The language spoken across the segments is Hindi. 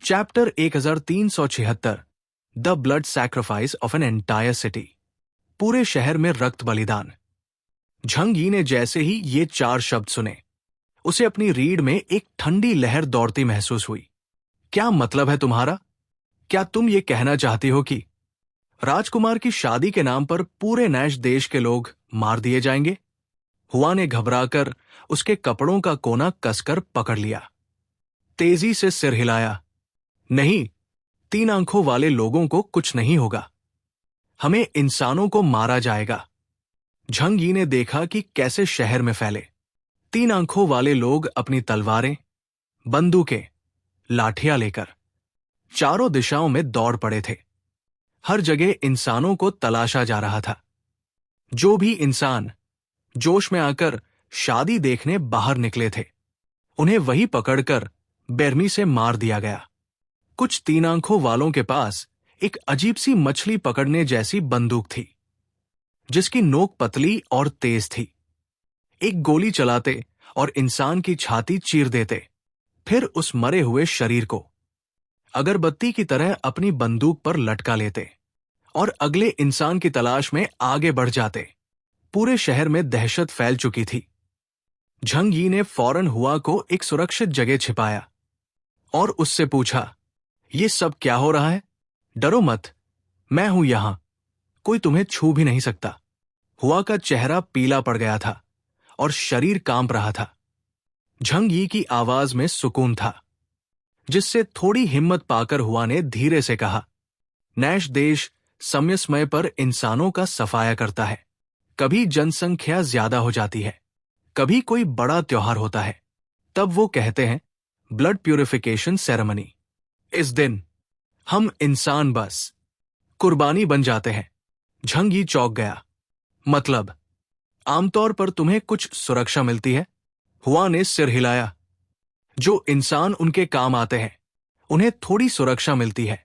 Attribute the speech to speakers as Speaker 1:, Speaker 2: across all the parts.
Speaker 1: Chapter 1376 the blood sacrifice of an entire city. पूरे शहर में रक्त बलिदान। झंग यी ने जैसे ही ये 4 शब्द सुने, उसे अपनी रीढ़ में एक ठंडी लहर दौड़ती महसूस हुई। क्या मतलब है तुम्हारा? क्या तुम ये कहना चाहती हो कि राजकुमार की शादी के नाम पर पूरे नैश देश के लोग मार दिए जाएंगे? हुआ ने घबराकर उसके कपड़ों का कोना कसकर पकड़ लिया, तेजी से सिर हिलाया। नहीं, 3 आंखों वाले लोगों को कुछ नहीं होगा, हमें इंसानों को मारा जाएगा। झंग यी ने देखा कि कैसे शहर में फैले 3 आंखों वाले लोग अपनी तलवारें, बंदूकें, लाठियां लेकर चारों दिशाओं में दौड़ पड़े थे। हर जगह इंसानों को तलाशा जा रहा था। जो भी इंसान जोश में आकर शादी देखने बाहर निकले थे, उन्हें वही पकड़कर बेरमी से मार दिया गया। कुछ 3 आंखों वालों के पास एक अजीब सी मछली पकड़ने जैसी बंदूक थी, जिसकी नोक पतली और तेज थी। एक गोली चलाते और इंसान की छाती चीर देते, फिर उस मरे हुए शरीर को अगरबत्ती की तरह अपनी बंदूक पर लटका लेते और अगले इंसान की तलाश में आगे बढ़ जाते। पूरे शहर में दहशत फैल चुकी थी। झंग यी ने फौरन हुआ को एक सुरक्षित जगह छिपाया और उससे पूछा, ये सब क्या हो रहा है? डरो मत, मैं हूं यहां, कोई तुम्हें छू भी नहीं सकता। हुआ का चेहरा पीला पड़ गया था और शरीर कांप रहा था। झंग यी की आवाज में सुकून था, जिससे थोड़ी हिम्मत पाकर हुआ ने धीरे से कहा, नैश देश समय समय पर इंसानों का सफाया करता है। कभी जनसंख्या ज्यादा हो जाती है, कभी कोई बड़ा त्योहार होता है, तब वो कहते हैं ब्लड प्यूरिफिकेशन सेरेमनी। इस दिन हम इंसान बस कुर्बानी बन जाते हैं। झंग यी चौंक गया। मतलब, आमतौर पर तुम्हें कुछ सुरक्षा मिलती है? हुआ ने सिर हिलाया। जो इंसान उनके काम आते हैं, उन्हें थोड़ी सुरक्षा मिलती है,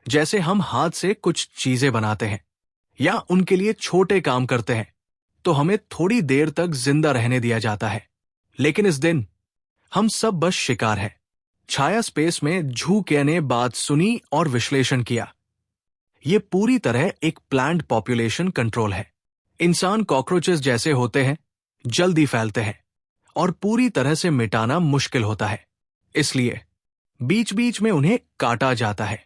Speaker 1: जैसे हम हाथ से कुछ चीजें बनाते हैं या उनके लिए छोटे काम करते हैं तो हमें थोड़ी देर तक जिंदा रहने दिया जाता है। लेकिन इस दिन हम सब बस शिकार हैं। छाया स्पेस में झूके ने बात सुनी और विश्लेषण किया। यह पूरी तरह एक प्लान्ड पॉपुलेशन कंट्रोल है। इंसान कॉकरोचेस जैसे होते हैं, जल्दी फैलते हैं और पूरी तरह से मिटाना मुश्किल होता है। इसलिए बीच बीच में उन्हें काटा जाता है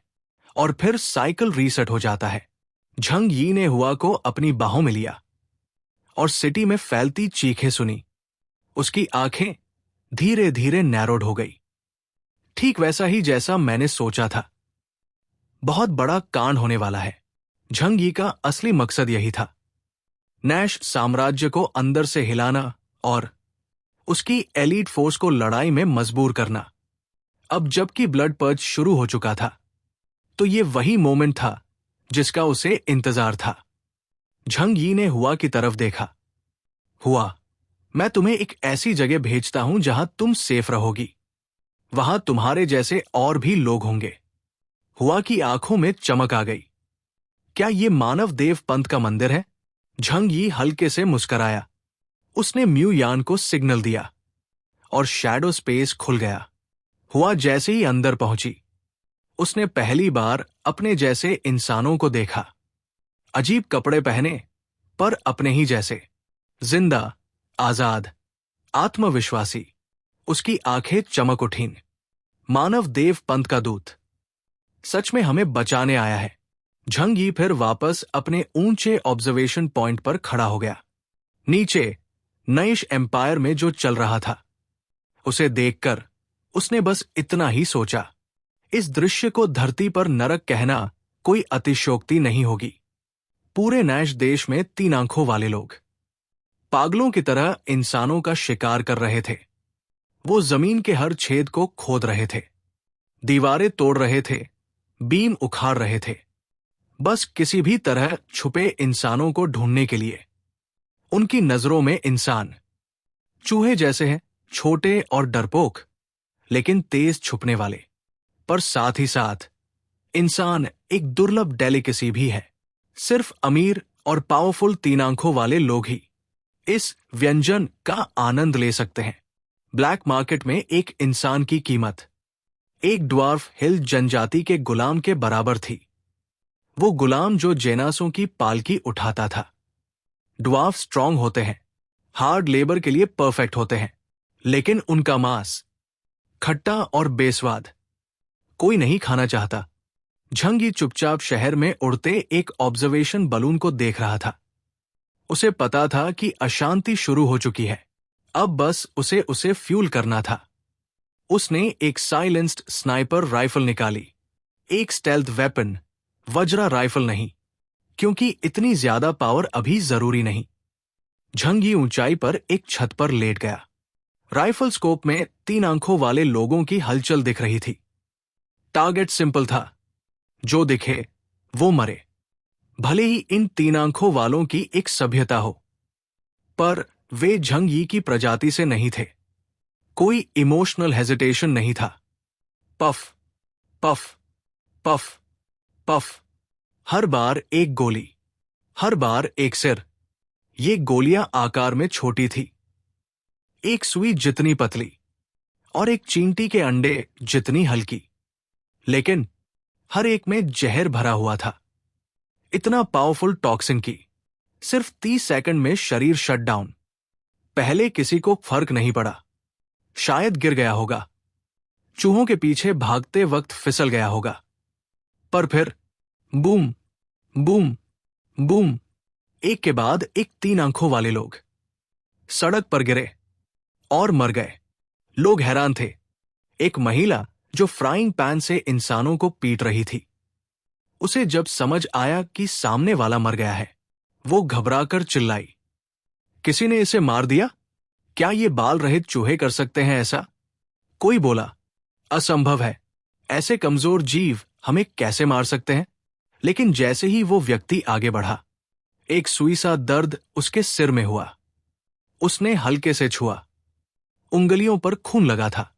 Speaker 1: और फिर साइकिल रीसेट हो जाता है। झंग यी ने हुआ को अपनी बाहों में लिया और सिटी में फैलती चीखें सुनी। उसकी आंखें धीरे धीरे नैरोड हो गई। ठीक वैसा ही जैसा मैंने सोचा था। बहुत बड़ा कांड होने वाला है। झंग यी का असली मकसद यही था, नैश साम्राज्य को अंदर से हिलाना और उसकी एलीट फोर्स को लड़ाई में मजबूर करना। अब जबकि ब्लड पर्च शुरू हो चुका था, तो ये वही मोमेंट था जिसका उसे इंतजार था। झंग यी ने हुआ की तरफ देखा। हुआ, मैं तुम्हें एक ऐसी जगह भेजता हूं जहां तुम सेफ रहोगी। वहां तुम्हारे जैसे और भी लोग होंगे। हुआ की आंखों में चमक आ गई। क्या ये मानव देव पंथ का मंदिर है? झंग यी हल्के से मुस्कराया। उसने म्यू यान को सिग्नल दिया और शैडो स्पेस खुल गया। हुआ जैसे ही अंदर पहुंची, उसने पहली बार अपने जैसे इंसानों को देखा। अजीब कपड़े पहने, पर अपने ही जैसे, जिंदा, आजाद, आत्मविश्वासी। उसकी आंखें चमक उठीं। मानव देव पंथ का दूत सच में हमें बचाने आया है। झंग यी फिर वापस अपने ऊंचे ऑब्जर्वेशन पॉइंट पर खड़ा हो गया। नीचे नैश एम्पायर में जो चल रहा था, उसे देखकर उसने बस इतना ही सोचा, इस दृश्य को धरती पर नरक कहना कोई अतिशयोक्ति नहीं होगी। पूरे नैश देश में 3 आंखों वाले लोग पागलों की तरह इंसानों का शिकार कर रहे थे। वो जमीन के हर छेद को खोद रहे थे, दीवारें तोड़ रहे थे, बीम उखाड़ रहे थे, बस किसी भी तरह छुपे इंसानों को ढूंढने के लिए। उनकी नजरों में इंसान चूहे जैसे हैं, छोटे और डरपोक, लेकिन तेज छुपने वाले। पर साथ ही साथ इंसान एक दुर्लभ डेलिकेसी भी है। सिर्फ अमीर और पावरफुल 3 आंखों वाले लोग ही इस व्यंजन का आनंद ले सकते हैं। ब्लैक मार्केट में एक इंसान की कीमत एक ड्वार्फ हिल जनजाति के गुलाम के बराबर थी। वो गुलाम जो जेनासों की पालकी उठाता था। ड्वार्फ स्ट्रांग होते हैं, हार्ड लेबर के लिए परफेक्ट होते हैं, लेकिन उनका मांस खट्टा और बेस्वाद, कोई नहीं खाना चाहता। झंगी चुपचाप शहर में उड़ते एक ऑब्जर्वेशन बलून को देख रहा था। उसे पता था कि अशांति शुरू हो चुकी है, अब बस उसे फ्यूल करना था। उसने एक साइलेंस्ड स्नाइपर राइफल निकाली, एक स्टेल्थ वेपन, वज्रा राइफल नहीं, क्योंकि इतनी ज्यादा पावर अभी जरूरी नहीं। झंगी ऊंचाई पर एक छत पर लेट गया। राइफल स्कोप में 3 आंखों वाले लोगों की हलचल दिख रही थी। टारगेट सिंपल था, जो दिखे वो मरे, भले ही इन 3 आंखों वालों की एक सभ्यता हो। पर वे झंगी की प्रजाति से नहीं थे। कोई इमोशनल हेजिटेशन नहीं था। पफ पफ पफ पफ, हर बार एक गोली, हर बार एक सिर। ये गोलियां आकार में छोटी थी, एक सुई जितनी पतली और एक चींटी के अंडे जितनी हल्की, लेकिन हर एक में जहर भरा हुआ था। इतना पावरफुल टॉक्सिन की सिर्फ 30 सेकंड में शरीर शट डाउन। पहले किसी को फर्क नहीं पड़ा, शायद गिर गया होगा, चूहों के पीछे भागते वक्त फिसल गया होगा, पर फिर बूम बूम बूम, एक के बाद एक 3 आंखों वाले लोग सड़क पर गिरे और मर गए। लोग हैरान थे। एक महिला जो फ्राइंग पैन से इंसानों को पीट रही थी, उसे जब समझ आया कि सामने वाला मर गया है, वो घबराकर चिल्लाई, किसी ने इसे मार दिया? क्या ये बाल रहित चूहे कर सकते हैं ऐसा? कोई बोला, असंभव है, ऐसे कमजोर जीव हमें कैसे मार सकते हैं? लेकिन जैसे ही वो व्यक्ति आगे बढ़ा, एक सुई सा दर्द उसके सिर में हुआ। उसने हल्के से छुआ, उंगलियों पर खून लगा था।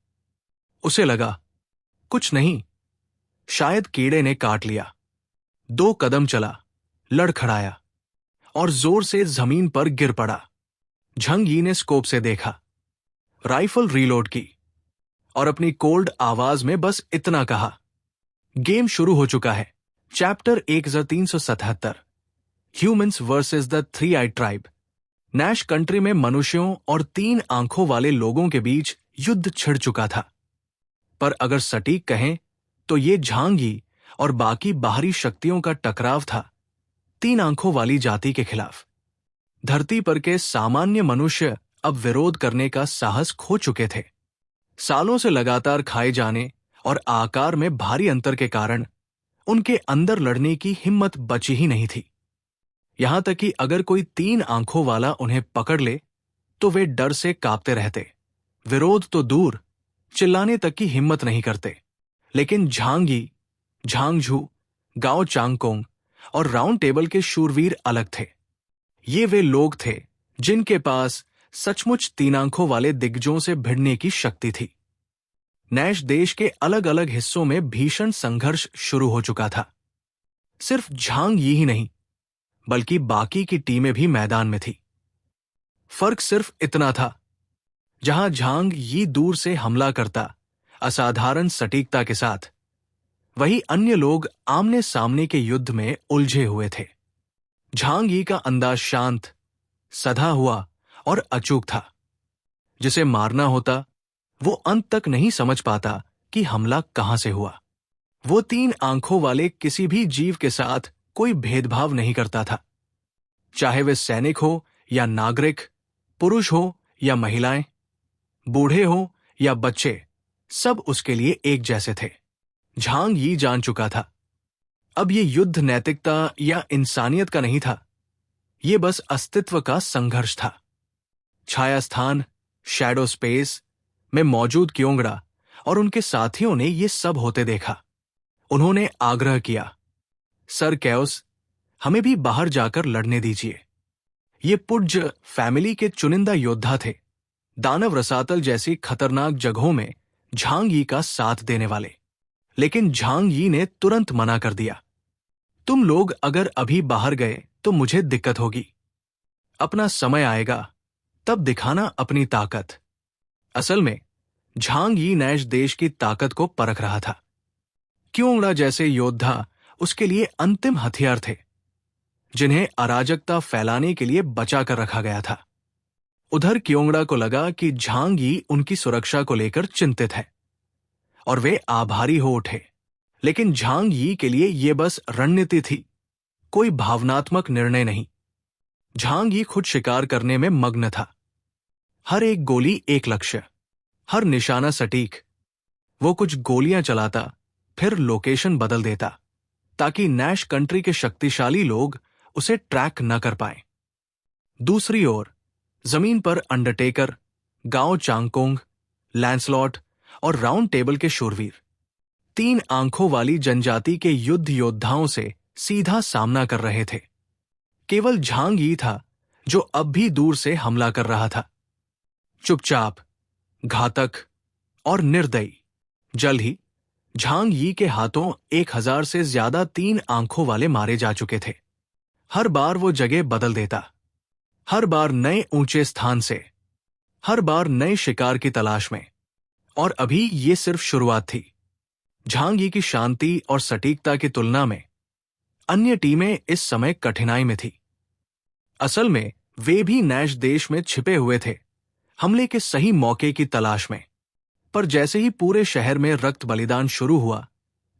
Speaker 1: उसे लगा, कुछ नहीं, शायद कीड़े ने काट लिया। 2 कदम चला, लड़खड़ाया और जोर से जमीन पर गिर पड़ा। झंगी ने स्कोप से देखा, राइफल रीलोड की और अपनी कोल्ड आवाज में बस इतना कहा, गेम शुरू हो चुका है। चैप्टर 1377, ह्यूमंस वर्सेस द 3-आइड ट्राइब। नैश कंट्री में मनुष्यों और 3 आंखों वाले लोगों के बीच युद्ध छिड़ चुका था। पर अगर सटीक कहें तो ये झांगी और बाकी बाहरी शक्तियों का टकराव था 3 आंखों वाली जाति के खिलाफ। धरती पर के सामान्य मनुष्य अब विरोध करने का साहस खो चुके थे। सालों से लगातार खाए जाने और आकार में भारी अंतर के कारण उनके अंदर लड़ने की हिम्मत बची ही नहीं थी। यहां तक कि अगर कोई 3 आंखों वाला उन्हें पकड़ ले तो वे डर से कांपते रहते। विरोध तो दूर, चिल्लाने तक की हिम्मत नहीं करते। लेकिन झांगी, झांगझू, गाओ चांगकोंग और राउंड टेबल के शूरवीर अलग थे। ये वे लोग थे जिनके पास सचमुच 3 आंखों वाले दिग्गजों से भिड़ने की शक्ति थी। नैश देश के अलग अलग हिस्सों में भीषण संघर्ष शुरू हो चुका था। सिर्फ झांग ही नहीं, बल्कि बाकी की टीमें भी मैदान में थी। फर्क सिर्फ इतना था, जहां झांग यी दूर से हमला करता असाधारण सटीकता के साथ, वही अन्य लोग आमने सामने के युद्ध में उलझे हुए थे। झांग यी का अंदाज शांत, सधा हुआ और अचूक था। जिसे मारना होता वो अंत तक नहीं समझ पाता कि हमला कहां से हुआ। वो 3 आंखों वाले किसी भी जीव के साथ कोई भेदभाव नहीं करता था, चाहे वे सैनिक हो या नागरिक, पुरुष हो या महिलाएं, बूढ़े हो या बच्चे, सब उसके लिए एक जैसे थे। झांग यी जान चुका था, अब ये युद्ध नैतिकता या इंसानियत का नहीं था, ये बस अस्तित्व का संघर्ष था। छाया स्थान, शैडो स्पेस में मौजूद क्योंगड़ा और उनके साथियों ने ये सब होते देखा। उन्होंने आग्रह किया, सर कैओस, हमें भी बाहर जाकर लड़ने दीजिए। ये पूज्य फैमिली के चुनिंदा योद्धा थे, दानव रसातल जैसी खतरनाक जगहों में झांग यी का साथ देने वाले। लेकिन झांग यी ने तुरंत मना कर दिया, तुम लोग अगर अभी बाहर गए तो मुझे दिक्कत होगी। अपना समय आएगा तब दिखाना अपनी ताकत। असल में झांग यी नैश देश की ताकत को परख रहा था। क्योंगड़ा जैसे योद्धा उसके लिए अंतिम हथियार थे, जिन्हें अराजकता फैलाने के लिए बचा कर रखा गया था। उधर क्योंगड़ा को लगा कि झांग यी उनकी सुरक्षा को लेकर चिंतित है और वे आभारी हो उठे। लेकिन झांग यी के लिए यह बस रणनीति थी, कोई भावनात्मक निर्णय नहीं। झांग यी खुद शिकार करने में मग्न था। हर एक गोली एक लक्ष्य, हर निशाना सटीक। वो कुछ गोलियां चलाता, फिर लोकेशन बदल देता, ताकि नैश कंट्री के शक्तिशाली लोग उसे ट्रैक न कर पाए। दूसरी ओर जमीन पर अंडरटेकर, गाओ चांगकोंग, लैंसलॉट और राउंड टेबल के शूरवीर 3 आंखों वाली जनजाति के युद्ध योद्धाओं से सीधा सामना कर रहे थे। केवल झांग यी था जो अब भी दूर से हमला कर रहा था, चुपचाप, घातक और निर्दयी। जल्द ही झांग यी के हाथों 1000 से ज्यादा 3 आंखों वाले मारे जा चुके थे। हर बार वो जगह बदल देता, हर बार नए ऊंचे स्थान से, हर बार नए शिकार की तलाश में। और अभी ये सिर्फ शुरुआत थी। झांग यी की शांति और सटीकता की तुलना में अन्य टीमें इस समय कठिनाई में थी। असल में वे भी नैश देश में छिपे हुए थे, हमले के सही मौके की तलाश में। पर जैसे ही पूरे शहर में रक्त बलिदान शुरू हुआ,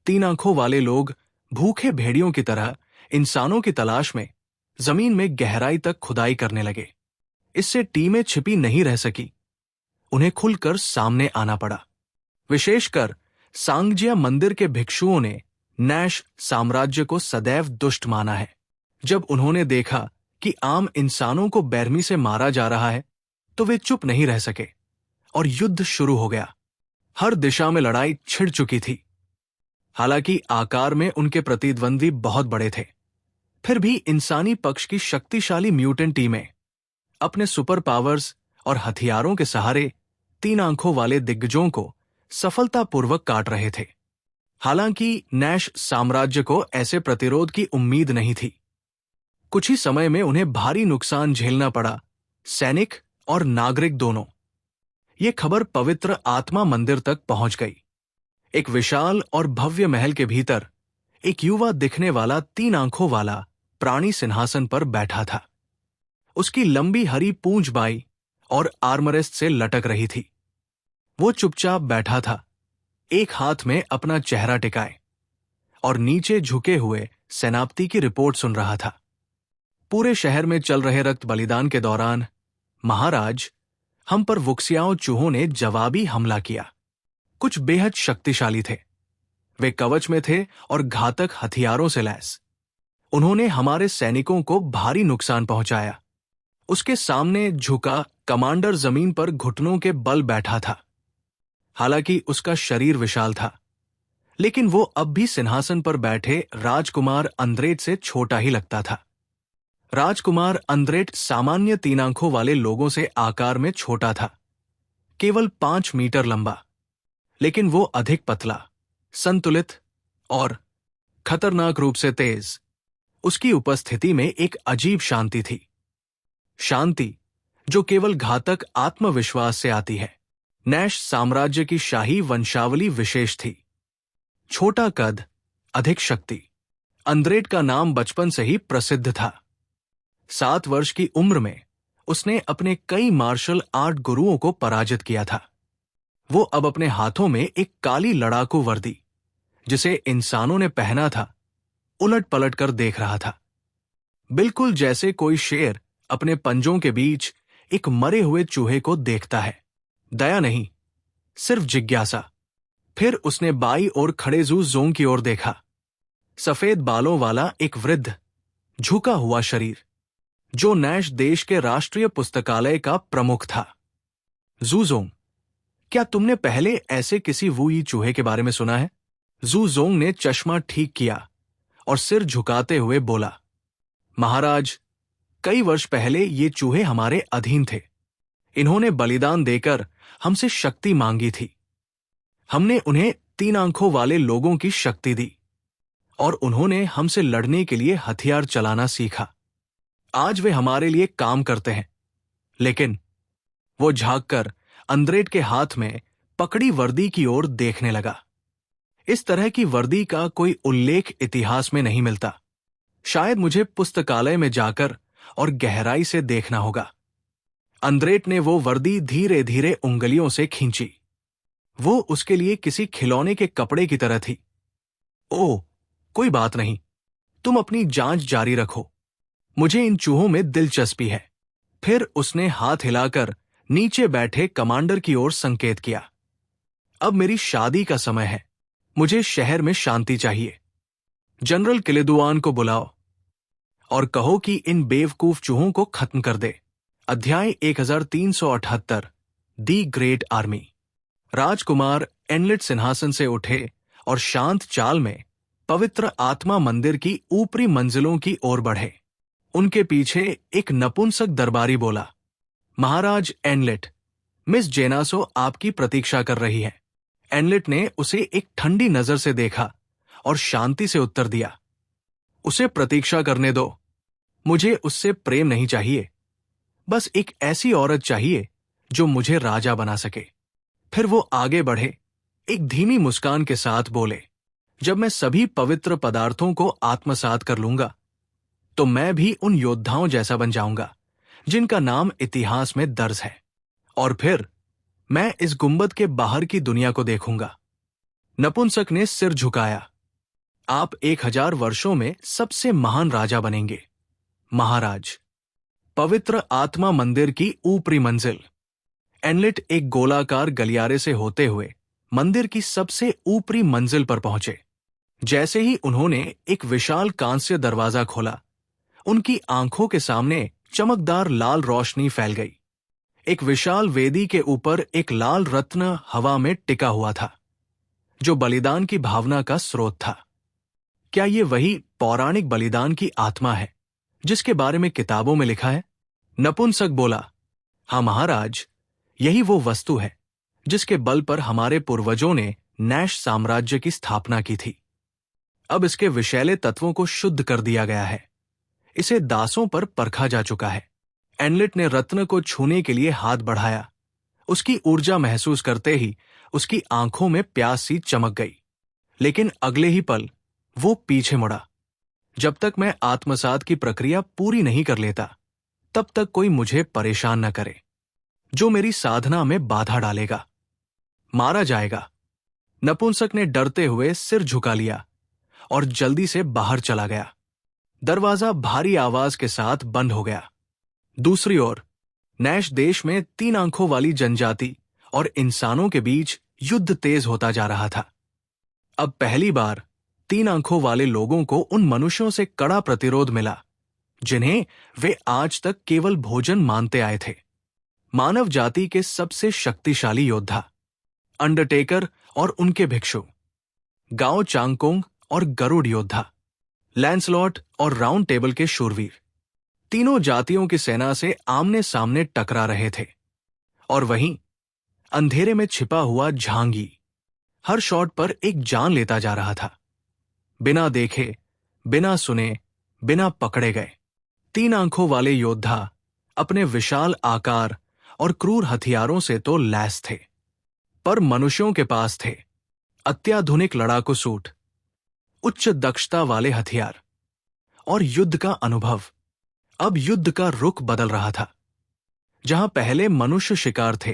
Speaker 1: 3 आंखों वाले लोग भूखे भेड़ियों की तरह इंसानों की तलाश में जमीन में गहराई तक खुदाई करने लगे। इससे टीमें छिपी नहीं रह सकी, उन्हें खुलकर सामने आना पड़ा। विशेषकर सांगजिया मंदिर के भिक्षुओं ने नैश साम्राज्य को सदैव दुष्ट माना है। जब उन्होंने देखा कि आम इंसानों को बेरहमी से मारा जा रहा है, तो वे चुप नहीं रह सके और युद्ध शुरू हो गया। हर दिशा में लड़ाई छिड़ चुकी थी। हालांकि आकार में उनके प्रतिद्वंदी बहुत बड़े थे, फिर भी इंसानी पक्ष की शक्तिशाली म्यूटेंट टीमें अपने सुपर पावर्स और हथियारों के सहारे 3 आंखों वाले दिग्गजों को सफलतापूर्वक काट रहे थे। हालांकि नैश साम्राज्य को ऐसे प्रतिरोध की उम्मीद नहीं थी। कुछ ही समय में उन्हें भारी नुकसान झेलना पड़ा, सैनिक और नागरिक दोनों। ये खबर पवित्र आत्मा मंदिर तक पहुंच गई। एक विशाल और भव्य महल के भीतर एक युवा दिखने वाला 3 आंखों वाला प्राणी सिंहासन पर बैठा था। उसकी लंबी हरी पूंछ बाई और आर्मरेस्ट से लटक रही थी। वो चुपचाप बैठा था, एक हाथ में अपना चेहरा टिकाए और नीचे झुके हुए सेनापति की रिपोर्ट सुन रहा था। पूरे शहर में चल रहे रक्त बलिदान के दौरान महाराज, हम पर वुक्सियाओं चूहों ने जवाबी हमला किया। कुछ बेहद शक्तिशाली थे। वे कवच में थे और घातक हथियारों से लैस। उन्होंने हमारे सैनिकों को भारी नुकसान पहुंचाया। उसके सामने झुका कमांडर जमीन पर घुटनों के बल बैठा था। हालांकि उसका शरीर विशाल था, लेकिन वो अब भी सिंहासन पर बैठे राजकुमार अंद्रेट से छोटा ही लगता था। राजकुमार अंद्रेट सामान्य 3 आंखों वाले लोगों से आकार में छोटा था, केवल 5 मीटर लंबा, लेकिन वो अधिक पतला, संतुलित और खतरनाक रूप से तेज। उसकी उपस्थिति में एक अजीब शांति थी, शांति जो केवल घातक आत्मविश्वास से आती है। नैश साम्राज्य की शाही वंशावली विशेष थी। छोटा कद, अधिक शक्ति। अंद्रेट का नाम बचपन से ही प्रसिद्ध था। 7 वर्ष की उम्र में उसने अपने कई मार्शल आर्ट गुरुओं को पराजित किया था। वो अब अपने हाथों में एक काली लड़ाकू वर्दी, जिसे इंसानों ने पहना था, उलट पलट कर देख रहा था, बिल्कुल जैसे कोई शेर अपने पंजों के बीच एक मरे हुए चूहे को देखता है। दया नहीं, सिर्फ जिज्ञासा। फिर उसने बाई ओर खड़े जू जोंग की ओर देखा। सफेद बालों वाला एक वृद्ध, झुका हुआ शरीर, जो नैश देश के राष्ट्रीय पुस्तकालय का प्रमुख था। जूजोंग, क्या तुमने पहले ऐसे किसी वुई चूहे के बारे में सुना है? जूजोंग ने चश्मा ठीक किया और सिर झुकाते हुए बोला, महाराज, कई वर्ष पहले ये चूहे हमारे अधीन थे। इन्होंने बलिदान देकर हमसे शक्ति मांगी थी। हमने उन्हें 3 आंखों वाले लोगों की शक्ति दी और उन्होंने हमसे लड़ने के लिए हथियार चलाना सीखा। आज वे हमारे लिए काम करते हैं। लेकिन वो झांककर अंद्रेट के हाथ में पकड़ी वर्दी की ओर देखने लगा। इस तरह की वर्दी का कोई उल्लेख इतिहास में नहीं मिलता। शायद मुझे पुस्तकालय में जाकर और गहराई से देखना होगा। अंद्रेट ने वो वर्दी धीरे धीरे उंगलियों से खींची। वो उसके लिए किसी खिलौने के कपड़े की तरह थी। ओह, कोई बात नहीं, तुम अपनी जांच जारी रखो, मुझे इन चूहों में दिलचस्पी है। फिर उसने हाथ हिलाकर नीचे बैठे कमांडर की ओर संकेत किया। अब मेरी शादी का समय है, मुझे शहर में शांति चाहिए। जनरल किलेदुआन को बुलाओ और कहो कि इन बेवकूफ चूहों को खत्म कर दे। अध्याय 1378 दी ग्रेट आर्मी। राजकुमार एनलेट सिंहासन से उठे और शांत चाल में पवित्र आत्मा मंदिर की ऊपरी मंजिलों की ओर बढ़े। उनके पीछे एक नपुंसक दरबारी बोला, महाराज एनलेट, मिस जेनासो आपकी प्रतीक्षा कर रही है। एनलेट ने उसे एक ठंडी नजर से देखा और शांति से उत्तर दिया, उसे प्रतीक्षा करने दो, मुझे उससे प्रेम नहीं चाहिए, बस एक ऐसी औरत चाहिए जो मुझे राजा बना सके। फिर वो आगे बढ़े, एक धीमी मुस्कान के साथ बोले, जब मैं सभी पवित्र पदार्थों को आत्मसात कर लूंगा तो मैं भी उन योद्धाओं जैसा बन जाऊंगा जिनका नाम इतिहास में दर्ज है, और फिर मैं इस गुंबद के बाहर की दुनिया को देखूंगा। नपुंसक ने सिर झुकाया। आप 1000 वर्षों में सबसे महान राजा बनेंगे, महाराज। पवित्र आत्मा मंदिर की ऊपरी मंजिल। एनलेट एक गोलाकार गलियारे से होते हुए मंदिर की सबसे ऊपरी मंजिल पर पहुंचे। जैसे ही उन्होंने एक विशाल कांस्य दरवाजा खोला, उनकी आंखों के सामने चमकदार लाल रोशनी फैल गई। एक विशाल वेदी के ऊपर एक लाल रत्न हवा में टिका हुआ था, जो बलिदान की भावना का स्रोत था। क्या ये वही पौराणिक बलिदान की आत्मा है जिसके बारे में किताबों में लिखा है? नपुंसक बोला, हाँ महाराज, यही वो वस्तु है जिसके बल पर हमारे पूर्वजों ने नैश साम्राज्य की स्थापना की थी। अब इसके विषैले तत्वों को शुद्ध कर दिया गया है, इसे दासों पर परखा जा चुका है। एनलेट ने रत्न को छूने के लिए हाथ बढ़ाया। उसकी ऊर्जा महसूस करते ही उसकी आंखों में प्यास सी चमक गई, लेकिन अगले ही पल वो पीछे मुड़ा। जब तक मैं आत्मसात की प्रक्रिया पूरी नहीं कर लेता, तब तक कोई मुझे परेशान न करे। जो मेरी साधना में बाधा डालेगा, मारा जाएगा। नपुंसक ने डरते हुए सिर झुका लिया और जल्दी से बाहर चला गया। दरवाजा भारी आवाज के साथ बंद हो गया। दूसरी ओर नैश देश में 3 आंखों वाली जनजाति और इंसानों के बीच युद्ध तेज होता जा रहा था। अब पहली बार 3 आंखों वाले लोगों को उन मनुष्यों से कड़ा प्रतिरोध मिला जिन्हें वे आज तक केवल भोजन मानते आए थे। मानव जाति के सबसे शक्तिशाली योद्धा अंडरटेकर और उनके भिक्षु, गाओ चांगकोंग और गरुड़ योद्धा, लैंसलॉट और राउंड टेबल के शूरवीर, तीनों जातियों की सेना से आमने सामने टकरा रहे थे। और वहीं अंधेरे में छिपा हुआ झांगी हर शॉट पर एक जान लेता जा रहा था। बिना देखे, बिना सुने, बिना पकड़े गए 3 आंखों वाले योद्धा अपने विशाल आकार और क्रूर हथियारों से तो लैस थे, पर मनुष्यों के पास थे अत्याधुनिक लड़ाकू सूट, उच्च दक्षता वाले हथियार और युद्ध का अनुभव। अब युद्ध का रुख बदल रहा था। जहां पहले मनुष्य शिकार थे,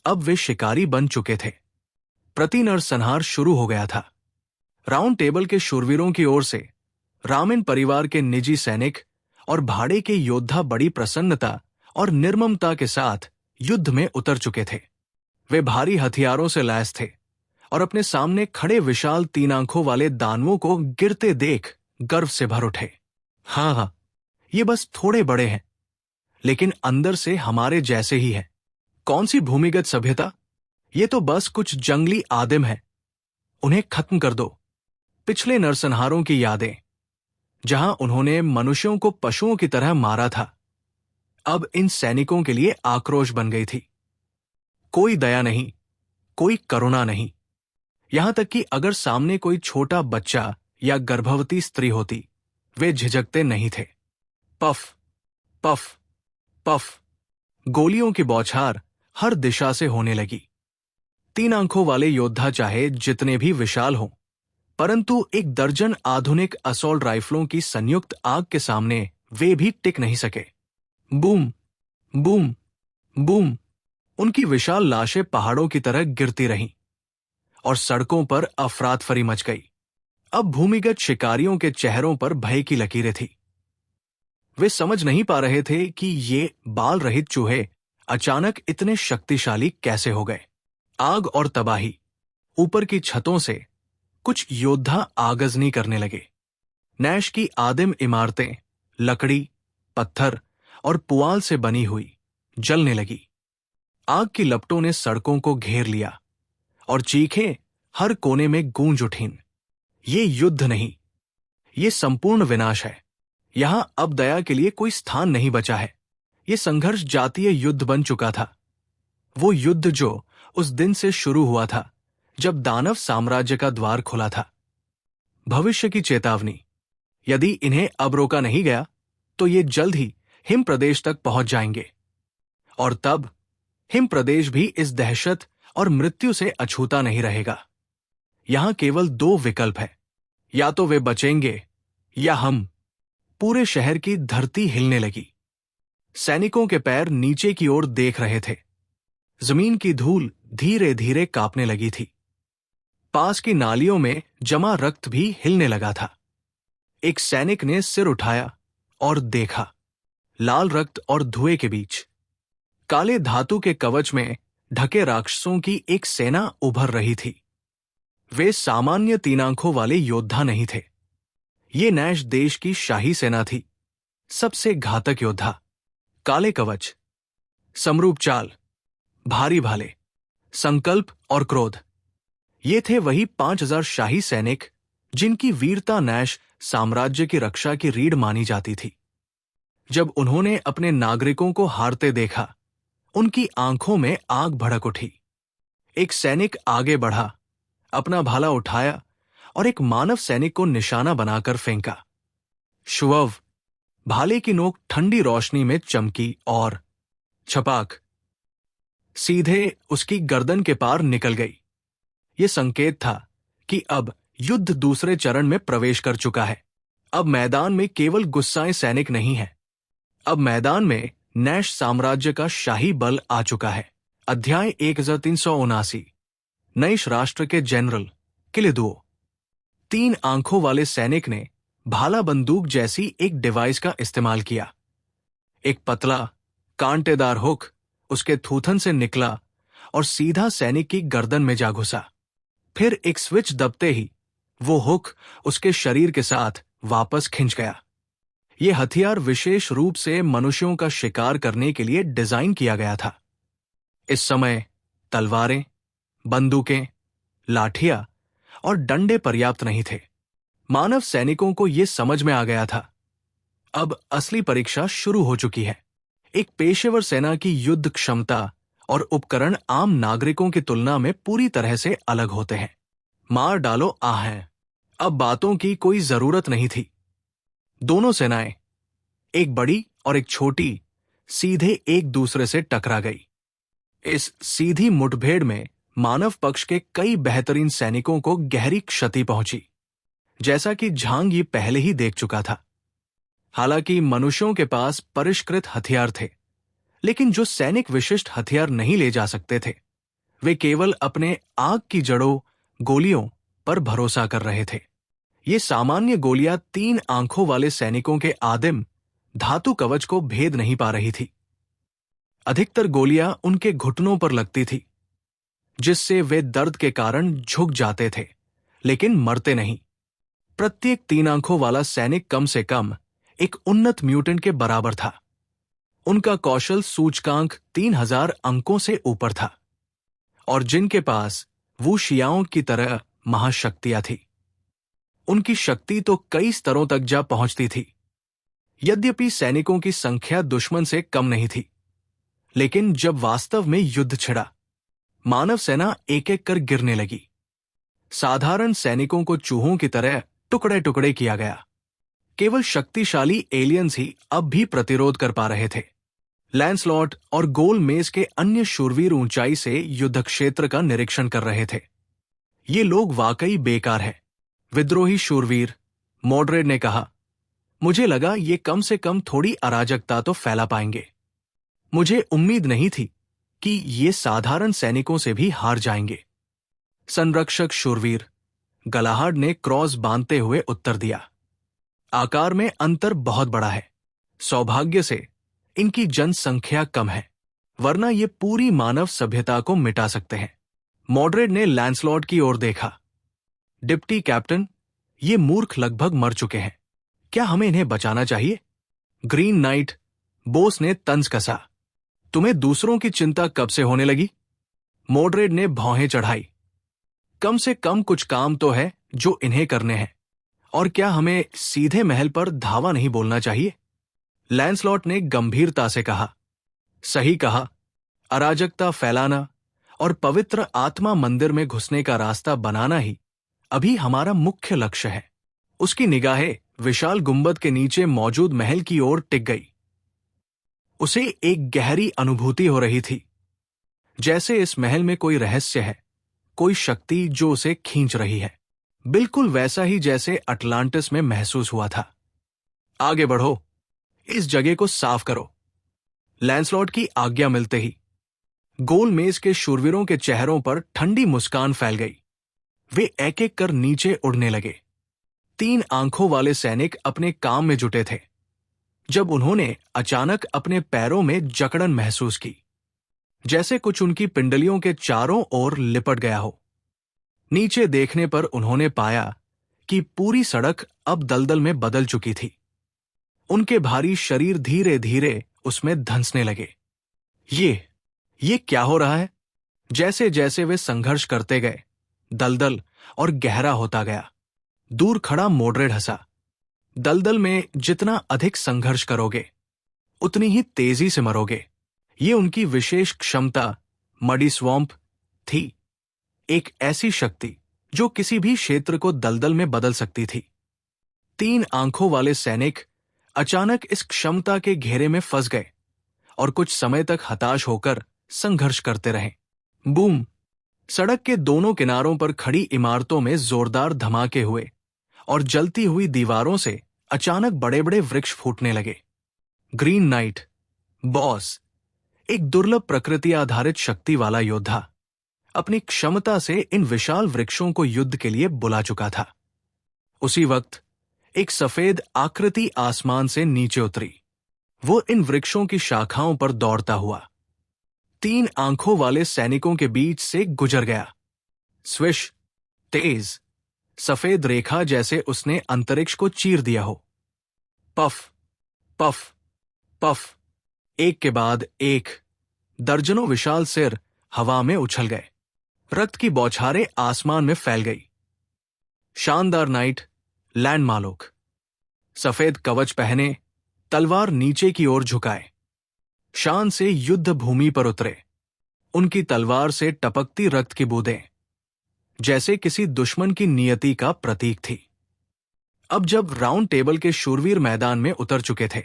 Speaker 1: अब वे शिकारी बन चुके थे। प्रति नरसंहार शुरू हो गया था। राउंड टेबल के शूरवीरों की ओर से रामिन परिवार के निजी सैनिक और भाड़े के योद्धा बड़ी प्रसन्नता और निर्ममता के साथ युद्ध में उतर चुके थे। वे भारी हथियारों से लैस थे और अपने सामने खड़े विशाल 3 आंखों वाले दानवों को गिरते देख गर्व से भर उठे। हाँ, ये बस थोड़े बड़े हैं, लेकिन अंदर से हमारे जैसे ही है। कौन सी भूमिगत सभ्यता, ये तो बस कुछ जंगली आदिम है। उन्हें खत्म कर दो। पिछले नरसंहारों की यादें, जहां उन्होंने मनुष्यों को पशुओं की तरह मारा था, अब इन सैनिकों के लिए आक्रोश बन गई थी। कोई दया नहीं, कोई करुणा नहीं। यहां तक कि अगर सामने कोई छोटा बच्चा या गर्भवती स्त्री होती, वे झिझकते नहीं थे। पफ पफ पफ गोलियों की बौछार हर दिशा से होने लगी। तीन आंखों वाले योद्धा चाहे जितने भी विशाल हों, परंतु एक दर्जन आधुनिक असॉल्ट राइफलों की संयुक्त आग के सामने वे भी टिक नहीं सके। Boom, boom, boom. उनकी विशाल लाशें पहाड़ों की तरह गिरती रहीं और सड़कों पर अफरातफरी मच गई। अब भूमिगत शिकारियों के चेहरों पर भय की लकीरें थी। वे समझ नहीं पा रहे थे कि ये बाल रहित चूहे अचानक इतने शक्तिशाली कैसे हो गए। आग और तबाही। ऊपर की छतों से कुछ योद्धा आगजनी करने लगे। नैश की आदिम इमारतें लकड़ी, पत्थर और पुआल से बनी हुई जलने लगी। आग की लपटों ने सड़कों को घेर लिया और चीखें हर कोने में गूंज उठीं। ये युद्ध नहीं, ये संपूर्ण विनाश है। यहां अब दया के लिए कोई स्थान नहीं बचा है। ये संघर्ष जातीय युद्ध बन चुका था। वो युद्ध जो उस दिन से शुरू हुआ था जब दानव साम्राज्य का द्वार खुला था। भविष्य की चेतावनी। यदि इन्हें अब रोका नहीं गया तो ये जल्द ही हिम प्रदेश तक पहुंच जाएंगे, और तब हिम प्रदेश भी इस दहशत और मृत्यु से अछूता नहीं रहेगा। यहां केवल दो विकल्प है, या तो वे बचेंगे या हम। पूरे शहर की धरती हिलने लगी। सैनिकों के पैर नीचे की ओर देख रहे थे। जमीन की धूल धीरे धीरे कांपने लगी थी। पास की नालियों में जमा रक्त भी हिलने लगा था। एक सैनिक ने सिर उठाया और देखा। लाल रक्त और धुएं के बीच काले धातु के कवच में ढके राक्षसों की एक सेना उभर रही थी। वे सामान्य तीन आंखों वाले योद्धा नहीं थे। ये नैश देश की शाही सेना थी। सबसे घातक योद्धा। काले कवच, समरूप चाल, भारी भाले, संकल्प और क्रोध। ये थे वही 5000 शाही सैनिक जिनकी वीरता नैश साम्राज्य की रक्षा की रीढ़ मानी जाती थी। जब उन्होंने अपने नागरिकों को हारते देखा, उनकी आंखों में आग भड़क उठी। एक सैनिक आगे बढ़ा, अपना भाला उठाया और एक मानव सैनिक को निशाना बनाकर फेंका। शुअव! भाले की नोक ठंडी रोशनी में चमकी और छपाक सीधे उसकी गर्दन के पार निकल गई। यह संकेत था कि अब युद्ध दूसरे चरण में प्रवेश कर चुका है। अब मैदान में केवल गुस्साए सैनिक नहीं है। अब मैदान में नैश साम्राज्य का शाही बल आ चुका है। अध्याय 1379। नैश राष्ट्र के जनरल किलिदुओ। तीन आंखों वाले सैनिक ने भाला बंदूक जैसी एक डिवाइस का इस्तेमाल किया। एक पतला कांटेदार हुक उसके थूथन से निकला और सीधा सैनिक की गर्दन में जा घुसा। फिर एक स्विच दबते ही वो हुक उसके शरीर के साथ वापस खिंच गया। ये हथियार विशेष रूप से मनुष्यों का शिकार करने के लिए डिजाइन किया गया था। इस समय तलवारें, बंदूकें, लाठियां और डंडे पर्याप्त नहीं थे। मानव सैनिकों को यह समझ में आ गया था, अब असली परीक्षा शुरू हो चुकी है। एक पेशेवर सेना की युद्ध क्षमता और उपकरण आम नागरिकों की तुलना में पूरी तरह से अलग होते हैं। मार डालो आहें। अब बातों की कोई जरूरत नहीं थी। दोनों सेनाएं, एक बड़ी और एक छोटी, सीधे एक दूसरे से टकरा गई। इस सीधी मुठभेड़ में मानव पक्ष के कई बेहतरीन सैनिकों को गहरी क्षति पहुंची, जैसा कि झांग ये पहले ही देख चुका था। हालांकि मनुष्यों के पास परिष्कृत हथियार थे, लेकिन जो सैनिक विशिष्ट हथियार नहीं ले जा सकते थे, वे केवल अपने आग की जड़ों, गोलियों पर भरोसा कर रहे थे। ये सामान्य गोलियां तीन आंखों वाले सैनिकों के आदिम धातु कवच को भेद नहीं पा रही थी। अधिकतर गोलियां उनके घुटनों पर लगती थी, जिससे वे दर्द के कारण झुक जाते थे, लेकिन मरते नहीं। प्रत्येक तीन आंखों वाला सैनिक कम से कम एक उन्नत म्यूटेंट के बराबर था। उनका कौशल सूचकांक 3000 अंकों से ऊपर था, और जिनके पास वूशियाओं की तरह महाशक्तियां थी। उनकी शक्ति तो कई स्तरों तक जा पहुंचती थी। यद्यपि सैनिकों की संख्या दुश्मन से कम नहीं थी, लेकिन जब वास्तव में युद्ध छिड़ा, मानव सेना एक एक कर गिरने लगी। साधारण सैनिकों को चूहों की तरह टुकड़े टुकड़े किया गया। केवल शक्तिशाली एलियंस ही अब भी प्रतिरोध कर पा रहे थे। लैंसलॉट और गोलमेज के अन्य शूरवीर ऊंचाई से युद्ध क्षेत्र का निरीक्षण कर रहे थे। ये लोग वाकई बेकार हैं, विद्रोही शूरवीर, मॉडरेड ने कहा। मुझे लगा ये कम से कम थोड़ी अराजकता तो फैला पाएंगे। मुझे उम्मीद नहीं थी कि ये साधारण सैनिकों से भी हार जाएंगे। संरक्षक शूरवीर, गलाहर्ड ने क्रॉस बांधते हुए उत्तर दिया। आकार में अंतर बहुत बड़ा है। सौभाग्य से इनकी जनसंख्या कम है, वरना ये पूरी मानव सभ्यता को मिटा सकते हैं। मॉडरेड ने लैंसलॉट की ओर देखा। डिप्टी कैप्टन, ये मूर्ख लगभग मर चुके हैं। क्या हमें इन्हें बचाना चाहिए? ग्रीन नाइट, बोस ने तंज कसा। तुम्हें दूसरों की चिंता कब से होने लगी? मॉडरेड ने भौहें चढ़ाई। कम से कम कुछ काम तो है जो इन्हें करने हैं, और क्या हमें सीधे महल पर धावा नहीं बोलना चाहिए? लैंसलॉट ने गंभीरता से कहा। सही कहा, अराजकता फैलाना और पवित्र आत्मा मंदिर में घुसने का रास्ता बनाना ही अभी हमारा मुख्य लक्ष्य है। उसकी निगाहें विशाल गुंबद के नीचे मौजूद महल की ओर टिक गई। उसे एक गहरी अनुभूति हो रही थी, जैसे इस महल में कोई रहस्य है, कोई शक्ति जो उसे खींच रही है। बिल्कुल वैसा ही जैसे अटलांटिस में महसूस हुआ था। आगे बढ़ो, इस जगह को साफ करो। लैंसलॉट की आज्ञा मिलते ही गोलमेज के शूरवीरों के चेहरों पर ठंडी मुस्कान फैल गई। वे एक एक कर नीचे उड़ने लगे। 3 आंखों वाले सैनिक अपने काम में जुटे थे, जब उन्होंने अचानक अपने पैरों में जकड़न महसूस की, जैसे कुछ उनकी पिंडलियों के चारों ओर लिपट गया हो। नीचे देखने पर उन्होंने पाया कि पूरी सड़क अब दलदल में बदल चुकी थी। उनके भारी शरीर धीरे धीरे उसमें धंसने लगे। ये क्या हो रहा है? जैसे जैसे वे संघर्ष करते गए, दलदल और गहरा होता गया। दूर खड़ा मॉडरेड हंसा। दलदल में जितना अधिक संघर्ष करोगे, उतनी ही तेजी से मरोगे। ये उनकी विशेष क्षमता, मडी स्वॉम्प, थी। एक ऐसी शक्ति जो किसी भी क्षेत्र को दलदल में बदल सकती थी। 3 आंखों वाले सैनिक अचानक इस क्षमता के घेरे में फंस गए और कुछ समय तक हताश होकर संघर्ष करते रहे। बूम! सड़क के दोनों किनारों पर खड़ी इमारतों में जोरदार धमाके हुए और जलती हुई दीवारों से अचानक बड़े बड़े वृक्ष फूटने लगे। ग्रीन नाइट, बॉस, एक दुर्लभ प्रकृति आधारित शक्ति वाला योद्धा, अपनी क्षमता से इन विशाल वृक्षों को युद्ध के लिए बुला चुका था। उसी वक्त एक सफेद आकृति आसमान से नीचे उतरी। वो इन वृक्षों की शाखाओं पर दौड़ता हुआ 3 आंखों वाले सैनिकों के बीच से गुजर गया। स्विश! तेज सफेद रेखा जैसे उसने अंतरिक्ष को चीर दिया हो। पफ पफ पफ, एक के बाद एक दर्जनों विशाल सिर हवा में उछल गए। रक्त की बौछारें आसमान में फैल गई। शानदार नाइट, लैंड मालोक, सफेद कवच पहने, तलवार नीचे की ओर झुकाए, शान से युद्ध भूमि पर उतरे। उनकी तलवार से टपकती रक्त की बूंदें जैसे किसी दुश्मन की नियति का प्रतीक थी। अब जब राउंड टेबल के शूरवीर मैदान में उतर चुके थे,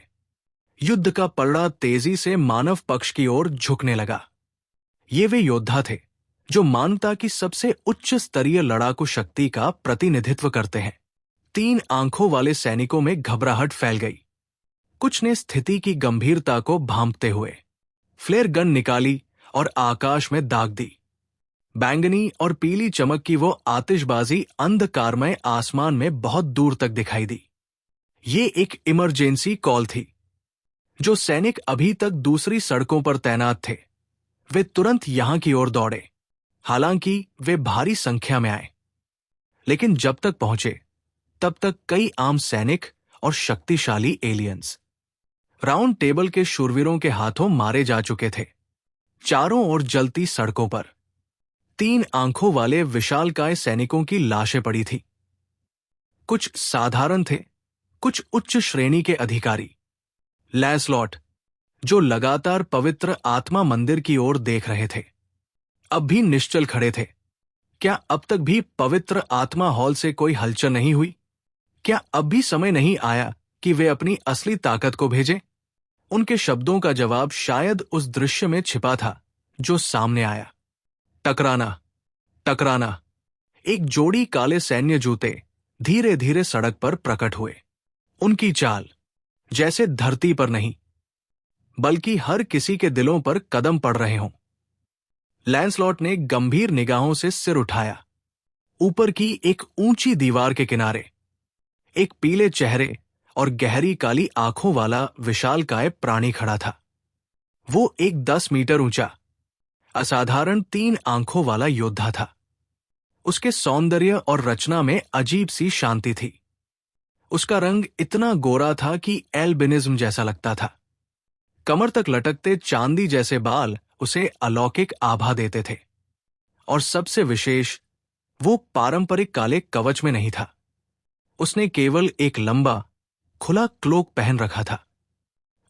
Speaker 1: युद्ध का पलड़ा तेजी से मानव पक्ष की ओर झुकने लगा। ये वे योद्धा थे जो मानवता की सबसे उच्च स्तरीय लड़ाकू शक्ति का प्रतिनिधित्व करते हैं। 3 आंखों वाले सैनिकों में घबराहट फैल गई। कुछ ने स्थिति की गंभीरता को भांपते हुए फ्लेयर गन निकाली और आकाश में दाग दी। बैंगनी और पीली चमक की वो आतिशबाजी अंधकारमय आसमान में बहुत दूर तक दिखाई दी। ये एक इमरजेंसी कॉल थी। जो सैनिक अभी तक दूसरी सड़कों पर तैनात थे, वे तुरंत यहां की ओर दौड़े। हालांकि वे भारी संख्या में आए, लेकिन जब तक पहुंचे तब तक कई आम सैनिक और शक्तिशाली एलियंस राउंड टेबल के शूरवीरों के हाथों मारे जा चुके थे। चारों ओर जलती सड़कों पर 3 आंखों वाले विशालकाय सैनिकों की लाशें पड़ी थी। कुछ साधारण थे, कुछ उच्च श्रेणी के अधिकारी। लैंसलॉट, जो लगातार पवित्र आत्मा मंदिर की ओर देख रहे थे, अब भी निश्चल खड़े थे। क्या अब तक भी पवित्र आत्मा हॉल से कोई हलचल नहीं हुई? क्या अब भी समय नहीं आया कि वे अपनी असली ताकत को भेजें? उनके शब्दों का जवाब शायद उस दृश्य में छिपा था जो सामने आया। टकराना, टकराना। एक जोड़ी काले सैन्य जूते धीरे धीरे सड़क पर प्रकट हुए। उनकी चाल जैसे धरती पर नहीं बल्कि हर किसी के दिलों पर कदम पड़ रहे हों। लैंसलॉट ने गंभीर निगाहों से सिर उठाया। ऊपर की एक ऊंची दीवार के किनारे एक पीले चेहरे और गहरी काली आंखों वाला विशालकाय प्राणी खड़ा था। वो एक 10 मीटर ऊंचा, असाधारण 3 आंखों वाला योद्धा था। उसके सौंदर्य और रचना में अजीब सी शांति थी। उसका रंग इतना गोरा था कि एल्बिनिज्म जैसा लगता था। कमर तक लटकते चांदी जैसे बाल उसे अलौकिक आभा देते थे। और सबसे विशेष, वो पारंपरिक काले कवच में नहीं था। उसने केवल एक लंबा, खुला क्लोक पहन रखा था।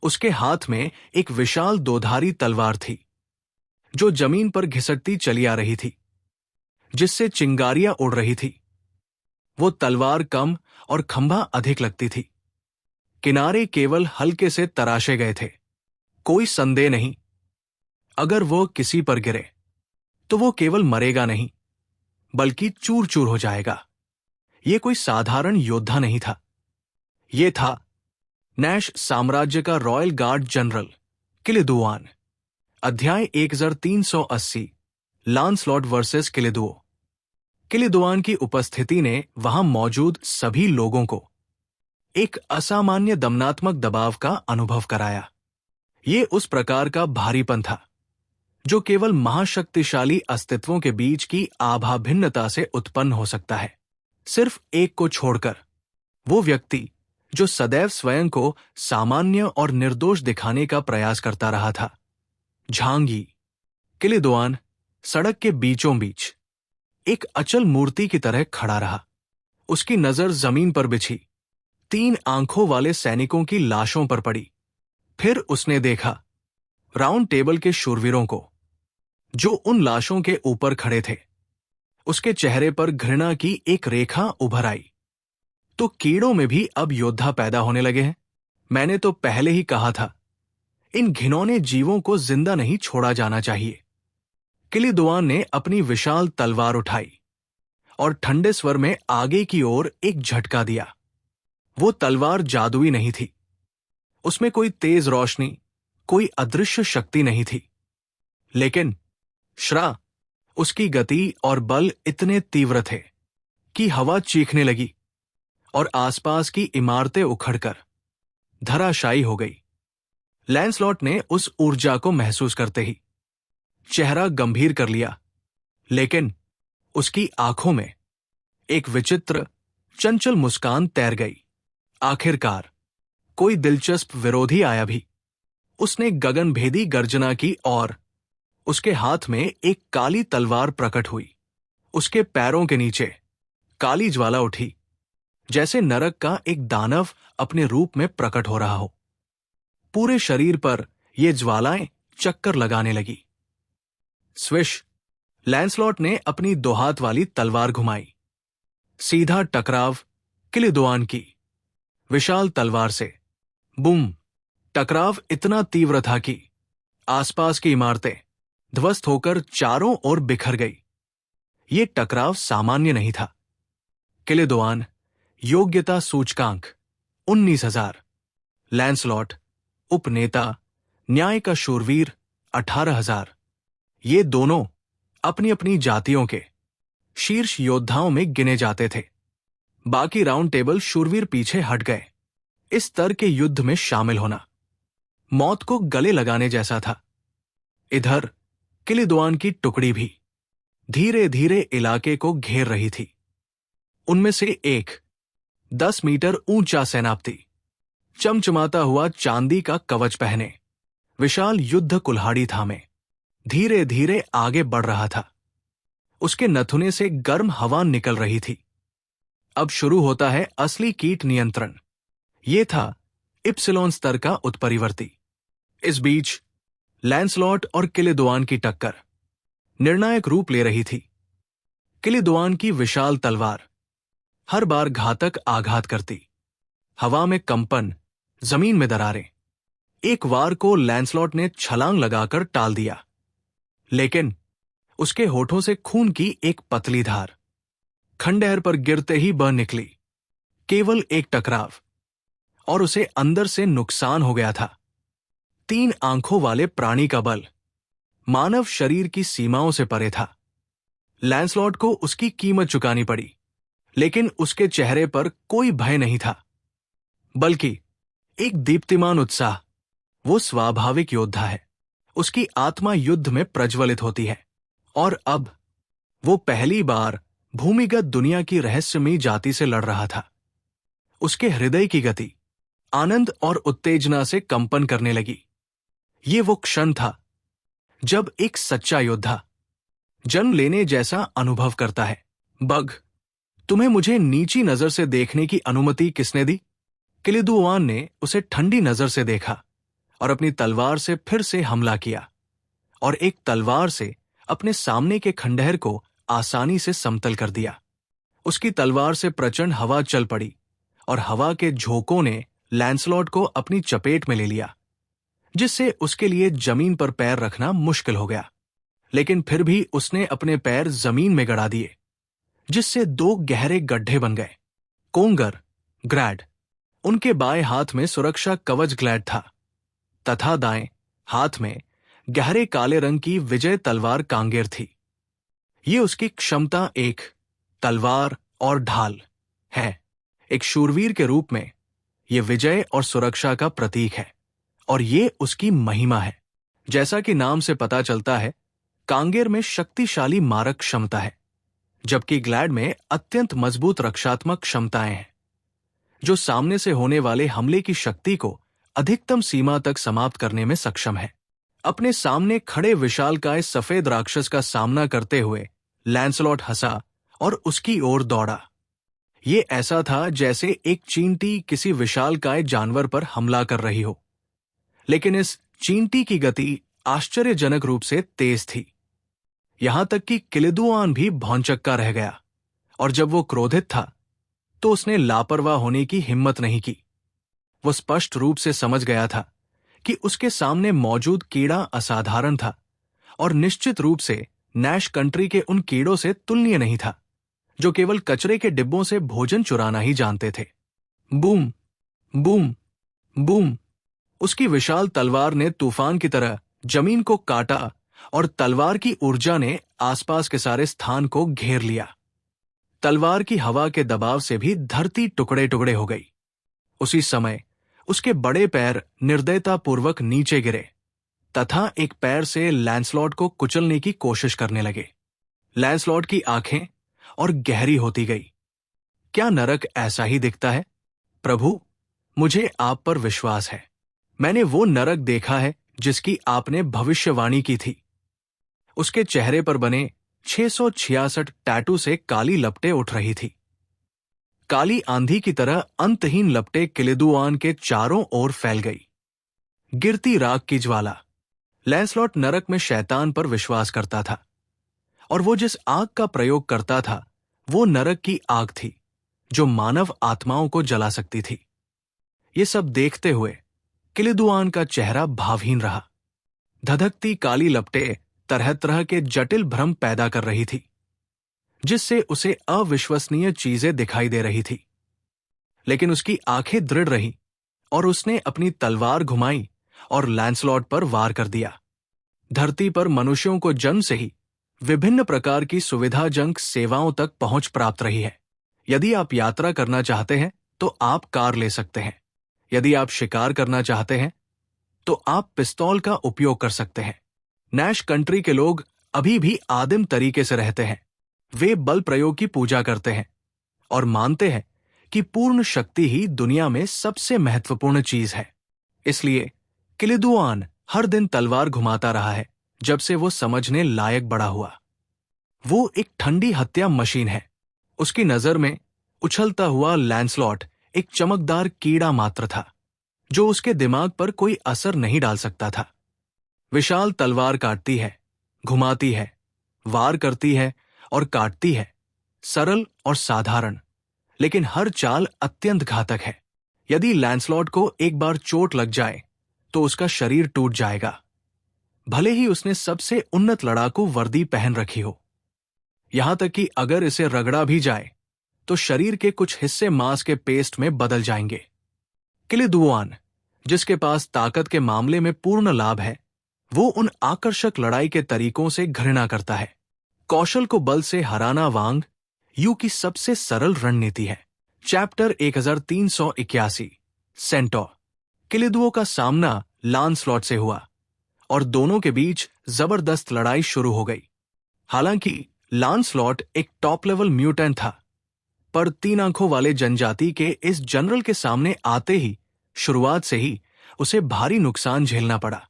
Speaker 1: उसके हाथ में एक विशाल दोधारी तलवार थी, जो जमीन पर घिसटती चली आ रही थी, जिससे चिंगारियां उड़ रही थी। वो तलवार कम और खंभा अधिक लगती थी। किनारे केवल हल्के से तराशे गए थे। कोई संदेह नहीं, अगर वो किसी पर गिरे तो वो केवल मरेगा नहीं बल्कि चूर चूर हो जाएगा। ये कोई साधारण योद्धा नहीं था। ये था नैश साम्राज्य का रॉयल गार्ड जनरल किलिदुआन। अध्याय 1380, लांसलॉट वर्सेस किलिदुओ। किलिदुआन की उपस्थिति ने वहां मौजूद सभी लोगों को एक असामान्य दमनात्मक दबाव का अनुभव कराया। ये उस प्रकार का भारीपन था जो केवल महाशक्तिशाली अस्तित्वों के बीच की आभा भिन्नता से उत्पन्न हो सकता है। सिर्फ एक को छोड़कर, वो व्यक्ति जो सदैव स्वयं को सामान्य और निर्दोष दिखाने का प्रयास करता रहा था, झांगी किलिदुआन सड़क के बीचों बीच एक अचल मूर्ति की तरह खड़ा रहा। उसकी नजर जमीन पर बिछी 3 आंखों वाले सैनिकों की लाशों पर पड़ी। फिर उसने देखा राउंड टेबल के शूरवीरों को, जो उन लाशों के ऊपर खड़े थे। उसके चेहरे पर घृणा की एक रेखा उभर आई। तो कीड़ों में भी अब योद्धा पैदा होने लगे हैं। मैंने तो पहले ही कहा था, इन घिनौने जीवों को जिंदा नहीं छोड़ा जाना चाहिए। किलिदुआन ने अपनी विशाल तलवार उठाई और ठंडे स्वर में आगे की ओर एक झटका दिया। वो तलवार जादुई नहीं थी। उसमें कोई तेज रोशनी, कोई अदृश्य शक्ति नहीं थी। लेकिन श्रा, उसकी गति और बल इतने तीव्र थे कि हवा चीखने लगी और आसपास की इमारतें उखड़कर धराशायी हो गई। लैंसलॉट ने उस ऊर्जा को महसूस करते ही चेहरा गंभीर कर लिया, लेकिन उसकी आंखों में एक विचित्र, चंचल मुस्कान तैर गई। आखिरकार कोई दिलचस्प विरोधी आया भी। उसने गगनभेदी गर्जना की और उसके हाथ में एक काली तलवार प्रकट हुई। उसके पैरों के नीचे काली ज्वाला उठी, जैसे नरक का एक दानव अपने रूप में प्रकट हो रहा हो। पूरे शरीर पर ये ज्वालाएं चक्कर लगाने लगी। स्विश! लैंसलॉट ने अपनी 2 हाथ वाली तलवार घुमाई। सीधा टकराव किलिदुआन की विशाल तलवार से। बूम! टकराव इतना तीव्र था कि आसपास की इमारतें ध्वस्त होकर चारों ओर बिखर गई। ये टकराव सामान्य नहीं था। किलिदुआन योग्यता सूचकांक 19,000, लैंसलॉट उपनेता, न्याय का शूरवीर 18,000। ये दोनों अपनी अपनी जातियों के शीर्ष योद्धाओं में गिने जाते थे। बाकी राउंड टेबल शूरवीर पीछे हट गए। इस स्तर के युद्ध में शामिल होना मौत को गले लगाने जैसा था। इधर किलिदुआन की टुकड़ी भी धीरे धीरे इलाके को घेर रही थी। उनमें से एक 10 मीटर ऊंचा सेनापति, चमचमाता हुआ चांदी का कवच पहने, विशाल युद्ध कुल्हाड़ी थामे, धीरे धीरे आगे बढ़ रहा था। उसके नथुने से गर्म हवा निकल रही थी। अब शुरू होता है असली कीट नियंत्रण। ये था इप्सिलोन स्तर का उत्परिवर्ती। इस बीच लैंसलॉट और किलिदुआन की टक्कर निर्णायक रूप ले रही थी। किलिदुआन की विशाल तलवार हर बार घातक आघात करती। हवा में कंपन, जमीन में दरारें। एक वार को लैंसलॉट ने छलांग लगाकर टाल दिया, लेकिन उसके होठों से खून की एक पतली धार खंडहर पर गिरते ही बह निकली। केवल एक टकराव और उसे अंदर से नुकसान हो गया था। 3 आंखों वाले प्राणी का बल मानव शरीर की सीमाओं से परे था। लैंसलॉट को उसकी कीमत चुकानी पड़ी, लेकिन उसके चेहरे पर कोई भय नहीं था, बल्कि एक दीप्तिमान उत्साह। वो स्वाभाविक योद्धा है, उसकी आत्मा युद्ध में प्रज्वलित होती है, और अब वो पहली बार भूमिगत दुनिया की रहस्यमयी जाति से लड़ रहा था। उसके हृदय की गति आनंद और उत्तेजना से कंपन करने लगी। ये वो क्षण था जब एक सच्चा योद्धा जन्म लेने जैसा अनुभव करता है। बग, तुम्हें मुझे नीची नजर से देखने की अनुमति किसने दी? किलिदुआन ने उसे ठंडी नजर से देखा और अपनी तलवार से फिर से हमला किया, और एक तलवार से अपने सामने के खंडहर को आसानी से समतल कर दिया। उसकी तलवार से प्रचंड हवा चल पड़ी और हवा के झोंकों ने लैंसलॉट को अपनी चपेट में ले लिया, जिससे उसके लिए जमीन पर पैर रखना मुश्किल हो गया। लेकिन फिर भी उसने अपने पैर जमीन में गड़ा दिए, जिससे 2 गहरे गड्ढे बन गए। कोंगर ग्रैड, उनके बाएं हाथ में सुरक्षा कवच ग्लैड था, तथा दाएं हाथ में गहरे काले रंग की विजय तलवार कांगेर थी। ये उसकी क्षमता, एक तलवार और ढाल है। एक शूरवीर के रूप में ये विजय और सुरक्षा का प्रतीक है, और ये उसकी महिमा है। जैसा कि नाम से पता चलता है, कांगेर में शक्तिशाली मारक क्षमता है, जबकि ग्लैड में अत्यंत मजबूत रक्षात्मक क्षमताएं हैं, जो सामने से होने वाले हमले की शक्ति को अधिकतम सीमा तक समाप्त करने में सक्षम है। अपने सामने खड़े विशालकाय सफेद राक्षस का सामना करते हुए लैंसलॉट हंसा और उसकी ओर दौड़ा। ये ऐसा था जैसे एक चींटी किसी विशालकाय जानवर पर हमला कर रही हो, लेकिन इस चींटी की गति आश्चर्यजनक रूप से तेज थी। यहां तक कि किलिदुआन भी भौंचक्का रह गया, और जब वो क्रोधित था तो उसने लापरवाह होने की हिम्मत नहीं की। वो स्पष्ट रूप से समझ गया था कि उसके सामने मौजूद कीड़ा असाधारण था, और निश्चित रूप से नैश कंट्री के उन कीड़ों से तुलनीय नहीं था, जो केवल कचरे के डिब्बों से भोजन चुराना ही जानते थे। बूम बूम बूम, उसकी विशाल तलवार ने तूफान की तरह जमीन को काटा, और तलवार की ऊर्जा ने आसपास के सारे स्थान को घेर लिया। तलवार की हवा के दबाव से भी धरती टुकड़े टुकड़े हो गई। उसी समय उसके बड़े पैर निर्दयतापूर्वक नीचे गिरे, तथा एक पैर से लैंसलॉट को कुचलने की कोशिश करने लगे। लैंसलॉट की आंखें और गहरी होती गई। क्या नरक ऐसा ही दिखता है? प्रभु, मुझे आप पर विश्वास है। मैंने वो नरक देखा है जिसकी आपने भविष्यवाणी की थी। उसके चेहरे पर बने 666 टैटू से काली लपटें उठ रही थी। काली आंधी की तरह अंतहीन लपटें किलिदुआन के चारों ओर फैल गई। गिरती राख की ज्वाला। लैंसलॉट नरक में शैतान पर विश्वास करता था, और वो जिस आग का प्रयोग करता था वो नरक की आग थी, जो मानव आत्माओं को जला सकती थी। ये सब देखते हुए किलिदुआन का चेहरा भावहीन रहा। धधकती काली लपटें तरह तरह के जटिल भ्रम पैदा कर रही थी, जिससे उसे अविश्वसनीय चीजें दिखाई दे रही थी। लेकिन उसकी आंखें दृढ़ रहीं, और उसने अपनी तलवार घुमाई और लैंसलॉट पर वार कर दिया। धरती पर मनुष्यों को जन्म से ही विभिन्न प्रकार की सुविधाजनक सेवाओं तक पहुंच प्राप्त रही है। यदि आप यात्रा करना चाहते हैं तो आप कार ले सकते हैं। यदि आप शिकार करना चाहते हैं तो आप पिस्तौल का उपयोग कर सकते हैं। नैश कंट्री के लोग अभी भी आदिम तरीके से रहते हैं। वे बल प्रयोग की पूजा करते हैं और मानते हैं कि पूर्ण शक्ति ही दुनिया में सबसे महत्वपूर्ण चीज है। इसलिए किलिदुआन हर दिन तलवार घुमाता रहा है जब से वो समझने लायक बड़ा हुआ। वो एक ठंडी हत्या मशीन है। उसकी नजर में उछलता हुआ लैंसलॉट एक चमकदार कीड़ा मात्र था, जो उसके दिमाग पर कोई असर नहीं डाल सकता था। विशाल तलवार काटती है, घुमाती है, वार करती है और काटती है, सरल और साधारण, लेकिन हर चाल अत्यंत घातक है। यदि लैंसलॉट को एक बार चोट लग जाए तो उसका शरीर टूट जाएगा, भले ही उसने सबसे उन्नत लड़ाकू वर्दी पहन रखी हो। यहां तक कि अगर इसे रगड़ा भी जाए तो शरीर के कुछ हिस्से मांस के पेस्ट में बदल जाएंगे। किलिदुआन, जिसके पास ताकत के मामले में पूर्ण लाभ है, वो उन आकर्षक लड़ाई के तरीकों से घृणा करता है। कौशल को बल से हराना वांग यू की सबसे सरल रणनीति है। Chapter 1381 centaur. किलिदुओ का सामना लांसलॉट से हुआ और दोनों के बीच जबरदस्त लड़ाई शुरू हो गई। हालांकि लांसलॉट एक टॉप लेवल म्यूटेंट था, पर 3 आंखों वाले जनजाति के इस जनरल के सामने आते ही शुरुआत से ही उसे भारी नुकसान झेलना पड़ा।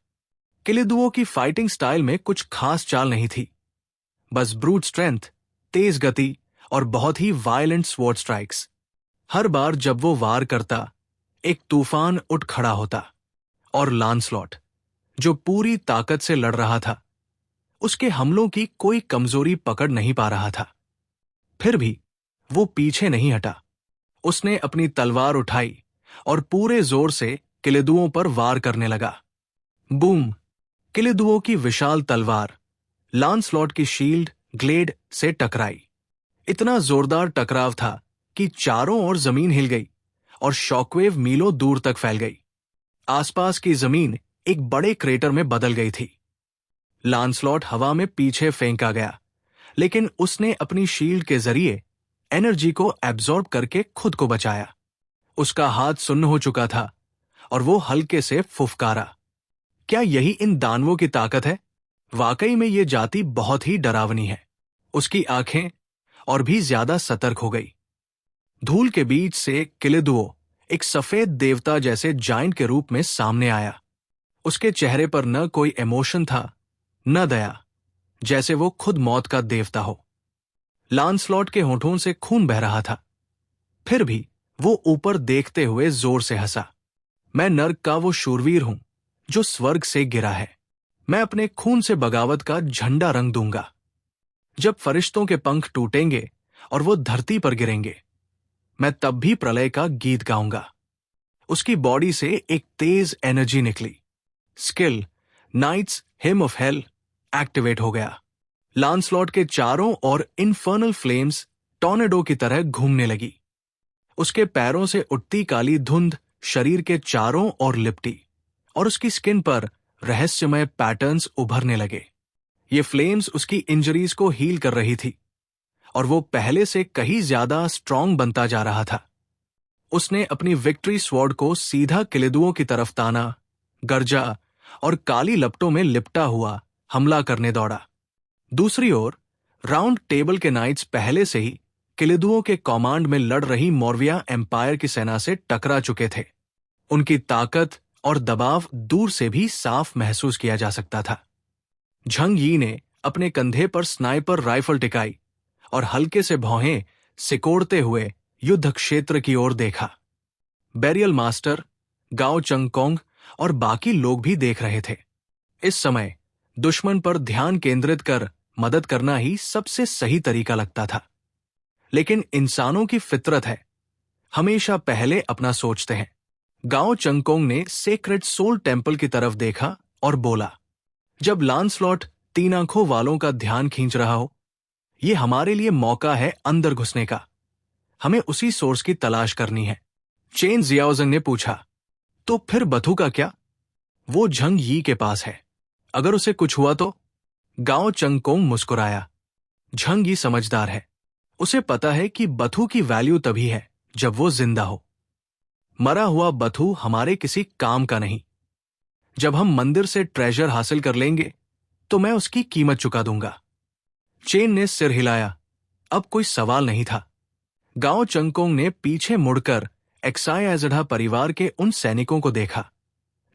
Speaker 1: किलिदुओ की फाइटिंग स्टाइल में कुछ खास चाल नहीं थी, बस ब्रूट स्ट्रेंथ, तेज गति और बहुत ही वायलेंट स्वॉर्ड स्ट्राइक्स। हर बार जब वो वार करता, एक तूफान उठ खड़ा होता और लांसलॉट, जो पूरी ताकत से लड़ रहा था, उसके हमलों की कोई कमजोरी पकड़ नहीं पा रहा था। फिर भी वो पीछे नहीं हटा। उसने अपनी तलवार उठाई और पूरे जोर से किलिदुओं पर वार करने लगा। बूम! किलिदुओं की विशाल तलवार लांसलॉट की शील्ड ग्लेड से टकराई। इतना जोरदार टकराव था कि चारों ओर जमीन हिल गई और शॉकवेव मीलों दूर तक फैल गई। आसपास की जमीन एक बड़े क्रेटर में बदल गई थी। लांसलॉट हवा में पीछे फेंका गया, लेकिन उसने अपनी शील्ड के जरिए एनर्जी को एब्जॉर्ब करके खुद को बचाया। उसका हाथ सुन्न हो चुका था और वो हल्के से फुफकारा। क्या यही इन दानवों की ताकत है? वाकई में ये जाति बहुत ही डरावनी है। उसकी आंखें और भी ज्यादा सतर्क हो गई। धूल के बीच से किलिदुओ एक सफेद देवता जैसे जायंट के रूप में सामने आया। उसके चेहरे पर न कोई इमोशन था, न दया, जैसे वो खुद मौत का देवता हो। लांसलॉट के होठों से खून बह रहा था, फिर भी वो ऊपर देखते हुए जोर से हंसा। मैं नर्क का वो शूरवीर हूं जो स्वर्ग से गिरा है। मैं अपने खून से बगावत का झंडा रंग दूंगा। जब फरिश्तों के पंख टूटेंगे और वो धरती पर गिरेंगे, मैं तब भी प्रलय का गीत गाऊंगा। उसकी बॉडी से एक तेज एनर्जी निकली। Skill knights hymn of hell activate हो गया। लांसलॉट के चारों ओर इन्फर्नल फ्लेम्स टॉर्नेडो की तरह घूमने लगी। उसके पैरों से उठती काली धुंध शरीर के चारों ओर लिपटी और उसकी स्किन पर रहस्यमय पैटर्न्स उभरने लगे। ये फ्लेम्स उसकी इंजरीज को हील कर रही थी और वो पहले से कहीं ज्यादा स्ट्रांग बनता जा रहा था। उसने अपनी विक्ट्री स्वॉर्ड को सीधा किलिदुओं की तरफ ताना, गर्जा और काली लपटों में लिपटा हुआ हमला करने दौड़ा। दूसरी ओर राउंड टेबल के नाइट्स पहले से ही किलिदुओं के कमांड में लड़ रही मौर्विया एम्पायर की सेना से टकरा चुके थे। उनकी ताकत और दबाव दूर से भी साफ महसूस किया जा सकता था। झंग यी ने अपने कंधे पर स्नाइपर राइफल टिकाई और हल्के से भौहें सिकोड़ते हुए युद्ध क्षेत्र की ओर देखा। बैरियल मास्टर, गाओ चंगकोंग और बाकी लोग भी देख रहे थे। इस समय दुश्मन पर ध्यान केंद्रित कर मदद करना ही सबसे सही तरीका लगता था। लेकिन इंसानों की फितरत है, हमेशा पहले अपना सोचते हैं। गाओ चंगकोंग ने सेक्रेड सोल टेम्पल की तरफ देखा और बोला, जब लांसलॉट 3 आंखों वालों का ध्यान खींच रहा हो, ये हमारे लिए मौका है अंदर घुसने का। हमें उसी सोर्स की तलाश करनी है। चेन जियाओजंग ने पूछा, तो फिर बथु का क्या? वो झंग यी के पास है, अगर उसे कुछ हुआ तो? गाओ चंगकोंग मुस्कुराया। झंग यी समझदार है, उसे पता है कि बथु की वैल्यू तभी है जब वो जिंदा हो। मरा हुआ बथु हमारे किसी काम का नहीं। जब हम मंदिर से ट्रेजर हासिल कर लेंगे तो मैं उसकी कीमत चुका दूंगा। चेन ने सिर हिलाया, अब कोई सवाल नहीं था। गाओ चंगकोंग ने पीछे मुड़कर एक्साई एजडा परिवार के उन सैनिकों को देखा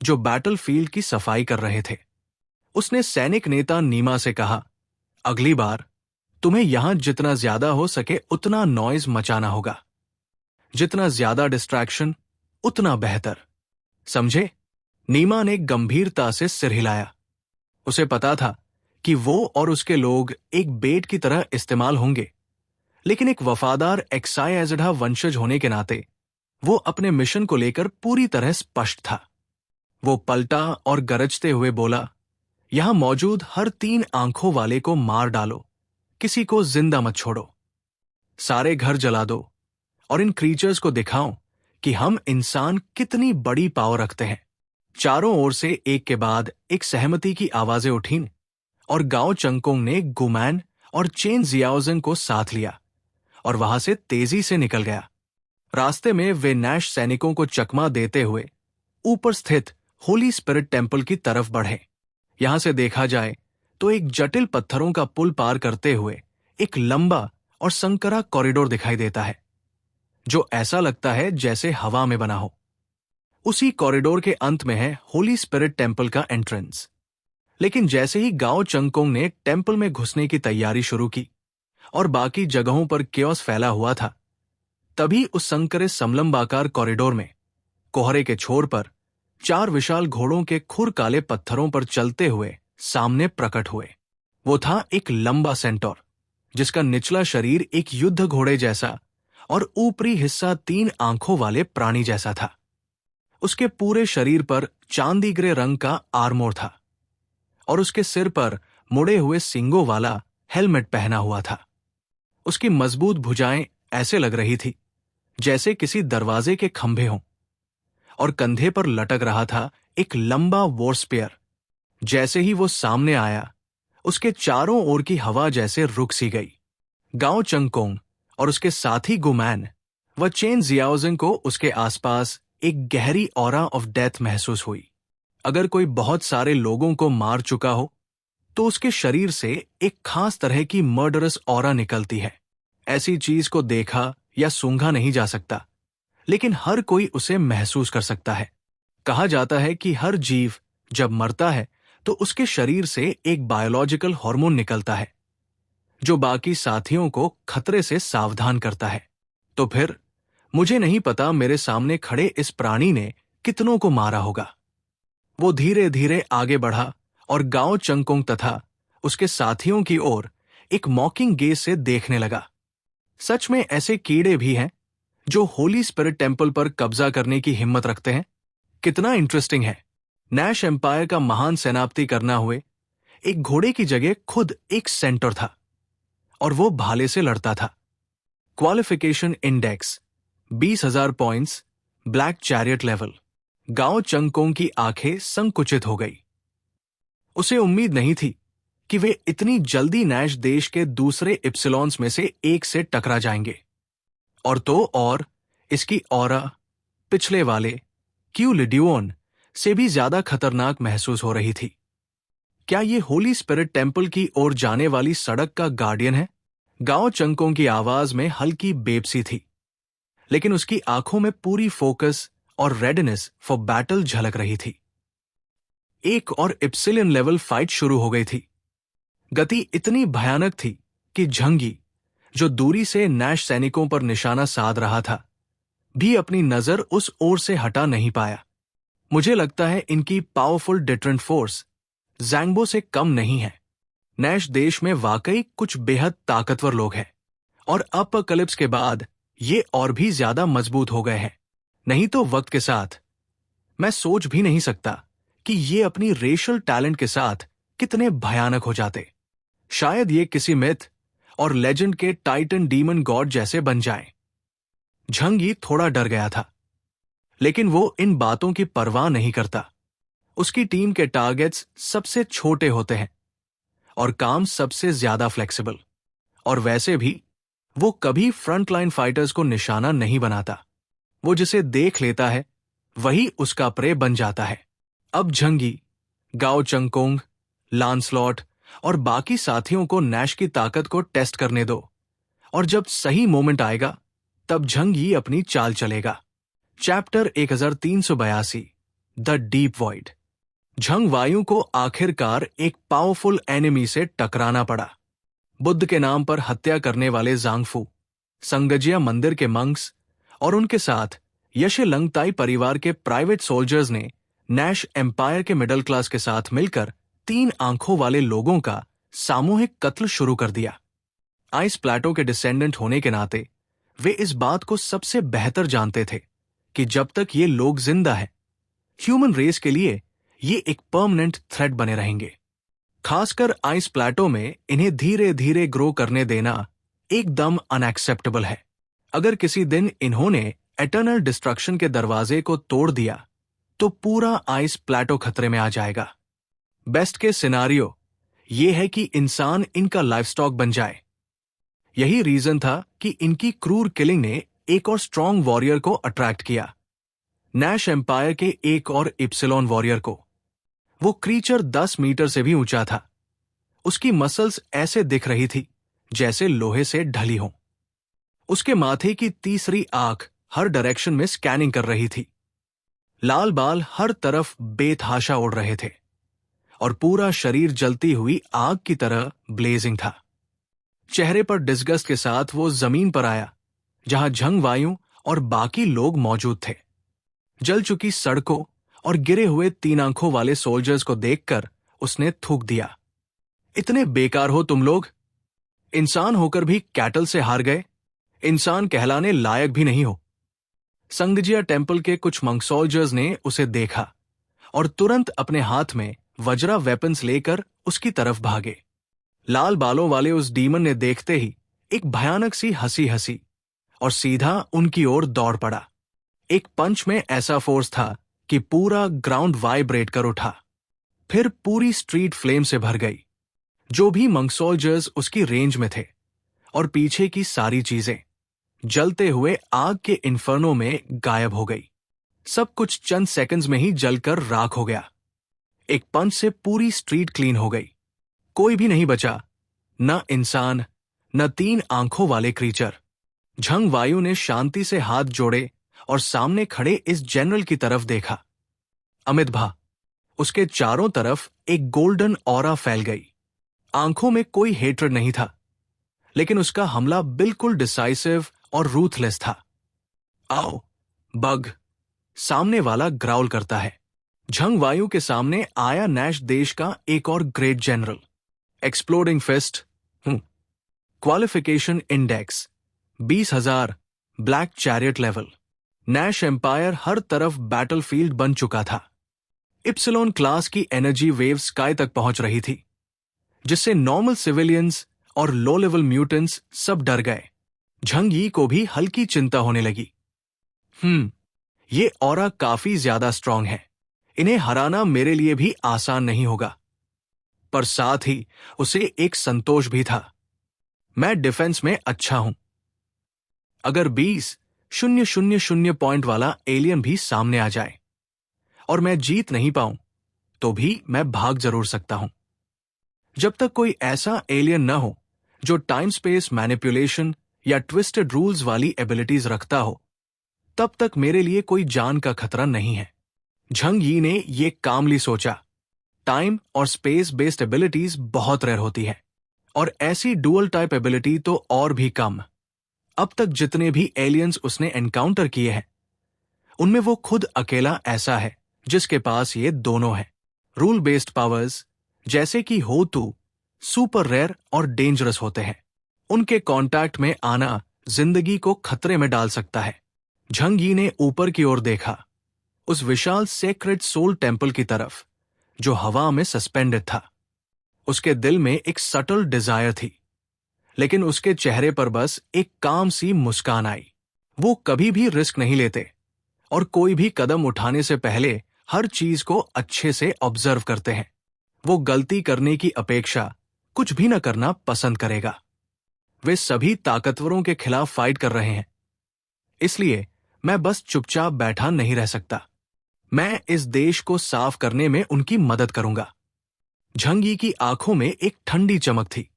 Speaker 1: जो बैटलफील्ड की सफाई कर रहे थे। उसने सैनिक नेता नीमा से कहा, अगली बार तुम्हें यहां जितना ज्यादा हो सके उतना नॉइज मचाना होगा। जितना ज्यादा डिस्ट्रैक्शन उतना बेहतर, समझे? नीमा ने गंभीरता से सिर हिलाया। उसे पता था कि वो और उसके लोग एक बेट की तरह इस्तेमाल होंगे, लेकिन एक वफादार एक्साई एजडा वंशज होने के नाते वो अपने मिशन को लेकर पूरी तरह स्पष्ट था। वो पलटा और गरजते हुए बोला, यहां मौजूद हर 3 आंखों वाले को मार डालो, किसी को जिंदा मत छोड़ो। सारे घर जला दो और इन क्रीचर्स को दिखाओ कि हम इंसान कितनी बड़ी पावर रखते हैं। चारों ओर से एक के बाद एक सहमति की आवाजें उठीं और गाओ चंगकोंग ने गुमैन और चेन जियाओजिंग को साथ लिया और वहां से तेजी से निकल गया। रास्ते में वे नैश सैनिकों को चकमा देते हुए ऊपर स्थित होली स्पिरिट टेम्पल की तरफ बढ़े। यहां से देखा जाए तो एक जटिल पत्थरों का पुल पार करते हुए एक लंबा और संकरा कॉरिडोर दिखाई देता है, जो ऐसा लगता है जैसे हवा में बना हो। उसी कॉरिडोर के अंत में है होली स्पिरिट टेम्पल का एंट्रेंस। लेकिन जैसे ही गाओ चंगकोंग ने टेम्पल में घुसने की तैयारी शुरू की और बाकी जगहों पर केओस फैला हुआ था, तभी उस संकरे समलंबाकार कॉरिडोर में कोहरे के छोर पर 4 विशाल घोड़ों के खुर काले पत्थरों पर चलते हुए सामने प्रकट हुए। वो था एक लंबा सेंटोर, जिसका निचला शरीर एक युद्ध घोड़े जैसा और ऊपरी हिस्सा 3 आंखों वाले प्राणी जैसा था। उसके पूरे शरीर पर चांदी ग्रे रंग का आर्मोर था और उसके सिर पर मुड़े हुए सींगों वाला हेलमेट पहना हुआ था। उसकी मजबूत भुजाएं ऐसे लग रही थी जैसे किसी दरवाजे के खंभे हों, और कंधे पर लटक रहा था एक लंबा वॉर स्पेयर। जैसे ही वो सामने आया, उसके चारों ओर की हवा जैसे रुक सी गई। गाओ चंगकोंग और उसके साथी गुमैन व चेन जियाओजिंग को उसके आसपास एक गहरी ऑरा ऑफ डेथ महसूस हुई। अगर कोई बहुत सारे लोगों को मार चुका हो तो उसके शरीर से एक खास तरह की मर्डरस ऑरा निकलती है। ऐसी चीज को देखा या सूंघा नहीं जा सकता, लेकिन हर कोई उसे महसूस कर सकता है। कहा जाता है कि हर जीव जब मरता है तो उसके शरीर से एक बायोलॉजिकल हार्मोन निकलता है, जो बाकी साथियों को खतरे से सावधान करता है। तो फिर मुझे नहीं पता मेरे सामने खड़े इस प्राणी ने कितनों को मारा होगा। वो धीरे धीरे आगे बढ़ा और गाओ चंगकोंग तथा उसके साथियों की ओर एक मॉकिंग गेज से देखने लगा। सच में ऐसे कीड़े भी हैं जो होली स्पिरिट टेम्पल पर कब्जा करने की हिम्मत रखते हैं। कितना इंटरेस्टिंग है। नैश एम्पायर का महान सेनापति करना हुए एक घोड़े की जगह खुद एक सेंटर था और वो भाले से लड़ता था। Qualification index 20,000 points, black chariot level. गाओ चंगकोंग की आंखें संकुचित हो गई। उसे उम्मीद नहीं थी कि वे इतनी जल्दी नैश देश के दूसरे इप्सिलॉन्स में से एक से टकरा जाएंगे। और तो और इसकी ऑरा पिछले वाले क्यू लिड्यूओन से भी ज्यादा खतरनाक महसूस हो रही थी। क्या ये होली स्पिरिट टेम्पल की ओर जाने वाली सड़क का गार्डियन है? गाओ चंगकोंग की आवाज में हल्की बेबसी थी, लेकिन उसकी आंखों में पूरी फोकस और रेडनेस फॉर बैटल झलक रही थी। एक और इप्सिलियन लेवल फाइट शुरू हो गई थी। गति इतनी भयानक थी कि झंगी, जो दूरी से नैश सैनिकों पर निशाना साध रहा था, भी अपनी नजर उस ओर से हटा नहीं पाया। मुझे लगता है इनकी पावरफुल डिटरेंट फोर्स ज़ैंगबो से कम नहीं है। नैश देश में वाकई कुछ बेहद ताकतवर लोग हैं, और अपोकलिप्स के बाद ये और भी ज्यादा मजबूत हो गए हैं। नहीं तो वक्त के साथ मैं सोच भी नहीं सकता कि ये अपनी रेशियल टैलेंट के साथ कितने भयानक हो जाते। शायद ये किसी मिथ और लेजेंड के टाइटन डीमन गॉड जैसे बन जाएं। झंगी थोड़ा डर गया था, लेकिन वो इन बातों की परवाह नहीं करता। उसकी टीम के टारगेट्स सबसे छोटे होते हैं और काम सबसे ज्यादा फ्लेक्सिबल, और वैसे भी वो कभी फ्रंटलाइन फाइटर्स को निशाना नहीं बनाता। वो जिसे देख लेता है वही उसका प्रे बन जाता है। अब झंगी, गाओ चंगकोंग, लांसलॉट और बाकी साथियों को नैश की ताकत को टेस्ट करने दो, और जब सही मोमेंट आएगा तब झंगी अपनी चाल चलेगा। Chapter 1382, the deep void. Jhang वायु को आखिरकार एक पावरफुल एनिमी से टकराना पड़ा। बुद्ध के नाम पर हत्या करने वाले ज़ांगफू, संगजिया मंदिर के मंक्स और उनके साथ यशे लंगताई परिवार के प्राइवेट सोल्जर्स ने नैश एम्पायर के मिडिल क्लास के साथ मिलकर 3 आंखों वाले लोगों का सामूहिक कत्ल शुरू कर दिया। आइस प्लेटो के डिसेंडेंट होने के नाते वे इस बात को सबसे बेहतर जानते थे कि जब तक ये लोग जिंदा हैं, ह्यूमन रेस के लिए ये एक परमानेंट थ्रेट बने रहेंगे। खासकर आइस प्लेटो में इन्हें धीरे धीरे ग्रो करने देना एकदम अनएक्सेप्टेबल है। अगर किसी दिन इन्होंने एटर्नल डिस्ट्रक्शन के दरवाजे को तोड़ दिया तो पूरा आइस प्लेटो खतरे में आ जाएगा। बेस्ट के सिनारियो ये है कि इंसान इनका लाइफस्टॉक बन जाए। यही रीजन था कि इनकी क्रूर किलिंग ने एक और स्ट्रॉन्ग वॉरियर को अट्रैक्ट किया, नैश एम्पायर के एक और इप्सिलॉन वॉरियर को। वो क्रीचर 10 मीटर से भी ऊंचा था। उसकी मसल्स ऐसे दिख रही थी जैसे लोहे से ढली हों। उसके माथे की तीसरी आंख हर डायरेक्शन में स्कैनिंग कर रही थी। लाल बाल हर तरफ बेतहाशा उड़ रहे थे और पूरा शरीर जलती हुई आग की तरह ब्लेजिंग था। चेहरे पर डिस्गस्ट के साथ वो जमीन पर आया जहां झंग वायु और बाकी लोग मौजूद थे। जल चुकी सड़कों और गिरे हुए 3 आंखों वाले सोल्जर्स को देखकर उसने थूक दिया, इतने बेकार हो तुम लोग। इंसान होकर भी कैटल से हार गए, इंसान कहलाने लायक भी नहीं हो। संगजिया टेम्पल के कुछ मंक सोल्जर्स ने उसे देखा और तुरंत अपने हाथ में वज्रा वेपन्स लेकर उसकी तरफ भागे। लाल बालों वाले उस डीमन ने देखते ही एक भयानक सी हंसी हंसी और सीधा उनकी ओर दौड़ पड़ा। एक पंच में ऐसा फोर्स था कि पूरा ग्राउंड वाइब्रेट कर उठा। फिर पूरी स्ट्रीट फ्लेम से भर गई। जो भी मंक सोल्जर्स उसकी रेंज में थे और पीछे की सारी चीजें जलते हुए आग के इन्फर्नो में गायब हो गई। सब कुछ चंद सेकंड्स में ही जलकर राख हो गया। एक पंच से पूरी स्ट्रीट क्लीन हो गई। कोई भी नहीं बचा, न इंसान न 3 आंखों वाले क्रीचर। झंग वायु ने शांति से हाथ जोड़े और सामने खड़े इस जनरल की तरफ देखा। अमित भा, उसके चारों तरफ एक गोल्डन ऑरा फैल गई। आंखों में कोई हेट्रेड नहीं था, लेकिन उसका हमला बिल्कुल डिसाइसिव और रूथलेस था। आओ बग, सामने वाला ग्राउल करता है। झंग वायु के सामने आया नैश देश का एक और great general. Exploding fist, qualification index 20,000, black chariot level. Nash empire हर तरफ बैटलफील्ड बन चुका था। इप्सिलॉन क्लास की एनर्जी वेव स्काई तक पहुंच रही थी, जिससे नॉर्मल सिविलियंस और लो लेवल म्यूटेंट्स सब डर गए। झंग यी को भी हल्की चिंता होने लगी। ये ऑरा काफी ज्यादा स्ट्रांग है, इन्हें हराना मेरे लिए भी आसान नहीं होगा। पर साथ ही उसे एक संतोष भी था, मैं डिफेंस में अच्छा हूं। अगर 20,000 पॉइंट वाला एलियन भी सामने आ जाए और मैं जीत नहीं पाऊं, तो भी मैं भाग जरूर सकता हूं। जब तक कोई ऐसा एलियन न हो जो टाइम स्पेस मैनिपुलेशन या ट्विस्टेड रूल्स वाली एबिलिटीज रखता हो, तब तक मेरे लिए कोई जान का खतरा नहीं है। झंग यी ने ये कामली सोचा। टाइम और स्पेस बेस्ड एबिलिटीज बहुत रेयर होती है, और ऐसी डुअल टाइप एबिलिटी तो और भी कम। अब तक जितने भी एलियंस उसने एनकाउंटर किए हैं, उनमें वो खुद अकेला ऐसा है जिसके पास ये दोनों हैं। रूल बेस्ड पावर्स जैसे कि होतू सुपर रेयर और डेंजरस होते हैं। उनके कांटेक्ट में आना जिंदगी को खतरे में डाल सकता है। झंग यी ने ऊपर की ओर देखा, उस विशाल सेक्रेड सोल टेम्पल की तरफ जो हवा में सस्पेंडेड था। उसके दिल में एक सटल डिजायर थी, लेकिन उसके चेहरे पर बस एक काम सी मुस्कान आई। वो कभी भी रिस्क नहीं लेते और कोई भी कदम उठाने से पहले हर चीज को अच्छे से ऑब्जर्व करते हैं। वो गलती करने की अपेक्षा कुछ भी न करना पसंद करेगा। वे सभी ताकतवरों के खिलाफ फाइट कर रहे हैं, इसलिए मैं बस चुपचाप बैठा नहीं रह सकता। मैं इस देश को साफ करने में उनकी मदद करूंगा। झंग यी की आंखों में एक ठंडी चमक थी।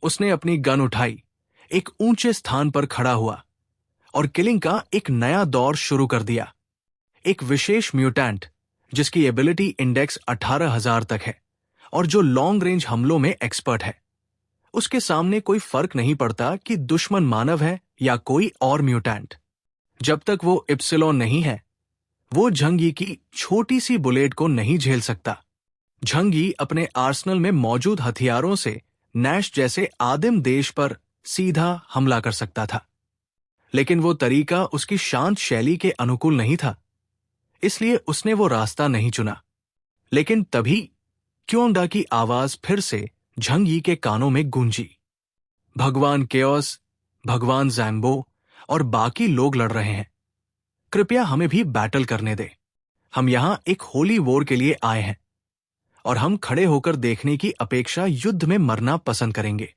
Speaker 1: उसने अपनी गन उठाई, एक ऊंचे स्थान पर खड़ा हुआ और किलिंग का एक नया दौर शुरू कर दिया। एक विशेष म्यूटेंट जिसकी एबिलिटी इंडेक्स 18,000 तक है और जो लॉन्ग रेंज हमलों में एक्सपर्ट है। उसके सामने कोई फर्क नहीं पड़ता कि दुश्मन मानव है या कोई और म्यूटेंट। जब तक वो इप्सिलॉन नहीं है, वो झंग यी की छोटी सी बुलेट को नहीं झेल सकता। झंग यी अपने आर्सनल में मौजूद हथियारों से नैश जैसे आदिम देश पर सीधा हमला कर सकता था, लेकिन वो तरीका उसकी शांत शैली के अनुकूल नहीं था। इसलिए उसने वो रास्ता नहीं चुना। लेकिन तभी क्योंडा की आवाज फिर से झंग यी के कानों में गूंजी। भगवान केओस, भगवान जैम्बो और बाकी लोग लड़ रहे हैं। कृपया हमें भी बैटल करने दे। हम यहां एक होली वॉर के लिए आए हैं और हम खड़े होकर देखने की अपेक्षा युद्ध में मरना पसंद करेंगे।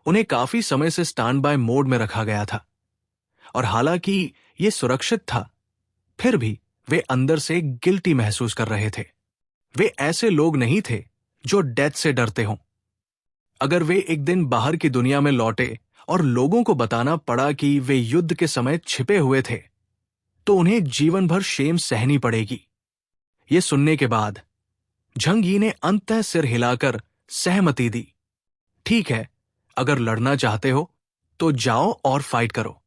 Speaker 1: उन्हें काफी समय से स्टैंड बाय मोड में रखा गया था और हालांकि यह सुरक्षित था, फिर भी वे अंदर से गिल्टी महसूस कर रहे थे। वे ऐसे लोग नहीं थे जो डेथ से डरते हों। अगर वे एक दिन बाहर की दुनिया में लौटे और लोगों को बताना पड़ा कि वे युद्ध के समय छिपे हुए थे, तो उन्हें जीवन भर शेम सहनी पड़ेगी। यह सुनने के बाद झंग यी ने अंततः सिर हिलाकर सहमति दी। ठीक है, अगर लड़ना चाहते हो तो जाओ और फाइट करो।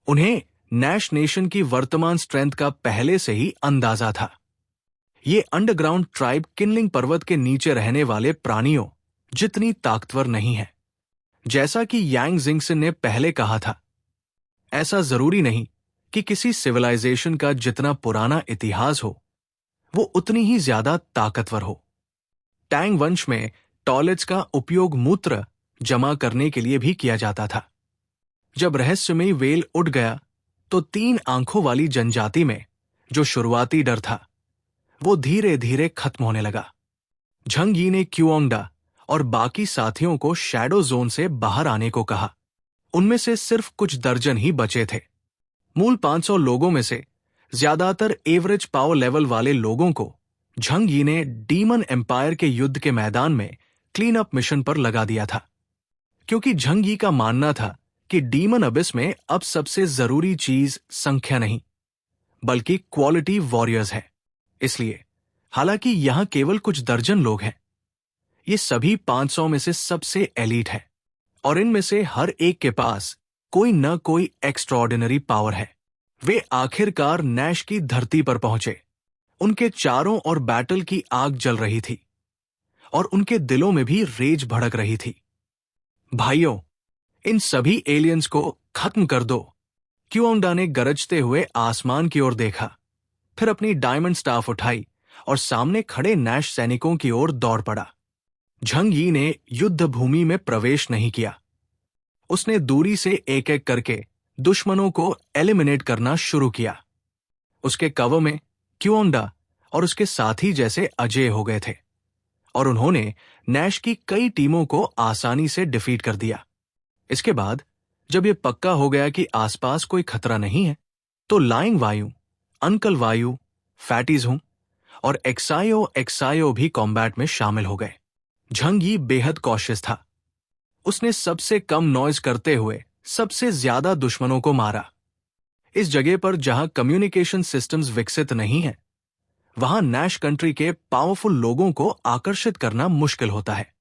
Speaker 1: उन्हें नैश नेशन की वर्तमान स्ट्रेंथ का पहले से ही अंदाजा था। ये अंडरग्राउंड ट्राइब किनलिंग पर्वत के नीचे रहने वाले प्राणियों जितनी ताकतवर नहीं है। जैसा कि यांग जिंगसन ने पहले कहा था, ऐसा जरूरी नहीं कि किसी सिविलाइजेशन का जितना पुराना इतिहास हो वो उतनी ही ज्यादा ताकतवर हो। टैंग वंश में टॉयलेट्स का उपयोग मूत्र जमा करने के लिए भी किया जाता था। जब रहस्यमयी वेल उड़ गया तो 3 आंखों वाली जनजाति में जो शुरुआती डर था वो धीरे धीरे खत्म होने लगा। झंग यी ने क्युओंगडा और बाकी साथियों को शैडो जोन से बाहर आने को कहा। उनमें से सिर्फ कुछ दर्जन ही बचे थे। मूल 500 लोगों में से ज्यादातर एवरेज पावर लेवल वाले लोगों को झंग यी ने डीमन एम्पायर के युद्ध के मैदान में क्लीन अप मिशन पर लगा दिया था, क्योंकि झंग यी का मानना था कि डीमन अबिस में अब सबसे जरूरी चीज संख्या नहीं बल्कि क्वालिटी वॉरियर्स है। इसलिए हालांकि यहां केवल कुछ दर्जन लोग हैं, ये सभी 500 में से सबसे एलीट है और इनमें से हर एक के पास कोई न कोई एक्स्ट्राऑर्डिनरी पावर है। वे आखिरकार नैश की धरती पर पहुंचे। उनके चारों ओर बैटल की आग जल रही थी और उनके दिलों में भी रेज भड़क रही थी। भाइयों, इन सभी एलियंस को खत्म कर दो। क्युओंगडा ने गरजते हुए आसमान की ओर देखा, फिर अपनी डायमंड स्टाफ उठाई और सामने खड़े नैश सैनिकों की ओर दौड़ पड़ा। झंग यी ने युद्ध भूमि में प्रवेश नहीं किया। उसने दूरी से एक एक करके दुश्मनों को एलिमिनेट करना शुरू किया। उसके कवर में क्युओंगडा और उसके साथी जैसे अजेय हो गए थे और उन्होंने नैश की कई टीमों को आसानी से डिफीट कर दिया। इसके बाद जब यह पक्का हो गया कि आसपास कोई खतरा नहीं है, तो लाइंग वायु, अंकल वायु, फैटीज हूं और एक्सायो भी कॉम्बैट में शामिल हो गए। झंग यी बेहद कॉशियस था। उसने सबसे कम नॉइज करते हुए सबसे ज्यादा दुश्मनों को मारा। इस जगह पर जहां कम्युनिकेशन सिस्टम्स विकसित नहीं है, वहां नैश कंट्री के पावरफुल लोगों को आकर्षित करना मुश्किल होता है।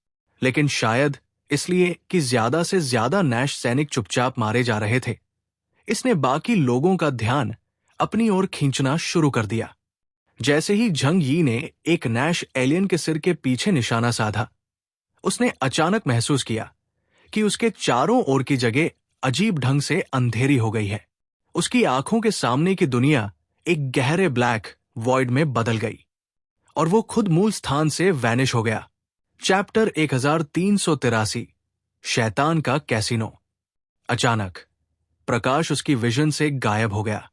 Speaker 1: लेकिन शायद इसलिए कि ज्यादा से ज्यादा नैश सैनिक चुपचाप मारे जा रहे थे, इसने बाकी लोगों का ध्यान अपनी ओर खींचना शुरू कर दिया। जैसे ही झंग यी ने एक नैश एलियन के सिर के पीछे निशाना साधा, उसने अचानक महसूस किया कि उसके चारों ओर की जगह अजीब ढंग से अंधेरी हो गई है। उसकी आंखों के सामने की दुनिया एक गहरे ब्लैक वॉइड में बदल गई और वो खुद मूल स्थान से वैनिश हो गया। चैप्टर 1383, शैतान का कैसीनो। अचानक प्रकाश उसकी विजन से गायब हो गया,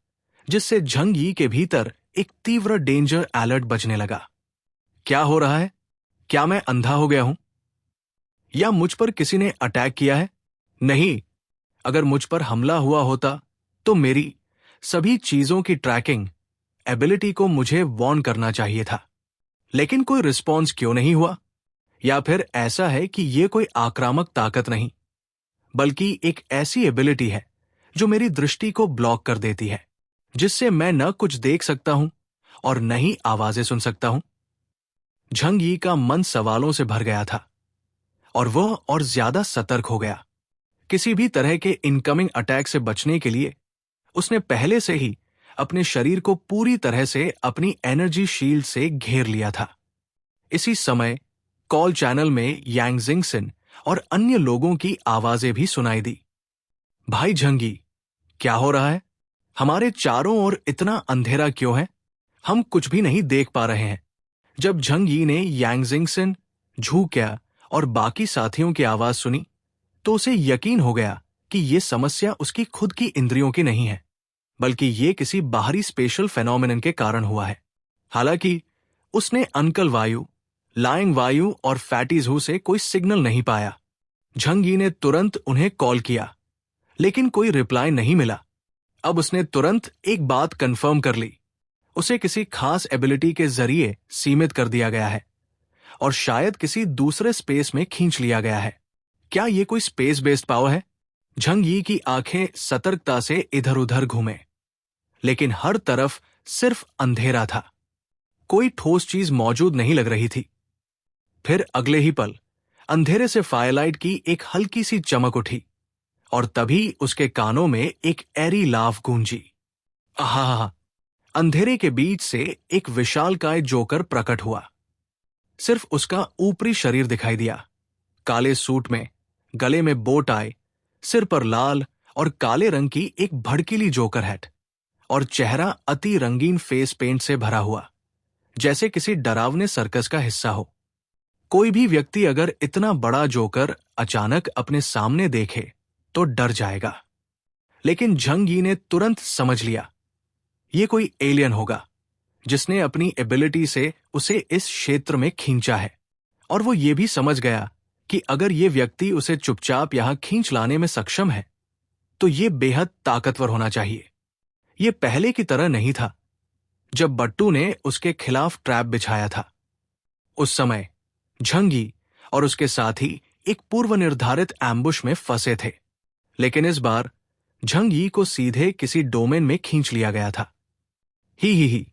Speaker 1: जिससे झंग यी के भीतर एक तीव्र डेंजर अलर्ट बजने लगा। क्या हो रहा है? क्या मैं अंधा हो गया हूं? या मुझ पर किसी ने अटैक किया है? नहीं, अगर मुझ पर हमला हुआ होता तो मेरी सभी चीजों की ट्रैकिंग एबिलिटी को मुझे वार्न करना चाहिए था। लेकिन कोई रिस्पॉन्स क्यों नहीं हुआ? या फिर ऐसा है कि यह कोई आक्रामक ताकत नहीं, बल्कि एक ऐसी एबिलिटी है जो मेरी दृष्टि को ब्लॉक कर देती है, जिससे मैं न कुछ देख सकता हूं और न ही आवाजें सुन सकता हूं। झंग यी का मन सवालों से भर गया था और वह और ज्यादा सतर्क हो गया। किसी भी तरह के इनकमिंग अटैक से बचने के लिए उसने पहले से ही अपने शरीर को पूरी तरह से अपनी एनर्जी शील्ड से घेर लिया था। इसी समय कॉल चैनल में यांग जिंगसन और अन्य लोगों की आवाजें भी सुनाई दी। भाई झंग यी, क्या हो रहा है? हमारे चारों ओर इतना अंधेरा क्यों है? हम कुछ भी नहीं देख पा रहे हैं। जब झंग यी ने यांग जिंगसन, झू क्या और बाकी साथियों की आवाज सुनी तो उसे यकीन हो गया कि ये समस्या उसकी खुद की इंद्रियों की नहीं है, बल्कि ये किसी बाहरी स्पेशल फेनोमेनन के कारण हुआ है। हालांकि उसने अंकल वायु, लाइंग वायु और फैटी जू से कोई सिग्नल नहीं पाया। झंग यी ने तुरंत उन्हें कॉल किया, लेकिन कोई रिप्लाई नहीं मिला। अब उसने तुरंत एक बात कंफर्म कर ली, उसे किसी खास एबिलिटी के जरिए सीमित कर दिया गया है और शायद किसी दूसरे स्पेस में खींच लिया गया है। क्या यह कोई स्पेस बेस्ड पावर है? झंग यी की आंखें सतर्कता से इधर उधर घूमे, लेकिन हर तरफ सिर्फ अंधेरा था। कोई ठोस चीज मौजूद नहीं लग रही थी। फिर अगले ही पल अंधेरे से फायरलाइट की एक हल्की सी चमक उठी और तभी उसके कानों में एक ऐरी लाफ गूंजी। आहा! अंधेरे के बीच से एक विशालकाय जोकर प्रकट हुआ। सिर्फ उसका ऊपरी शरीर दिखाई दिया, काले सूट में, गले में बो टाई, सिर पर लाल और काले रंग की एक भड़कीली जोकर हैट और चेहरा अति रंगीन फेस पेंट से भरा हुआ, जैसे किसी डरावने सर्कस का हिस्सा हो। कोई भी व्यक्ति अगर इतना बड़ा जोकर अचानक अपने सामने देखे तो डर जाएगा, लेकिन झंग यी ने तुरंत समझ लिया ये कोई एलियन होगा जिसने अपनी एबिलिटी से उसे इस क्षेत्र में खींचा है। और वो ये भी समझ गया कि अगर ये व्यक्ति उसे चुपचाप यहां खींच लाने में सक्षम है तो ये बेहद ताकतवर होना चाहिए। ये पहले की तरह नहीं था जब बट्टू ने उसके खिलाफ ट्रैप बिछाया था। उस समय झंग यी और उसके साथी एक पूर्व निर्धारित एम्बुश में फंसे थे, लेकिन इस बार झंग यी को सीधे किसी डोमेन में खींच लिया गया था। ही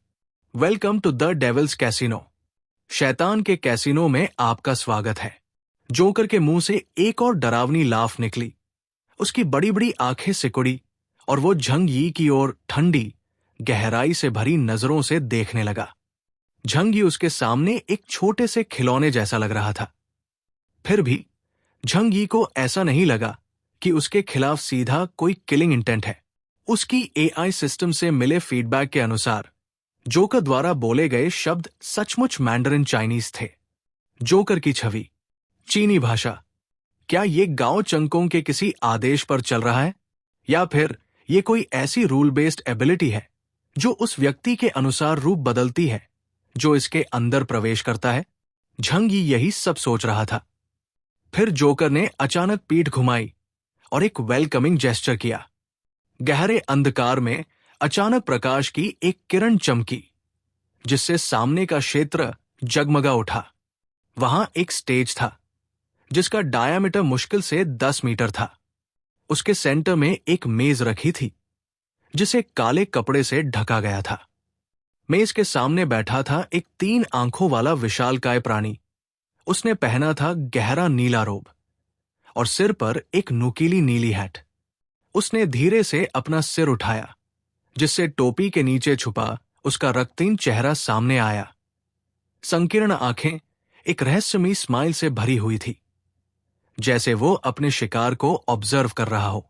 Speaker 1: welcome to the devil's casino. शैतान के कैसीनो में आपका स्वागत है। जोकर के मुंह से एक और डरावनी लाफ निकली। उसकी बड़ी बड़ी आंखें सिकुड़ी और वो झंग यी की ओर ठंडी, गहराई से भरी नजरों से देखने लगा। झंग यी उसके सामने एक छोटे से खिलौने जैसा लग रहा था। फिर भी झंग यी को ऐसा नहीं लगा कि उसके खिलाफ सीधा कोई किलिंग इंटेंट है। उसकी एआई सिस्टम से मिले फीडबैक के अनुसार जोकर द्वारा बोले गए शब्द सचमुच मैंडरिन चाइनीज थे। जोकर की छवि, चीनी भाषा। क्या ये गांव चंकों के किसी आदेश पर चल रहा है, या फिर ये कोई ऐसी रूल बेस्ड एबिलिटी है जो उस व्यक्ति के अनुसार रूप बदलती है जो इसके अंदर प्रवेश करता है? झंग यी यही सब सोच रहा था। फिर जोकर ने अचानक पीठ घुमाई और एक वेलकमिंग जेस्चर किया। गहरे अंधकार में अचानक प्रकाश की एक किरण चमकी, जिससे सामने का क्षेत्र जगमगा उठा। वहां एक स्टेज था जिसका डायामीटर मुश्किल से 10 मीटर था। उसके सेंटर में एक मेज रखी थी जिसे काले कपड़े से ढका गया था। मेज के सामने बैठा था एक 3 आंखों वाला विशालकाय प्राणी। उसने पहना था गहरा नीला रोब और सिर पर एक नुकीली नीली हैट। उसने धीरे से अपना सिर उठाया, जिससे टोपी के नीचे छुपा उसका रक्तीन चेहरा सामने आया। संकीर्ण आंखें एक रहस्यमयी स्माइल से भरी हुई थी, जैसे वो अपने शिकार को ऑब्जर्व कर रहा हो।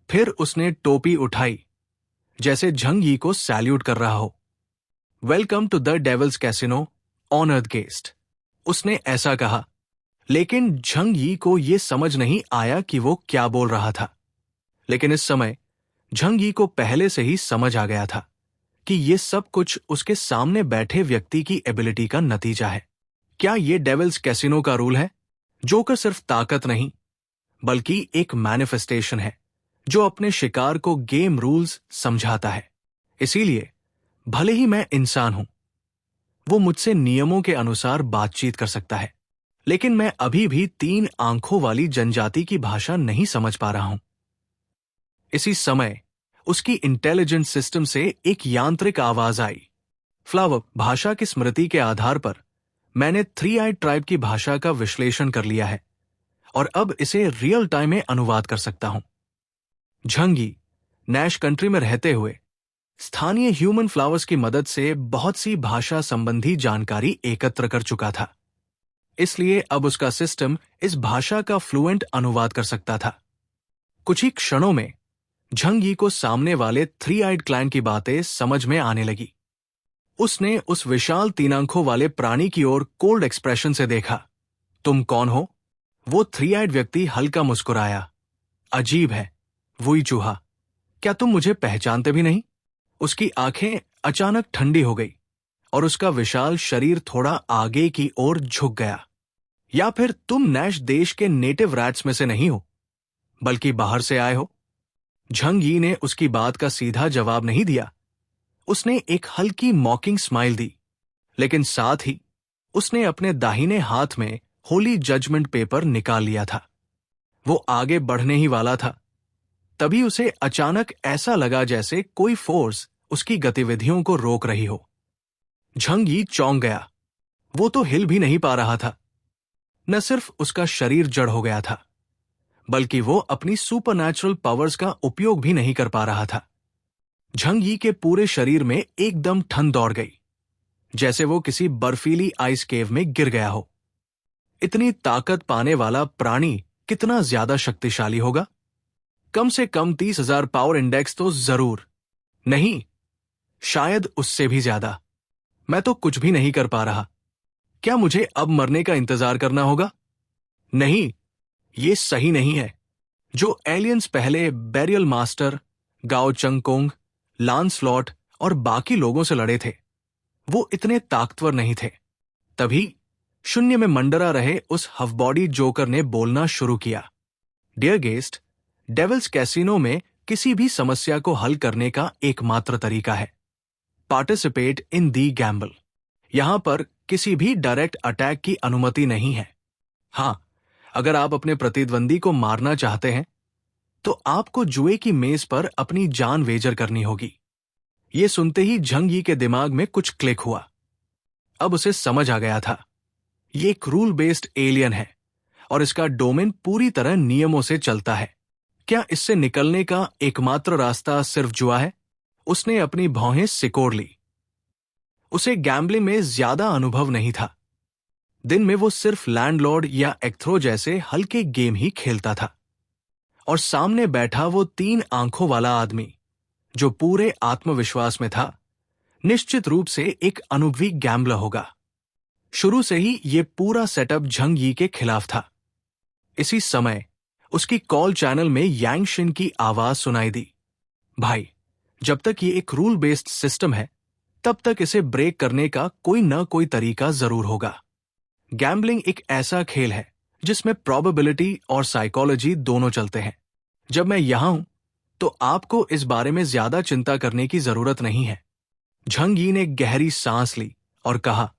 Speaker 1: फिर उसने टोपी उठाई, जैसे झंग यी को सैल्यूट कर रहा हो। Welcome to the devil's casino, honoured guest, उसने ऐसा कहा। लेकिन झंग यी को यह समझ नहीं आया कि वो क्या बोल रहा था। लेकिन इस समय झंग यी को पहले से ही समझ आ गया था कि यह सब कुछ उसके सामने बैठे व्यक्ति की एबिलिटी का नतीजा है। क्या यह डेविल्स कैसीनो का रूल है? जोकर सिर्फ ताकत नहीं, बल्कि एक मैनिफेस्टेशन है जो अपने शिकार को गेम रूल्स समझाता है। इसीलिए भले ही मैं इंसान हूं, वो मुझसे नियमों के अनुसार बातचीत कर सकता है, लेकिन मैं अभी भी 3 आंखों वाली जनजाति की भाषा नहीं समझ पा रहा हूं। इसी समय उसकी इंटेलिजेंस सिस्टम से एक यांत्रिक आवाज आई। फ्लावर, भाषा की स्मृति के आधार पर मैंने 3-eyed ट्राइब की भाषा का विश्लेषण कर लिया है और अब इसे रियल टाइम में अनुवाद कर सकता हूं। झंग यी नैश कंट्री में रहते हुए स्थानीय ह्यूमन फ्लावर्स की मदद से बहुत सी भाषा संबंधी जानकारी एकत्र कर चुका था, इसलिए अब उसका सिस्टम इस भाषा का फ्लुएंट अनुवाद कर सकता था। कुछ ही क्षणों में झंग यी को सामने वाले 3-eyed क्लैन की बातें समझ में आने लगी। उसने उस विशाल 3 आंखों वाले प्राणी की ओर कोल्ड एक्सप्रेशन से देखा। तुम कौन हो? वो 3 आइड व्यक्ति हल्का मुस्कुराया। अजीब है, वही चूहा। क्या तुम मुझे पहचानते भी नहीं? उसकी आंखें अचानक ठंडी हो गई और उसका विशाल शरीर थोड़ा आगे की ओर झुक गया। या फिर तुम नैश देश के नेटिव रैट्स में से नहीं हो, बल्कि बाहर से आए हो? झंग यी ने उसकी बात का सीधा जवाब नहीं दिया। उसने एक हल्की मॉकिंग स्माइल दी, लेकिन साथ ही उसने अपने दाहिने हाथ में होली जजमेंट पेपर निकाल लिया था। वो आगे बढ़ने ही वाला था, तभी उसे अचानक ऐसा लगा जैसे कोई फोर्स उसकी गतिविधियों को रोक रही हो। झंग यी चौंक गया। वो तो हिल भी नहीं पा रहा था। न सिर्फ उसका शरीर जड़ हो गया था, बल्कि वो अपनी सुपरनैचुरल पावर्स का उपयोग भी नहीं कर पा रहा था। झंग यी के पूरे शरीर में एकदम ठंड दौड़ गई, जैसे वो किसी बर्फीली आइस केव में गिर गया हो। इतनी ताकत पाने वाला प्राणी कितना ज्यादा शक्तिशाली होगा? कम से कम 30,000 पावर इंडेक्स तो जरूर, नहीं, शायद उससे भी ज्यादा। मैं तो कुछ भी नहीं कर पा रहा। क्या मुझे अब मरने का इंतजार करना होगा? नहीं, ये सही नहीं है। जो एलियंस पहले बैरियल मास्टर, गाओ चंगकोंग, लांसलॉट और बाकी लोगों से लड़े थे, वो इतने ताकतवर नहीं थे। तभी शून्य में मंडरा रहे उस हफबॉडी जोकर ने बोलना शुरू किया। डियर गेस्ट, डेविल्स कैसीनो में किसी भी समस्या को हल करने का एकमात्र तरीका है पार्टिसिपेट इन दी गैम्बल। यहां पर किसी भी डायरेक्ट अटैक की अनुमति नहीं है। हां, अगर आप अपने प्रतिद्वंदी को मारना चाहते हैं, तो आपको जुए की मेज पर अपनी जान वेजर करनी होगी। यह सुनते ही झंग यी के दिमाग में कुछ क्लिक हुआ। अब उसे समझ आ गया था, ये एक रूल बेस्ड एलियन है और इसका डोमेन पूरी तरह नियमों से चलता है। क्या इससे निकलने का एकमात्र रास्ता सिर्फ जुआ है? उसने अपनी भौहें सिकोड़ ली। उसे गैम्बलिंग में ज्यादा अनुभव नहीं था। दिन में वो सिर्फ लैंडलॉर्ड या एक्थ्रो जैसे हल्के गेम ही खेलता था। और सामने बैठा वो 3 आंखों वाला आदमी, जो पूरे आत्मविश्वास में था, निश्चित रूप से एक अनुभवी गैम्बलर होगा। शुरू से ही ये पूरा सेटअप झंग यी के खिलाफ था। इसी समय उसकी कॉल चैनल में यांगशिन की आवाज सुनाई दी। भाई, जब तक ये एक रूल बेस्ड सिस्टम है, तब तक इसे ब्रेक करने का कोई न कोई तरीका जरूर होगा। गैम्बलिंग एक ऐसा खेल है जिसमें प्रोबेबिलिटी और साइकोलॉजी दोनों चलते हैं। जब मैं यहां हूं, तो आपको इस बारे में ज्यादा चिंता करने की जरूरत नहीं है। झंग यी ने गहरी सांस ली और कहा,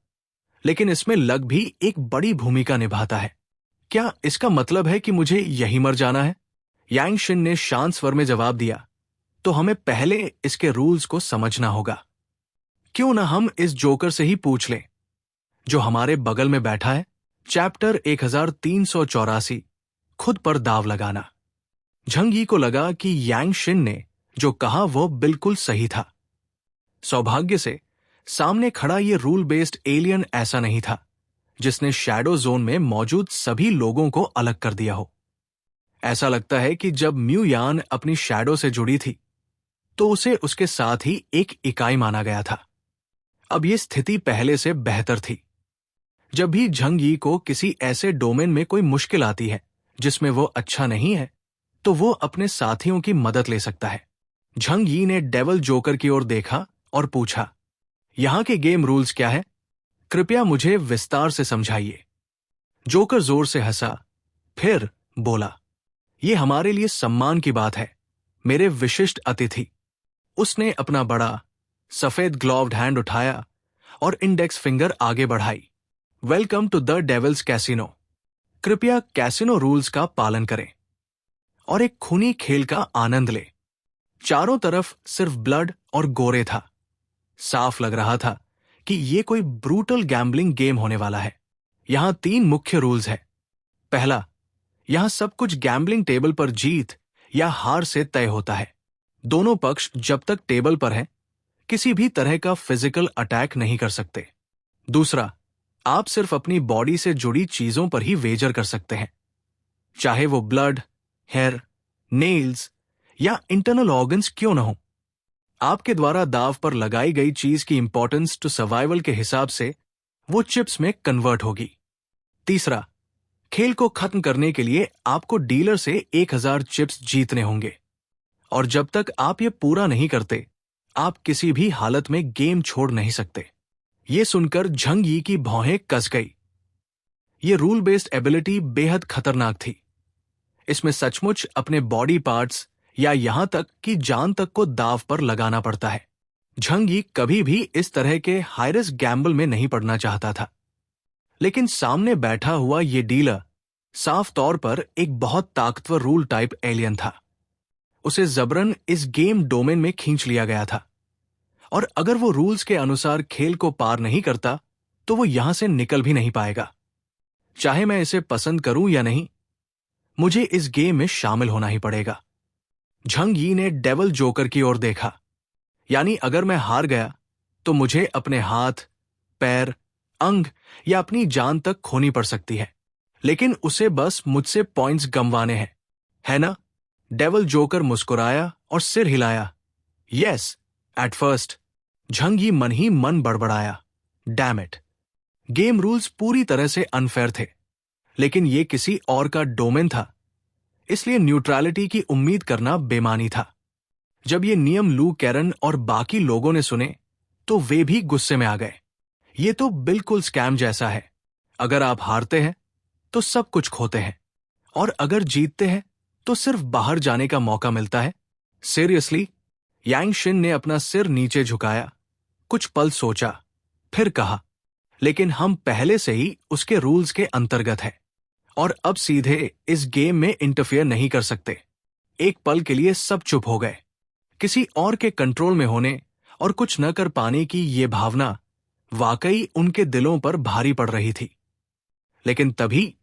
Speaker 1: लेकिन इसमें लक भी एक बड़ी भूमिका निभाता है। क्या इसका मतलब है कि मुझे यहीं मर जाना है? यांगशिन ने शांत स्वर में जवाब दिया, तो हमें पहले इसके रूल्स को समझना होगा। क्यों ना हम इस जोकर से ही पूछ लें, जो हमारे बगल में बैठा है। चैप्टर 1384, खुद पर दाव लगाना। झंग यी को लगा कि यांगशिन ने जो कहा वो बिल्कुल सही था। सौभाग्य से सामने खड़ा ये रूल बेस्ड एलियन ऐसा नहीं था जिसने शैडो जोन में मौजूद सभी लोगों को अलग कर दिया हो। ऐसा लगता है कि जब म्यू यान अपनी शैडो से जुड़ी थी, तो उसे उसके साथ ही एक इकाई माना गया था। अब यह स्थिति पहले से बेहतर थी। जब भी झंग यी को किसी ऐसे डोमेन में कोई मुश्किल आती है जिसमें वो अच्छा नहीं है, तो वो अपने साथियों की मदद ले सकता है। झंग यी ने डेविल जोकर की ओर देखा और पूछा, यहां के गेम रूल्स क्या है? कृपया मुझे विस्तार से समझाइए। जोकर जोर से हंसा, फिर बोला, यह हमारे लिए सम्मान की बात है, मेरे विशिष्ट अतिथि। उसने अपना बड़ा सफेद ग्लोव्ड हैंड उठाया और इंडेक्स फिंगर आगे बढ़ाई। Welcome to the devil's casino. कृपया कैसीनो रूल्स का पालन करें और एक खूनी खेल का आनंद लें। चारों तरफ सिर्फ ब्लड और गोरे था। साफ लग रहा था कि यह कोई ब्रूटल गैम्बलिंग गेम होने वाला है। यहां 3 मुख्य रूल्स हैं। पहला, यहां सब कुछ गैम्बलिंग टेबल पर जीत या हार से तय होता है। दोनों पक्ष जब तक टेबल पर हैं, किसी भी तरह का फिजिकल अटैक नहीं कर सकते। दूसरा, आप सिर्फ अपनी बॉडी से जुड़ी चीजों पर ही वेजर कर सकते हैं, चाहे वो ब्लड, हेयर, नेल्स या इंटरनल ऑर्गन्स क्यों न हो। आपके द्वारा दाव पर लगाई गई चीज की इंपॉर्टेंस टू सर्वाइवल के हिसाब से वो चिप्स में कन्वर्ट होगी। तीसरा, खेल को खत्म करने के लिए आपको डीलर से 1000 चिप्स जीतने होंगे, और जब तक आप ये पूरा नहीं करते आप किसी भी हालत में गेम छोड़ नहीं सकते। ये सुनकर झंग यी की भौहें कस गई। ये रूल बेस्ड एबिलिटी बेहद खतरनाक थी। इसमें सचमुच अपने बॉडी पार्ट्स या यहां तक कि जान तक को दाव पर लगाना पड़ता है। झंग यी कभी भी इस तरह के हाई रिस्क गैम्बल में नहीं पड़ना चाहता था, लेकिन सामने बैठा हुआ ये डीलर साफ तौर पर एक बहुत ताकतवर रूल टाइप एलियन था। उसे जबरन इस गेम डोमेन में खींच लिया गया था, और अगर वो रूल्स के अनुसार खेल को पार नहीं करता तो वो यहां से निकल भी नहीं पाएगा। चाहे मैं इसे पसंद करूं या नहीं, मुझे इस गेम में शामिल होना ही पड़ेगा। झंग यी ने डेविल जोकर की ओर देखा। यानी अगर मैं हार गया तो मुझे अपने हाथ, पैर, अंग या अपनी जान तक खोनी पड़ सकती है, लेकिन उसे बस मुझसे पॉइंट्स गंवाने हैं, है ना? डेविल जोकर मुस्कुराया और सिर हिलाया। Yes, at first. झंग यी मन ही मन बड़बड़ाया। डैम इट, गेम रूल्स पूरी तरह से अनफेयर थे, लेकिन ये किसी और का डोमेन था, इसलिए न्यूट्रलिटी की उम्मीद करना बेमानी था। जब ये नियम लू कैरन और बाकी लोगों ने सुने तो वे भी गुस्से में आ गए। ये तो बिल्कुल स्कैम जैसा है। अगर आप हारते हैं तो सब कुछ खोते हैं, और अगर जीतते हैं तो सिर्फ बाहर जाने का मौका मिलता है। सीरियसली? यांग शिन ने अपना सिर नीचे झुकाया, कुछ पल सोचा, फिर कहा, लेकिन हम पहले से ही उसके रूल्स के अंतर्गत हैं, और अब सीधे इस गेम में इंटरफेयर नहीं कर सकते। एक पल के लिए सब चुप हो गए। किसी और के कंट्रोल में होने और कुछ न कर पाने की ये भावना वाकई उनके दिलों पर भारी पड़ रही थी। लेकिन तभी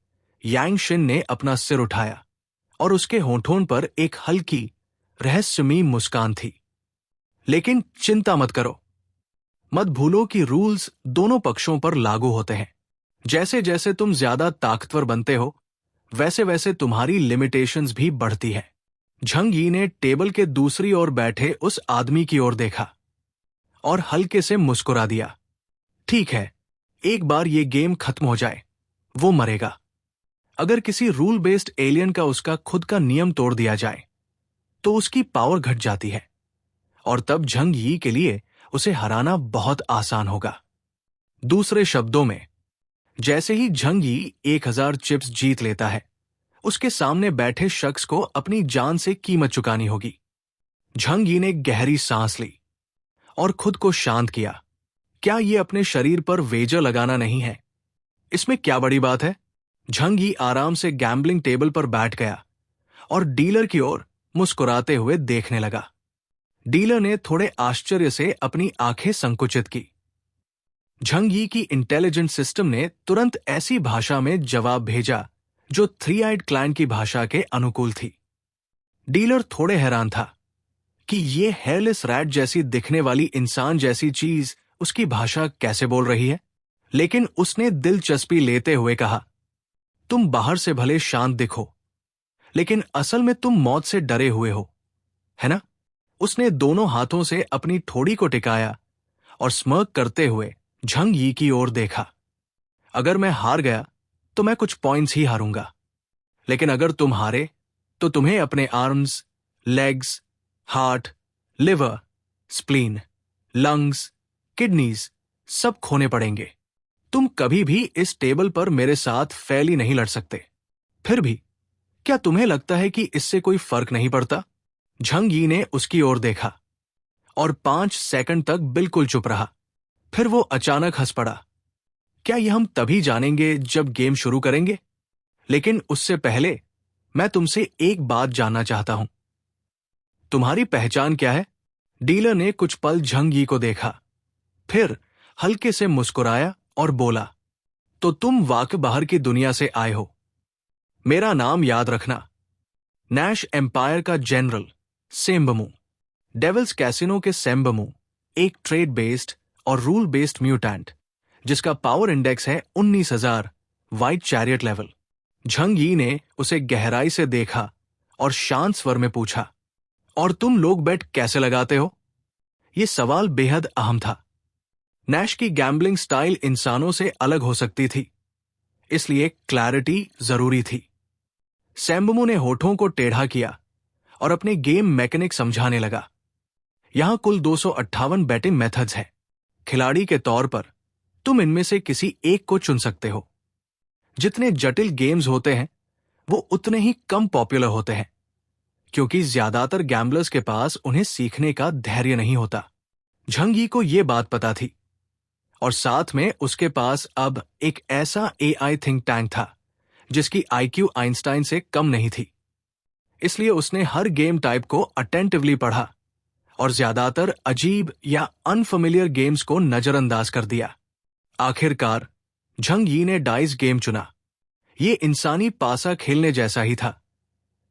Speaker 1: यांग शिन ने अपना सिर उठाया और उसके होठों पर एक हल्की रहस्यमयी मुस्कान थी। लेकिन चिंता मत करो, मत भूलो कि रूल्स दोनों पक्षों पर लागू होते हैं। जैसे जैसे तुम ज्यादा ताकतवर बनते हो, वैसे वैसे तुम्हारी लिमिटेशंस भी बढ़ती हैं। झंग यी ने टेबल के दूसरी ओर बैठे उस आदमी की ओर देखा और हल्के से मुस्कुरा दिया। ठीक है, एक बार ये गेम खत्म हो जाए, वो मरेगा। अगर किसी रूल बेस्ड एलियन का उसका खुद का नियम तोड़ दिया जाए तो उसकी पावर घट जाती है, और तब झंग यी के लिए उसे हराना बहुत आसान होगा। दूसरे शब्दों में, जैसे ही झंग यी 1000 चिप्स जीत लेता है, उसके सामने बैठे शख्स को अपनी जान से कीमत चुकानी होगी। झंग यी ने गहरी सांस ली और खुद को शांत किया। क्या ये अपने शरीर पर वेजर लगाना नहीं है? इसमें क्या बड़ी बात है? झंग यी आराम से गैम्बलिंग टेबल पर बैठ गया और डीलर की ओर मुस्कुराते हुए देखने लगा। डीलर ने थोड़े आश्चर्य से अपनी आंखें संकुचित की। झंग यी की इंटेलिजेंट सिस्टम ने तुरंत ऐसी भाषा में जवाब भेजा जो थ्री आइड क्लैन की भाषा के अनुकूल थी। डीलर थोड़े हैरान था कि ये हेयरलेस रैट जैसी दिखने वाली इंसान जैसी चीज उसकी भाषा कैसे बोल रही है, लेकिन उसने दिलचस्पी लेते हुए कहा, तुम बाहर से भले शांत दिखो, लेकिन असल में तुम मौत से डरे हुए हो, है ना? उसने दोनों हाथों से अपनी ठोड़ी को टिकाया और स्मर्क करते हुए झंग यी की ओर देखा। अगर मैं हार गया तो मैं कुछ पॉइंट्स ही हारूंगा, लेकिन अगर तुम हारे तो तुम्हें अपने arms, legs, heart, liver, spleen, lungs, kidneys सब खोने पड़ेंगे। तुम कभी भी इस टेबल पर मेरे साथ फैली नहीं लड़ सकते। फिर भी क्या तुम्हें लगता है कि इससे कोई फर्क नहीं पड़ता? झंग यी ने उसकी ओर देखा और 5 सेकंड तक बिल्कुल चुप रहा। फिर वो अचानक हंस पड़ा। क्या यह हम तभी जानेंगे जब गेम शुरू करेंगे? लेकिन उससे पहले मैं तुमसे एक बात जानना चाहता हूं। तुम्हारी पहचान क्या है? डीलर ने कुछ पल झंग यी को देखा, फिर हल्के से मुस्कुराया और बोला, तो तुम वाकई बाहर की दुनिया से आए हो। मेरा नाम याद रखना, नैश एम्पायर का जनरल सेम्बमू, डेविल्स कैसिनो के सेम्बमू, एक ट्रेड बेस्ड और रूल बेस्ड म्यूटेंट जिसका पावर इंडेक्स है 19,000 white chariot level. Jhang Yi ने उसे गहराई से देखा और शांत स्वर में पूछा, और तुम लोग बेट कैसे लगाते हो? ये सवाल बेहद अहम था। नैश की गैम्बलिंग स्टाइल इंसानों से अलग हो सकती थी, इसलिए क्लैरिटी जरूरी थी। सैम्बमू ने होठों को टेढ़ा किया और अपने गेम मैकेनिक समझाने लगा। यहां कुल 258 बैटिंग मेथड्स हैं। खिलाड़ी के तौर पर तुम इनमें से किसी एक को चुन सकते हो। जितने जटिल गेम्स होते हैं वो उतने ही कम पॉपुलर होते हैं, क्योंकि ज्यादातर गैम्बलर्स के पास उन्हें सीखने का धैर्य नहीं होता। झंग यी को यह बात पता थी, और साथ में उसके पास अब एक ऐसा एआई थिंक टैंक था जिसकी आईक्यू आइंस्टाइन से कम नहीं थी। इसलिए उसने हर गेम टाइप को अटेंटिवली पढ़ा और ज्यादातर अजीब या अनफेमिलियर गेम्स को नजरअंदाज कर दिया। आखिरकार झंग यी ने डाइस गेम चुना। ये इंसानी पासा खेलने जैसा ही था,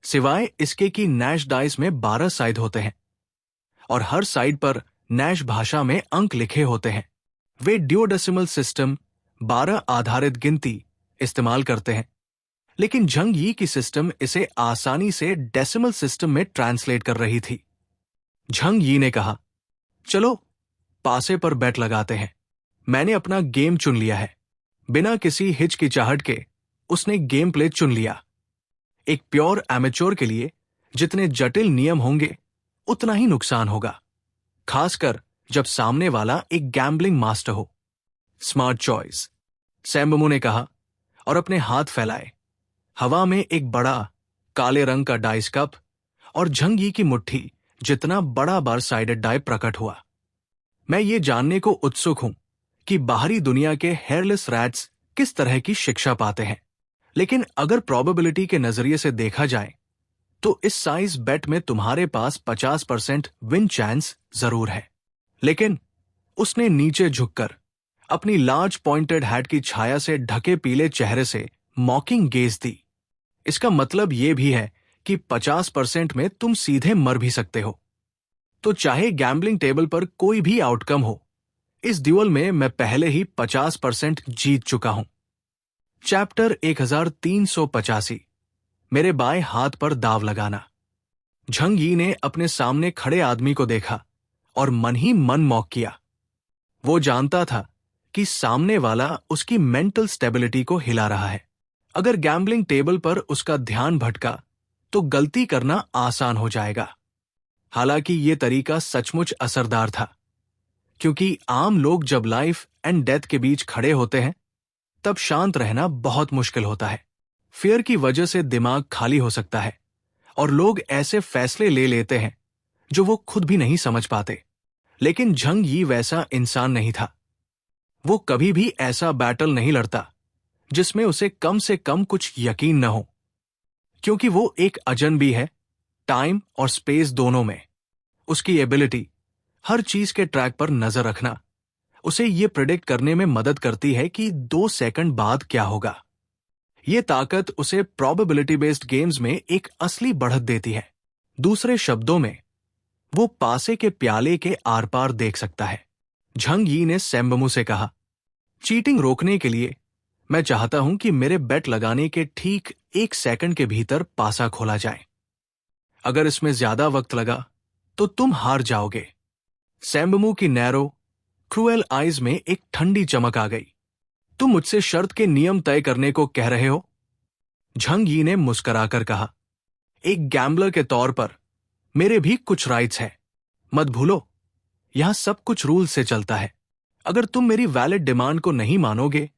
Speaker 1: सिवाय इसके कि नैश डाइस में 12 साइड होते हैं और हर साइड पर नैश भाषा में अंक लिखे होते हैं। वे ड्यूडेसिमल सिस्टम 12 आधारित गिनती इस्तेमाल करते हैं, लेकिन झंग यी की सिस्टम इसे आसानी से डेसिमल सिस्टम में ट्रांसलेट कर रही थी। झंग यी ने कहा, चलो पासे पर बेट लगाते हैं। मैंने अपना गेम चुन लिया है। बिना किसी हिचकिचाहट के उसने गेम प्ले चुन लिया। एक प्योर एमेच्योर के लिए जितने जटिल नियम होंगे उतना ही नुकसान होगा, खासकर जब सामने वाला एक गैम्बलिंग मास्टर हो। स्मार्ट चॉइस, सैम्बमू ने कहा और अपने हाथ फैलाए। हवा में एक बड़ा काले रंग का डाइस कप और झंग यी की मुट्ठी जितना बड़ा बार साइडेड डाई प्रकट हुआ। मैं ये जानने को उत्सुक हूं कि बाहरी दुनिया के हेयरलेस रैट्स किस तरह की शिक्षा पाते हैं, लेकिन अगर प्रोबेबिलिटी के नजरिए से देखा जाए तो इस साइज बेट में तुम्हारे पास 50% विन चांस जरूर है। लेकिन उसने नीचे झुककर अपनी लार्ज पॉइंटेड हैट की छाया से ढके पीले चेहरे से मॉकिंग गेज दी। इसका मतलब यह भी है कि 50% में तुम सीधे मर भी सकते हो। तो चाहे गैम्बलिंग टेबल पर कोई भी आउटकम हो, इस ड्यूल में मैं पहले ही 50% जीत चुका हूं। चैप्टर 1385, मेरे बाएं हाथ पर दाव लगाना। झंग यी ने अपने सामने खड़े आदमी को देखा और मन ही मन मॉक किया। वो जानता था कि सामने वाला उसकी मेंटल स्टेबिलिटी को हिला रहा है। अगर गैम्बलिंग टेबल पर उसका ध्यान भटका तो गलती करना आसान हो जाएगा। हालांकि ये तरीका सचमुच असरदार था, क्योंकि आम लोग जब लाइफ एंड डेथ के बीच खड़े होते हैं तब शांत रहना बहुत मुश्किल होता है। फियर की वजह से दिमाग खाली हो सकता है और लोग ऐसे फैसले ले लेते हैं जो वो खुद भी नहीं समझ पाते। लेकिन झंग यी वैसा इंसान नहीं था। वो कभी भी ऐसा बैटल नहीं लड़ता जिसमें उसे कम से कम कुछ यकीन न हो, क्योंकि वो एक अजनबी है, टाइम और स्पेस दोनों में। उसकी एबिलिटी हर चीज के ट्रैक पर नजर रखना उसे ये प्रिडिक्ट करने में मदद करती है कि 2 सेकंड बाद क्या होगा। ये ताकत उसे प्रोबेबिलिटी बेस्ड गेम्स में एक असली बढ़त देती है। दूसरे शब्दों में, वो पासे के प्याले के आर पार देख सकता है। झंग यी ने सैम्बमू से कहा, चीटिंग रोकने के लिए मैं चाहता हूं कि मेरे बेट लगाने के ठीक 1 सेकंड के भीतर पासा खोला जाए। अगर इसमें ज्यादा वक्त लगा तो तुम हार जाओगे। सैम्बमू की नैरो क्रूएल आइज में एक ठंडी चमक आ गई। तुम मुझसे शर्त के नियम तय करने को कह रहे हो? झंग यी ने मुस्कुराकर कहा, एक गैम्बलर के तौर पर मेरे भी कुछ राइट्स हैं। मत भूलो, यहां सब कुछ रूल से चलता है। अगर तुम मेरी वैलिड डिमांड को नहीं मानोगे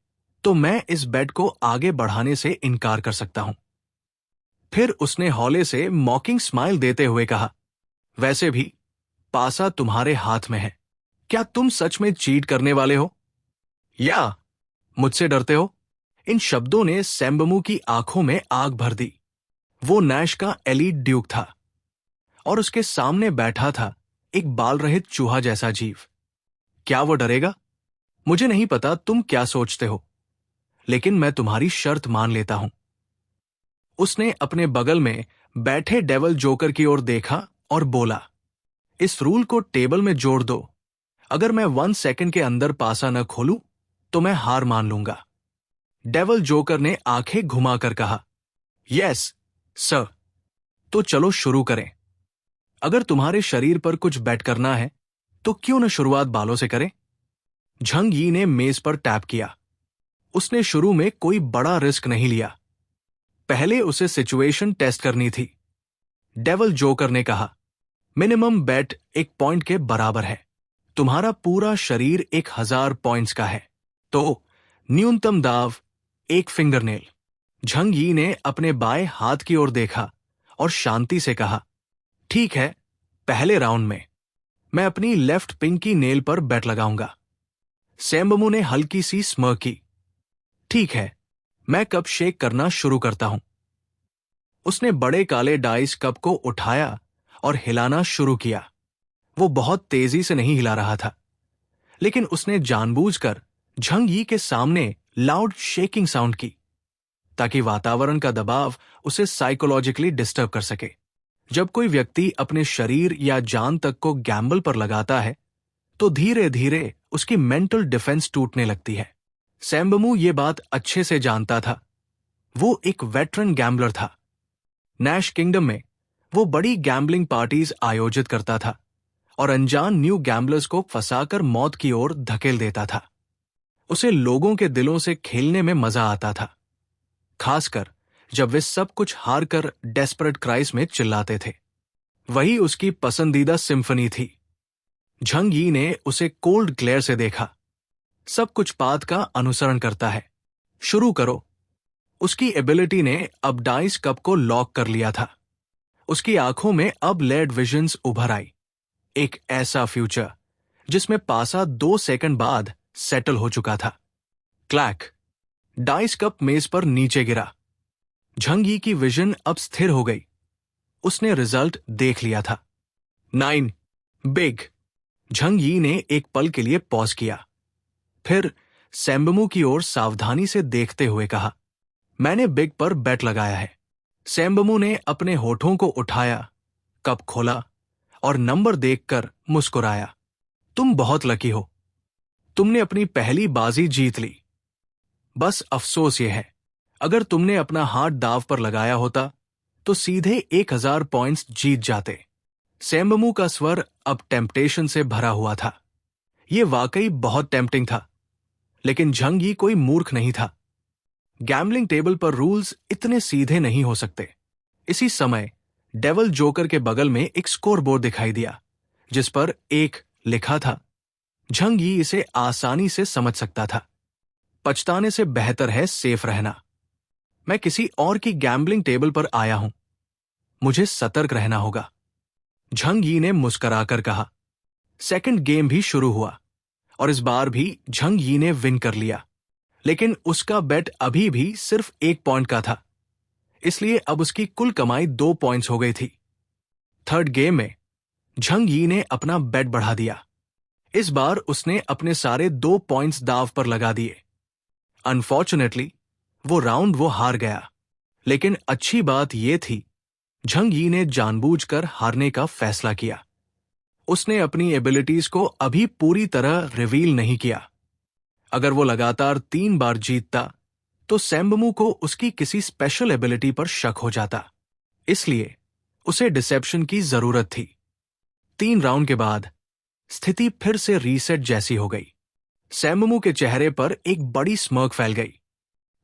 Speaker 1: तो मैं इस बेट को आगे बढ़ाने से इनकार कर सकता हूं। फिर उसने हौले से मॉकिंग स्माइल देते हुए कहा, वैसे भी पासा तुम्हारे हाथ में है। क्या तुम सच में चीट करने वाले हो या मुझसे डरते हो? इन शब्दों ने सैम्बमू की आंखों में आग भर दी। वो नैश का एलीट ड्यूक था और उसके सामने बैठा था एक बाल रहित चूहा जैसा जीव। क्या वो डरेगा? मुझे नहीं पता तुम क्या सोचते हो, लेकिन मैं तुम्हारी शर्त मान लेता हूं। उसने अपने बगल में बैठे डेवल जोकर की ओर देखा और बोला, इस रूल को टेबल में जोड़ दो। अगर मैं 1 सेकंड के अंदर पासा न खोलूं तो मैं हार मान लूंगा। डेवल जोकर ने आंखें घुमाकर कहा, यस सर। तो चलो शुरू करें। अगर तुम्हारे शरीर पर कुछ बेट करना है तो क्यों न शुरुआत बालों से करें? झंग यी ने मेज पर टैप किया। उसने शुरू में कोई बड़ा रिस्क नहीं लिया। पहले उसे सिचुएशन टेस्ट करनी थी। डेविल जोकर ने कहा, मिनिमम बेट 1 पॉइंट के बराबर है। तुम्हारा पूरा शरीर 1000 पॉइंट्स का है, तो न्यूनतम दाव 1 फिंगरनेल। झंग यी ने अपने बाएं हाथ की ओर देखा और शांति से कहा, ठीक है, पहले राउंड में मैं अपनी लेफ्ट पिंकी नेल पर बेट लगाऊंगा। सेम्बमू ने हल्की सी स्मर्क की। ठीक है, मैं कप शेक करना शुरू करता हूं। उसने बड़े काले डाइस कप को उठाया और हिलाना शुरू किया। वो बहुत तेजी से नहीं हिला रहा था, लेकिन उसने जानबूझकर झंग यी के सामने लाउड शेकिंग साउंड की, ताकि वातावरण का दबाव उसे साइकोलॉजिकली डिस्टर्ब कर सके। जब कोई व्यक्ति अपने शरीर या जान तक को गैम्बल पर लगाता है, तो धीरे धीरे उसकी मेंटल डिफेंस टूटने लगती है। सेम्बमू ये बात अच्छे से जानता था। वो एक वेटरन गैम्बलर था। नैश किंगडम में वो बड़ी गैम्बलिंग पार्टीज आयोजित करता था और अनजान न्यू गैम्बलर्स को फंसाकर मौत की ओर धकेल देता था। उसे लोगों के दिलों से खेलने में मजा आता था, खासकर जब वे सब कुछ हार कर डेस्परेट क्राइस में चिल्लाते थे। वही उसकी पसंदीदा सिम्फनी थी। झंग यी ने उसे कोल्ड ग्लेयर से देखा। सब कुछ पाथ का अनुसरण करता है, शुरू करो। उसकी एबिलिटी ने अब डाइस कप को लॉक कर लिया था। उसकी आंखों में अब लेड विजन्स उभर आई। एक ऐसा फ्यूचर जिसमें पासा 2 सेकंड बाद सेटल हो चुका था। क्लैक! डाइस कप मेज पर नीचे गिरा। झंग यी की विजन अब स्थिर हो गई। उसने रिजल्ट देख लिया था। 9 बिग। झंग यी ने एक पल के लिए पॉज किया, फिर सेम्बमू की ओर सावधानी से देखते हुए कहा, मैंने बिग पर बेट लगाया है। सेम्बमू ने अपने होठों को उठाया, कप खोला और नंबर देखकर मुस्कुराया। तुम बहुत लकी हो। तुमने अपनी पहली बाजी जीत ली। बस अफसोस यह है, अगर तुमने अपना हाथ दाव पर लगाया होता तो सीधे 1000 पॉइंट्स जीत जाते। सेम्बमू का स्वर अब टेम्पटेशन से भरा हुआ था। यह वाकई बहुत टेम्पटिंग था, लेकिन झंग यी कोई मूर्ख नहीं था। गैम्बलिंग टेबल पर रूल्स इतने सीधे नहीं हो सकते। इसी समय डेविल जोकर के बगल में एक स्कोर बोर्ड दिखाई दिया, जिस पर 1 लिखा था। झंग यी इसे आसानी से समझ सकता था। पछताने से बेहतर है सेफ रहना। मैं किसी और की गैम्बलिंग टेबल पर आया हूं, मुझे सतर्क रहना होगा। झंग यी ने मुस्कुराकर कहा। सेकंड गेम भी शुरू हुआ और इस बार भी झंग यी ने विन कर लिया, लेकिन उसका बेट अभी भी सिर्फ 1 पॉइंट का था, इसलिए अब उसकी कुल कमाई 2 पॉइंट्स हो गई थी। थर्ड गेम में झंग यी ने अपना बेट बढ़ा दिया। इस बार उसने अपने सारे 2 पॉइंट्स दाव पर लगा दिए। अनफॉर्चुनेटली वो राउंड वो हार गया, लेकिन अच्छी बात यह थी, झंग यी ने जानबूझकर हारने का फैसला किया। उसने अपनी एबिलिटीज को अभी पूरी तरह रिवील नहीं किया। अगर वो लगातार 3 बार जीतता तो सेम्बमू को उसकी किसी स्पेशल एबिलिटी पर शक हो जाता, इसलिए उसे डिसेप्शन की जरूरत थी। 3 राउंड के बाद स्थिति फिर से रीसेट जैसी हो गई। सेम्बमू के चेहरे पर एक बड़ी स्मर्क फैल गई।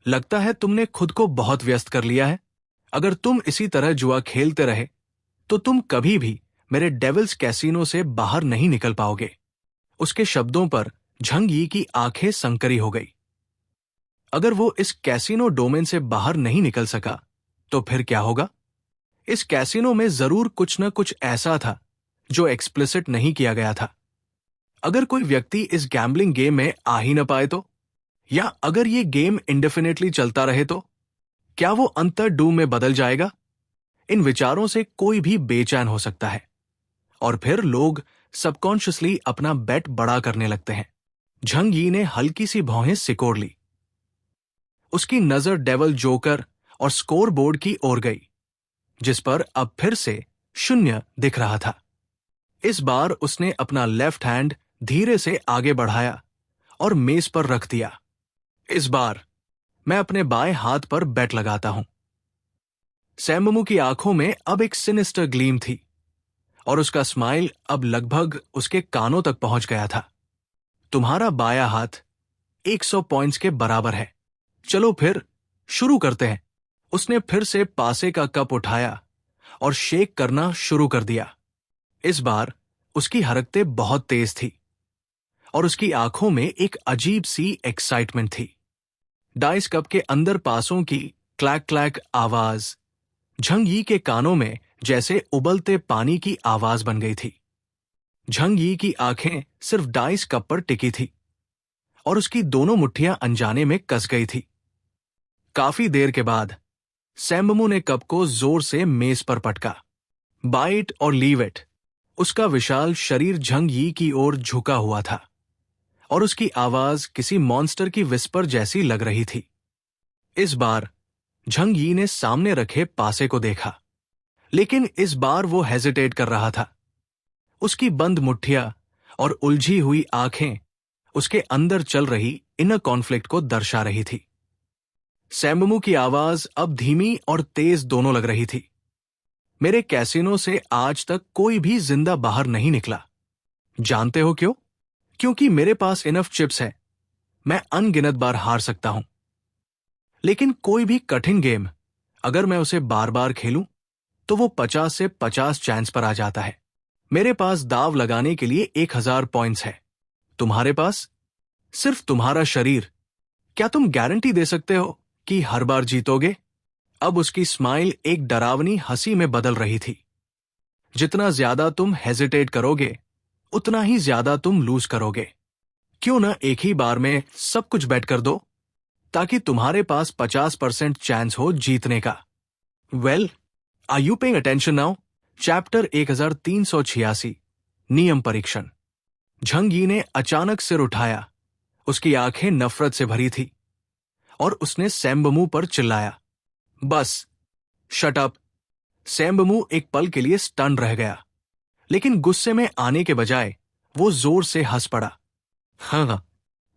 Speaker 1: लगता है तुमने खुद को बहुत व्यस्त कर लिया है। अगर तुम इसी तरह जुआ खेलते रहे तो तुम कभी भी मेरे डेविल्स कैसीनो से बाहर नहीं निकल पाओगे। उसके शब्दों पर झंग यी की आंखें संकरी हो गई। अगर वो इस कैसीनो डोमेन से बाहर नहीं निकल सका तो फिर क्या होगा? इस कैसीनो में जरूर कुछ न कुछ ऐसा था जो एक्सप्लिसिट नहीं किया गया था। अगर कोई व्यक्ति इस गैम्बलिंग गेम में आ ही न पाए तो, या अगर ये गेम इंडेफिनेटली चलता रहे तो क्या वो अंतर डूम में बदल जाएगा? इन विचारों से कोई भी बेचैन हो सकता है और फिर लोग सबकॉन्शियसली अपना बेट बड़ा करने लगते हैं। झंग यी ने हल्की सी भौहें सिकोड़ ली। उसकी नजर डेविल जोकर और स्कोर बोर्ड की ओर गई, जिस पर अब फिर से 0 दिख रहा था। इस बार उसने अपना लेफ्ट हैंड धीरे से आगे बढ़ाया और मेज पर रख दिया। इस बार मैं अपने बाएं हाथ पर बेट लगाता हूं। सेम्बमू की आंखों में अब एक सिनिस्टर ग्लीम थी। और उसका स्माइल अब लगभग उसके कानों तक पहुंच गया था। तुम्हारा बायां हाथ 100 पॉइंट्स के बराबर है। चलो फिर शुरू करते हैं। उसने फिर से पासे का कप उठाया और शेक करना शुरू कर दिया। इस बार उसकी हरकतें बहुत तेज थी और उसकी आंखों में एक अजीब सी एक्साइटमेंट थी। डाइस कप के अंदर पासों की क्लैक क्लैक आवाज झंग यी के कानों में जैसे उबलते पानी की आवाज बन गई थी। झंग यी की आंखें सिर्फ डाइस कप पर टिकी थी और उसकी दोनों मुट्ठियां अनजाने में कस गई थी। काफी देर के बाद सैम्बमू ने कप को जोर से मेज पर पटका। बाइट और लीव इट। उसका विशाल शरीर झंग यी की ओर झुका हुआ था और उसकी आवाज किसी मॉन्स्टर की विस्पर जैसी लग रही थी। इस बार झंग यी ने सामने रखे पासे को देखा, लेकिन इस बार वो हेजिटेट कर रहा था। उसकी बंद मुट्ठियां और उलझी हुई आंखें उसके अंदर चल रही इनर कॉन्फ्लिक्ट को दर्शा रही थी। सैम्बमू की आवाज अब धीमी और तेज दोनों लग रही थी। मेरे कैसीनो से आज तक कोई भी जिंदा बाहर नहीं निकला। जानते हो क्यों? क्योंकि मेरे पास इनफ चिप्स है। मैं अनगिनत बार हार सकता हूं, लेकिन कोई भी कठिन गेम अगर मैं उसे बार बार खेलूं तो वो 50 से 50 चांस पर आ जाता है। मेरे पास दाव लगाने के लिए 1000 पॉइंट्स है। तुम्हारे पास सिर्फ तुम्हारा शरीर। क्या तुम गारंटी दे सकते हो कि हर बार जीतोगे? अब उसकी स्माइल एक डरावनी हंसी में बदल रही थी। जितना ज्यादा तुम हेजिटेट करोगे उतना ही ज्यादा तुम लूज करोगे। क्यों ना एक ही बार में सब कुछ बेट कर दो ताकि तुम्हारे पास 50% चांस हो जीतने का। Well, are you paying attention now? Chapter 1386 नियम परीक्षण। झंग यी ने अचानक सिर उठाया। उसकी आंखें नफरत से भरी थी और उसने सैम्बमू पर चिल्लाया, बस शट अप। सैम्बमू एक पल के लिए स्टन रह गया, लेकिन गुस्से में आने के बजाय वो जोर से हंस पड़ा। हाँ,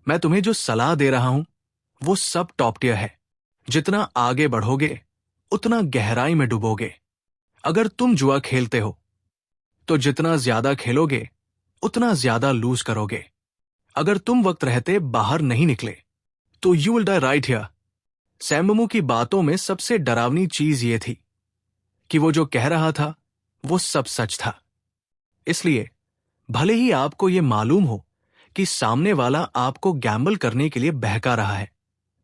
Speaker 1: मैं तुम्हें जो सलाह दे रहा हूं वो सब टॉप टियर है। जितना आगे बढ़ोगे उतना गहराई में डूबोगे। अगर तुम जुआ खेलते हो तो जितना ज्यादा खेलोगे उतना ज्यादा लूज करोगे। अगर तुम वक्त रहते बाहर नहीं निकले तो you will die right here. सैम्बमू की बातों में सबसे डरावनी चीज ये थी कि वो जो कह रहा था वो सब सच था। इसलिए भले ही आपको ये मालूम हो कि सामने वाला आपको गैम्बल करने के लिए बहका रहा है,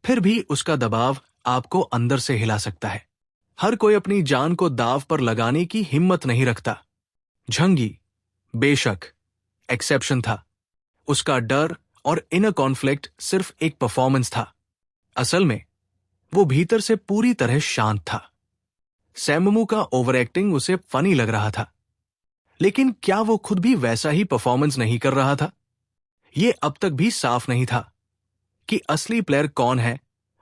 Speaker 1: फिर भी उसका दबाव आपको अंदर से हिला सकता है। हर कोई अपनी जान को दाव पर लगाने की हिम्मत नहीं रखता। झंग यी बेशक एक्सेप्शन था। उसका डर और इनर कॉन्फ्लिक्ट सिर्फ एक परफॉर्मेंस था। असल में वो भीतर से पूरी तरह शांत था। सैम्बमू का ओवर एक्टिंग उसे फनी लग रहा था, लेकिन क्या वो खुद भी वैसा ही परफॉर्मेंस नहीं कर रहा था? ये अब तक भी साफ नहीं था कि असली प्लेयर कौन है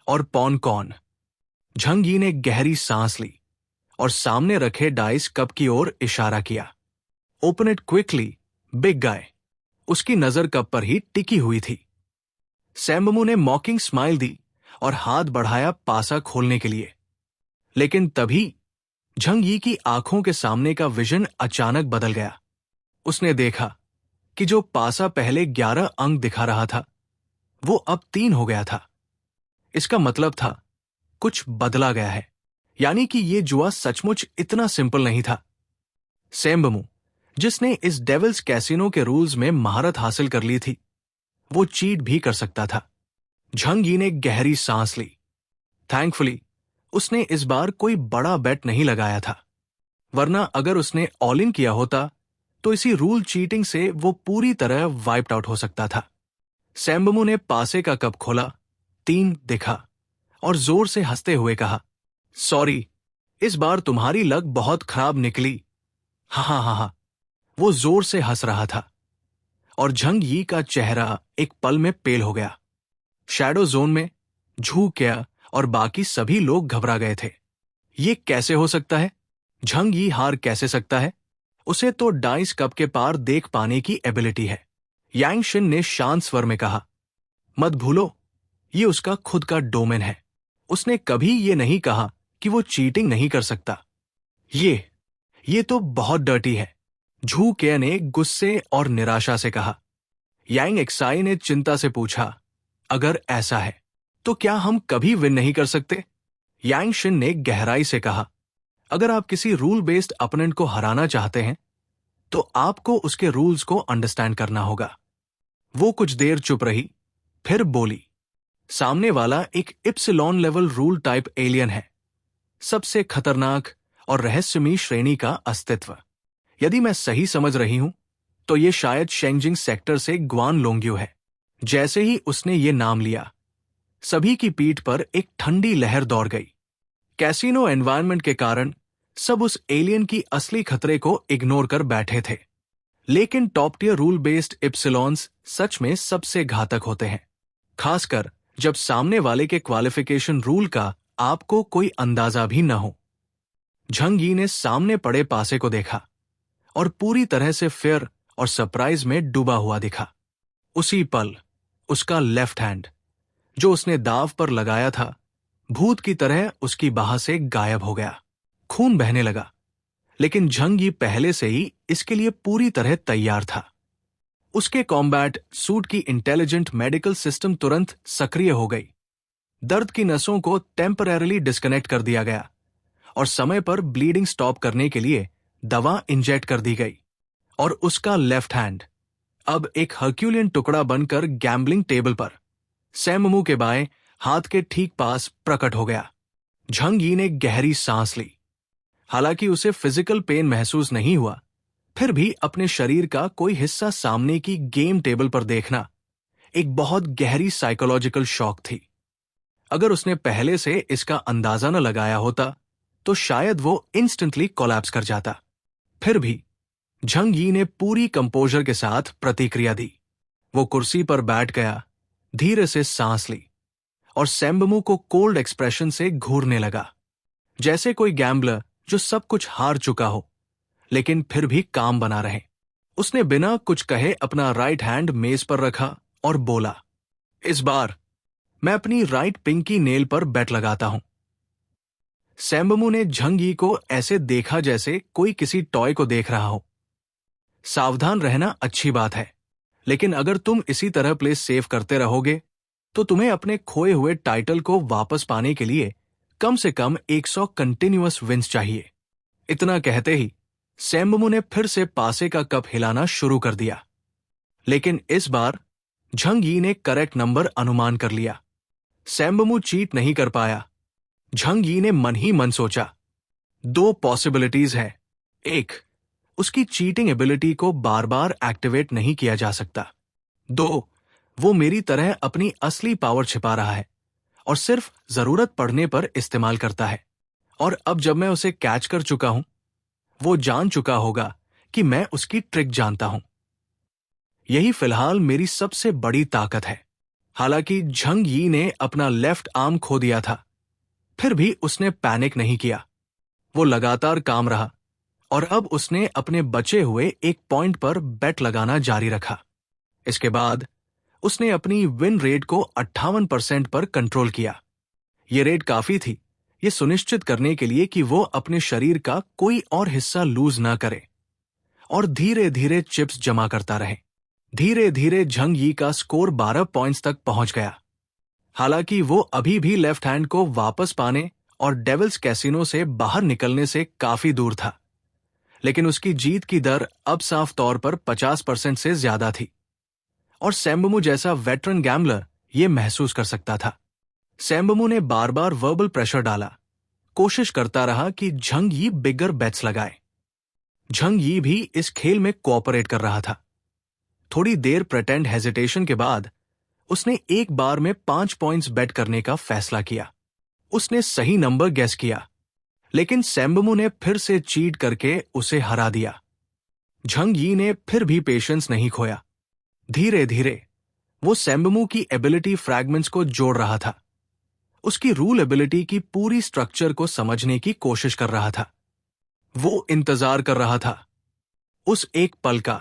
Speaker 1: और पॉन कौन। झंग यी ने गहरी सांस ली और सामने रखे डाइस कप की ओर इशारा किया। Open it quickly, big guy. उसकी नजर कप पर ही टिकी हुई थी। सैम्बमू ने मॉकिंग स्माइल दी और हाथ बढ़ाया पासा खोलने के लिए, लेकिन तभी झंग यी की आंखों के सामने का विजन अचानक बदल गया। उसने देखा कि जो पासा पहले 11 अंक दिखा रहा था वो अब 3 हो गया था। इसका मतलब था कुछ बदला गया है, यानी कि ये जुआ सचमुच इतना सिंपल नहीं था। सैम्बमू, जिसने इस डेविल्स कैसीनो के रूल्स में महारत हासिल कर ली थी, वो चीट भी कर सकता था। झंग यी ने गहरी सांस ली। थैंकफुली उसने इस बार कोई बड़ा बेट नहीं लगाया था, वरना अगर उसने ऑल इन किया होता तो इसी रूल चीटिंग से वो पूरी तरह वाइप्ड आउट हो सकता था। सैम्बमू ने पासे का कप खोला, 3 दिखा और जोर से हंसते हुए कहा, सॉरी, इस बार तुम्हारी लक बहुत खराब निकली। हा हा हा हा। वो जोर से हंस रहा था और झंग यी का चेहरा एक पल में पेल हो गया। शैडो जोन में झू क्या और बाकी सभी लोग घबरा गए थे। ये कैसे हो सकता है? झंग यी हार कैसे सकता है? उसे तो डाइस कप के पार देख पाने की एबिलिटी है। यांग शिन ने शांत स्वर में कहा, मत भूलो, ये उसका खुद का डोमेन है। उसने कभी ये नहीं कहा कि वो चीटिंग नहीं कर सकता। ये तो बहुत डर्टी है। झू के ने गुस्से और निराशा से कहा। यांग एक्साई ने चिंता से पूछा, अगर ऐसा है तो क्या हम कभी विन नहीं कर सकते? यांग शिन ने गहराई से कहा, अगर आप किसी रूल बेस्ड अपोनेंट को हराना चाहते हैं तो आपको उसके रूल्स को अंडरस्टैंड करना होगा। वो कुछ देर चुप रही, फिर बोली, सामने वाला एक epsilon level rule type alien है, सबसे खतरनाक और रहस्यमयी श्रेणी का अस्तित्व। यदि मैं सही समझ रही हूं तो ये शायद शेंगजिंग सेक्टर से ग्वान लोंग्यू है। जैसे ही उसने ये नाम लिया, सभी की पीठ पर एक ठंडी लहर दौड़ गई। कैसीनो एनवायरनमेंट के कारण सब उस एलियन की असली खतरे को इग्नोर कर बैठे थे, लेकिन टॉप टियर रूल बेस्ड इप्सिलॉन्स सच में सबसे घातक होते हैं, खासकर जब सामने वाले के क्वालिफिकेशन रूल का आपको कोई अंदाजा भी न हो। झंग यी ने सामने पड़े पासे को देखा और पूरी तरह से फियर और सरप्राइज में डूबा हुआ दिखा। उसी पल उसका लेफ्ट हैंड, जो उसने दाव पर लगाया था, भूत की तरह उसकी बाह से गायब हो गया। खून बहने लगा, लेकिन झंग यी पहले से ही इसके लिए पूरी तरह तैयार था। उसके कॉम्बैट सूट की इंटेलिजेंट मेडिकल सिस्टम तुरंत सक्रिय हो गई। दर्द की नसों को टेम्परेरीली डिस्कनेक्ट कर दिया गया और समय पर ब्लीडिंग स्टॉप करने के लिए दवा इंजेक्ट कर दी गई। और उसका लेफ्ट हैंड अब एक हर्क्यूलियन टुकड़ा बनकर गैम्बलिंग टेबल पर सैममू के बाएं हाथ के ठीक पास प्रकट हो गया। झंग यी ने गहरी सांस ली। हालांकि उसे फिजिकल पेन महसूस नहीं हुआ, फिर भी अपने शरीर का कोई हिस्सा सामने की गेम टेबल पर देखना एक बहुत गहरी साइकोलॉजिकल शॉक थी। अगर उसने पहले से इसका अंदाजा न लगाया होता तो शायद वो इंस्टेंटली कोलैप्स कर जाता। फिर भी झंग यी ने पूरी कंपोजर के साथ प्रतिक्रिया दी। वो कुर्सी पर बैठ गया, धीरे से सांस ली और सैम्बमू को कोल्ड एक्सप्रेशन से घूरने लगा, जैसे कोई गैम्बलर जो सब कुछ हार चुका हो लेकिन फिर भी काम बना रहे। उसने बिना कुछ कहे अपना राइट हैंड मेज पर रखा और बोला, इस बार मैं अपनी राइट पिंकी नेल पर बेट लगाता हूं। सैम्बमू ने झंग यी को ऐसे देखा जैसे कोई किसी टॉय को देख रहा हो। सावधान रहना अच्छी बात है, लेकिन अगर तुम इसी तरह प्ले सेव करते रहोगे तो तुम्हें अपने खोए हुए टाइटल को वापस पाने के लिए कम से कम 100 कंटिन्यूअस विन्स चाहिए। इतना कहते ही सैम्बमू ने फिर से पासे का कप हिलाना शुरू कर दिया, लेकिन इस बार झंग यी ने करेक्ट नंबर अनुमान कर लिया। सैम्बमू चीट नहीं कर पाया। झंग यी ने मन ही मन सोचा, दो पॉसिबिलिटीज हैं। एक, उसकी चीटिंग एबिलिटी को बार बार एक्टिवेट नहीं किया जा सकता। दो, वो मेरी तरह अपनी असली पावर छिपा रहा है और सिर्फ जरूरत पड़ने पर इस्तेमाल करता है। और अब जब मैं उसे कैच कर चुका हूं, वो जान चुका होगा कि मैं उसकी ट्रिक जानता हूं। यही फिलहाल मेरी सबसे बड़ी ताकत है। हालांकि झंग यी ने अपना लेफ्ट आर्म खो दिया था, फिर भी उसने पैनिक नहीं किया। वो लगातार काम रहा और अब उसने अपने बचे हुए एक पॉइंट पर बेट लगाना जारी रखा। इसके बाद उसने अपनी विन रेट को 58% पर कंट्रोल किया। ये रेट काफी थी ये सुनिश्चित करने के लिए कि वो अपने शरीर का कोई और हिस्सा लूज ना करे और धीरे धीरे चिप्स जमा करता रहे। धीरे धीरे झंग यी का स्कोर 12 पॉइंट्स तक पहुंच गया। हालांकि वो अभी भी लेफ्ट हैंड को वापस पाने और डेविल्स कैसीनो से बाहर निकलने से काफी दूर था, लेकिन उसकी जीत की दर अब साफ तौर पर 50% से ज्यादा थी और सैम्बमू जैसा वेटरन गैम्बलर ये महसूस कर सकता था। सैम्बमू ने बार बार वर्बल प्रेशर डाला, कोशिश करता रहा कि झंग यी बिगर बेट्स लगाए। झंग यी भी इस खेल में कोऑपरेट कर रहा था। थोड़ी देर प्रेटेंड हेजिटेशन के बाद उसने एक बार में 5 पॉइंट्स बेट करने का फैसला किया। उसने सही नंबर गेस किया, लेकिन सैम्बमू ने फिर से चीट करके उसे हरा दिया। झंग यी ने फिर भी पेशेंस नहीं खोया। धीरे धीरे वो सैम्बमू की एबिलिटी फ्रैगमेंट्स को जोड़ रहा था, उसकी रूल एबिलिटी की पूरी स्ट्रक्चर को समझने की कोशिश कर रहा था। वो इंतजार कर रहा था उस एक पल का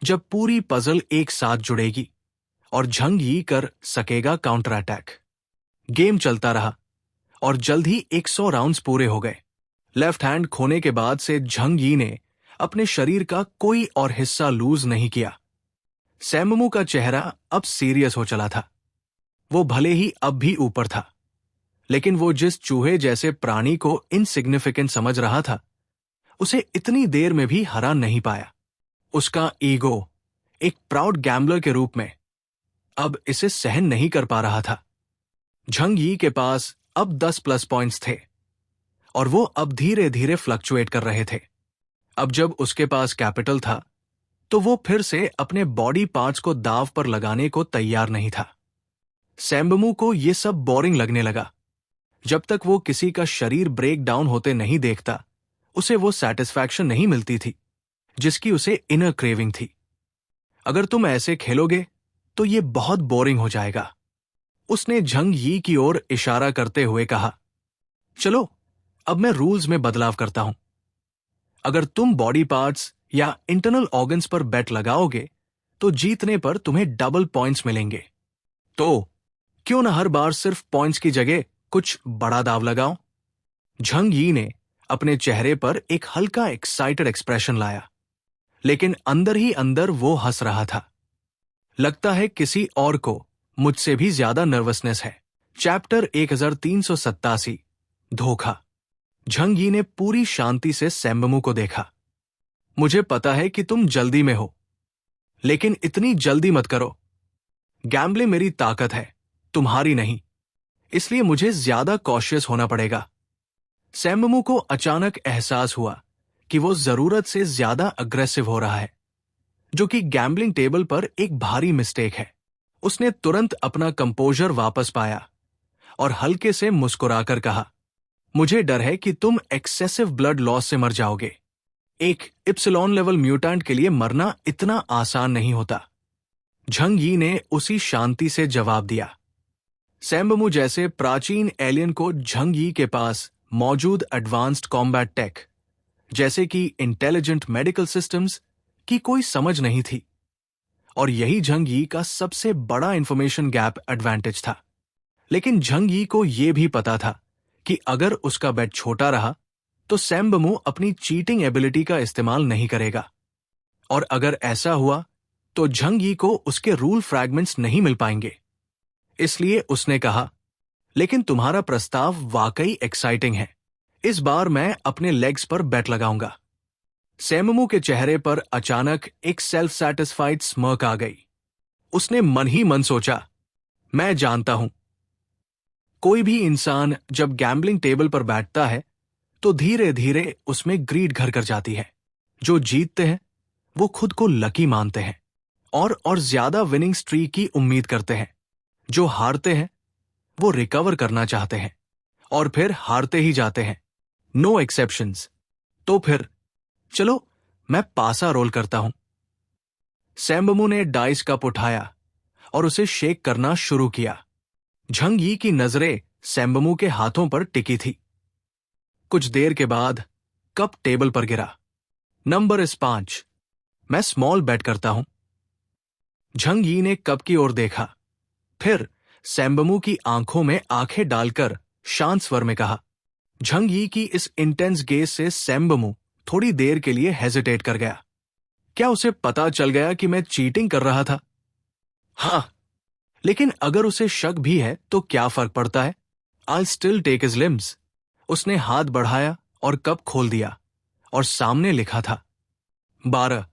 Speaker 1: जब पूरी पजल एक साथ जुड़ेगी और झंग यी कर सकेगा काउंटर अटैक। गेम चलता रहा और जल्द ही 100 राउंड्स पूरे हो गए। लेफ्ट हैंड खोने के बाद से झंग यी ने अपने शरीर का कोई और हिस्सा लूज नहीं किया। सैम्बमू का चेहरा अब सीरियस हो चला था। वो भले ही अब भी ऊपर था, लेकिन वो जिस चूहे जैसे प्राणी को इनसिग्निफिकेंट समझ रहा था, उसे इतनी देर में भी हरा नहीं पाया। उसका ईगो एक प्राउड गैम्बलर के रूप में अब इसे सहन नहीं कर पा रहा था। झंग यी के पास अब 10 प्लस पॉइंट्स थे और वो अब धीरे धीरे फ्लक्चुएट कर रहे थे। अब जब उसके पास कैपिटल था, तो वो फिर से अपने बॉडी पार्ट्स को दांव पर लगाने को तैयार नहीं था। सैम्बमू को ये सब बोरिंग लगने लगा। जब तक वो किसी का शरीर ब्रेक डाउन होते नहीं देखता, उसे वो सैटिस्फैक्शन नहीं मिलती थी जिसकी उसे इनर क्रेविंग थी। अगर तुम ऐसे खेलोगे तो ये बहुत बोरिंग हो जाएगा, उसने झंग यी की ओर इशारा करते हुए कहा। चलो, अब मैं रूल्स में बदलाव करता हूं। अगर तुम बॉडी पार्ट्स या इंटरनल ऑर्गन्स पर बेट लगाओगे तो जीतने पर तुम्हें डबल पॉइंट्स मिलेंगे। तो क्यों ना हर बार सिर्फ पॉइंट्स की जगह कुछ बड़ा दाव लगाओ। झंग यी ने अपने चेहरे पर एक हल्का एक्साइटेड एक्सप्रेशन लाया, लेकिन अंदर ही अंदर वो हंस रहा था। लगता है किसी और को मुझसे भी ज्यादा नर्वसनेस है। चैप्टर 1387 धोखा। झंग यी ने पूरी शांति से सैम्बमू को देखा। मुझे पता है कि तुम जल्दी में हो, लेकिन इतनी जल्दी मत करो। गैम्बलिंग मेरी ताकत है, तुम्हारी नहीं, इसलिए मुझे ज्यादा कॉशियस होना पड़ेगा। सैम्बमू को अचानक एहसास हुआ कि वो जरूरत से ज्यादा अग्रेसिव हो रहा है, जो कि गैम्बलिंग टेबल पर एक भारी मिस्टेक है। उसने तुरंत अपना कंपोजर वापस पाया और हल्के से मुस्कुराकर कहा, मुझे डर है कि तुम एक्सेसिव ब्लड लॉस से मर जाओगे। एक इप्सिलॉन लेवल म्यूटेंट के लिए मरना इतना आसान नहीं होता। झंग यी ने उसी शांति से जवाब दिया। सैम्बमू जैसे प्राचीन एलियन को झंग यी के पास मौजूद एडवांस्ड कॉम्बैट टेक, जैसे कि इंटेलिजेंट मेडिकल सिस्टम्स, की कोई समझ नहीं थी, और यही झंग यी का सबसे बड़ा इंफॉर्मेशन गैप एडवांटेज था। लेकिन झंग यी को यह भी पता था कि अगर उसका बेट छोटा रहा तो सैम्बमू अपनी चीटिंग एबिलिटी का इस्तेमाल नहीं करेगा, और अगर ऐसा हुआ तो झंग यी को उसके रूल फ्रैगमेंट्स नहीं मिल पाएंगे। इसलिए उसने कहा, लेकिन तुम्हारा प्रस्ताव वाकई एक्साइटिंग है। इस बार मैं अपने लेग्स पर बेट लगाऊंगा। सैम्बमू के चेहरे पर अचानक एक सेल्फ सैटिस्फाइड स्मर्क आ गई। उसने मन ही मन सोचा, मैं जानता हूं, कोई भी इंसान जब गैम्बलिंग टेबल पर बैठता है तो धीरे धीरे उसमें ग्रीड घर कर जाती है। जो जीतते हैं वो खुद को लकी मानते हैं और ज्यादा विनिंग स्ट्रीक की उम्मीद करते हैं। जो हारते हैं वो रिकवर करना चाहते हैं और फिर हारते ही जाते हैं। No exceptions. तो फिर चलो, मैं पासा रोल करता हूं। सैम्बमू ने डाइस कप उठाया और उसे शेक करना शुरू किया। झंग यी की नजरें सैम्बमू के हाथों पर टिकी थी। कुछ देर के बाद कप टेबल पर गिरा। नंबर इस 5। मैं स्मॉल बेट करता हूं। झंग यी ने कप की ओर देखा, फिर सैम्बमू की आंखों में आंखें डालकर शांत स्वर में कहा। झंग यी की इस इंटेंस गेज से सैम्बमू थोड़ी देर के लिए हेजिटेट कर गया। क्या उसे पता चल गया कि मैं चीटिंग कर रहा था? हां, लेकिन अगर उसे शक भी है तो क्या फर्क पड़ता है? I'll still take his limbs। उसने हाथ बढ़ाया और कप खोल दिया और सामने लिखा था 12।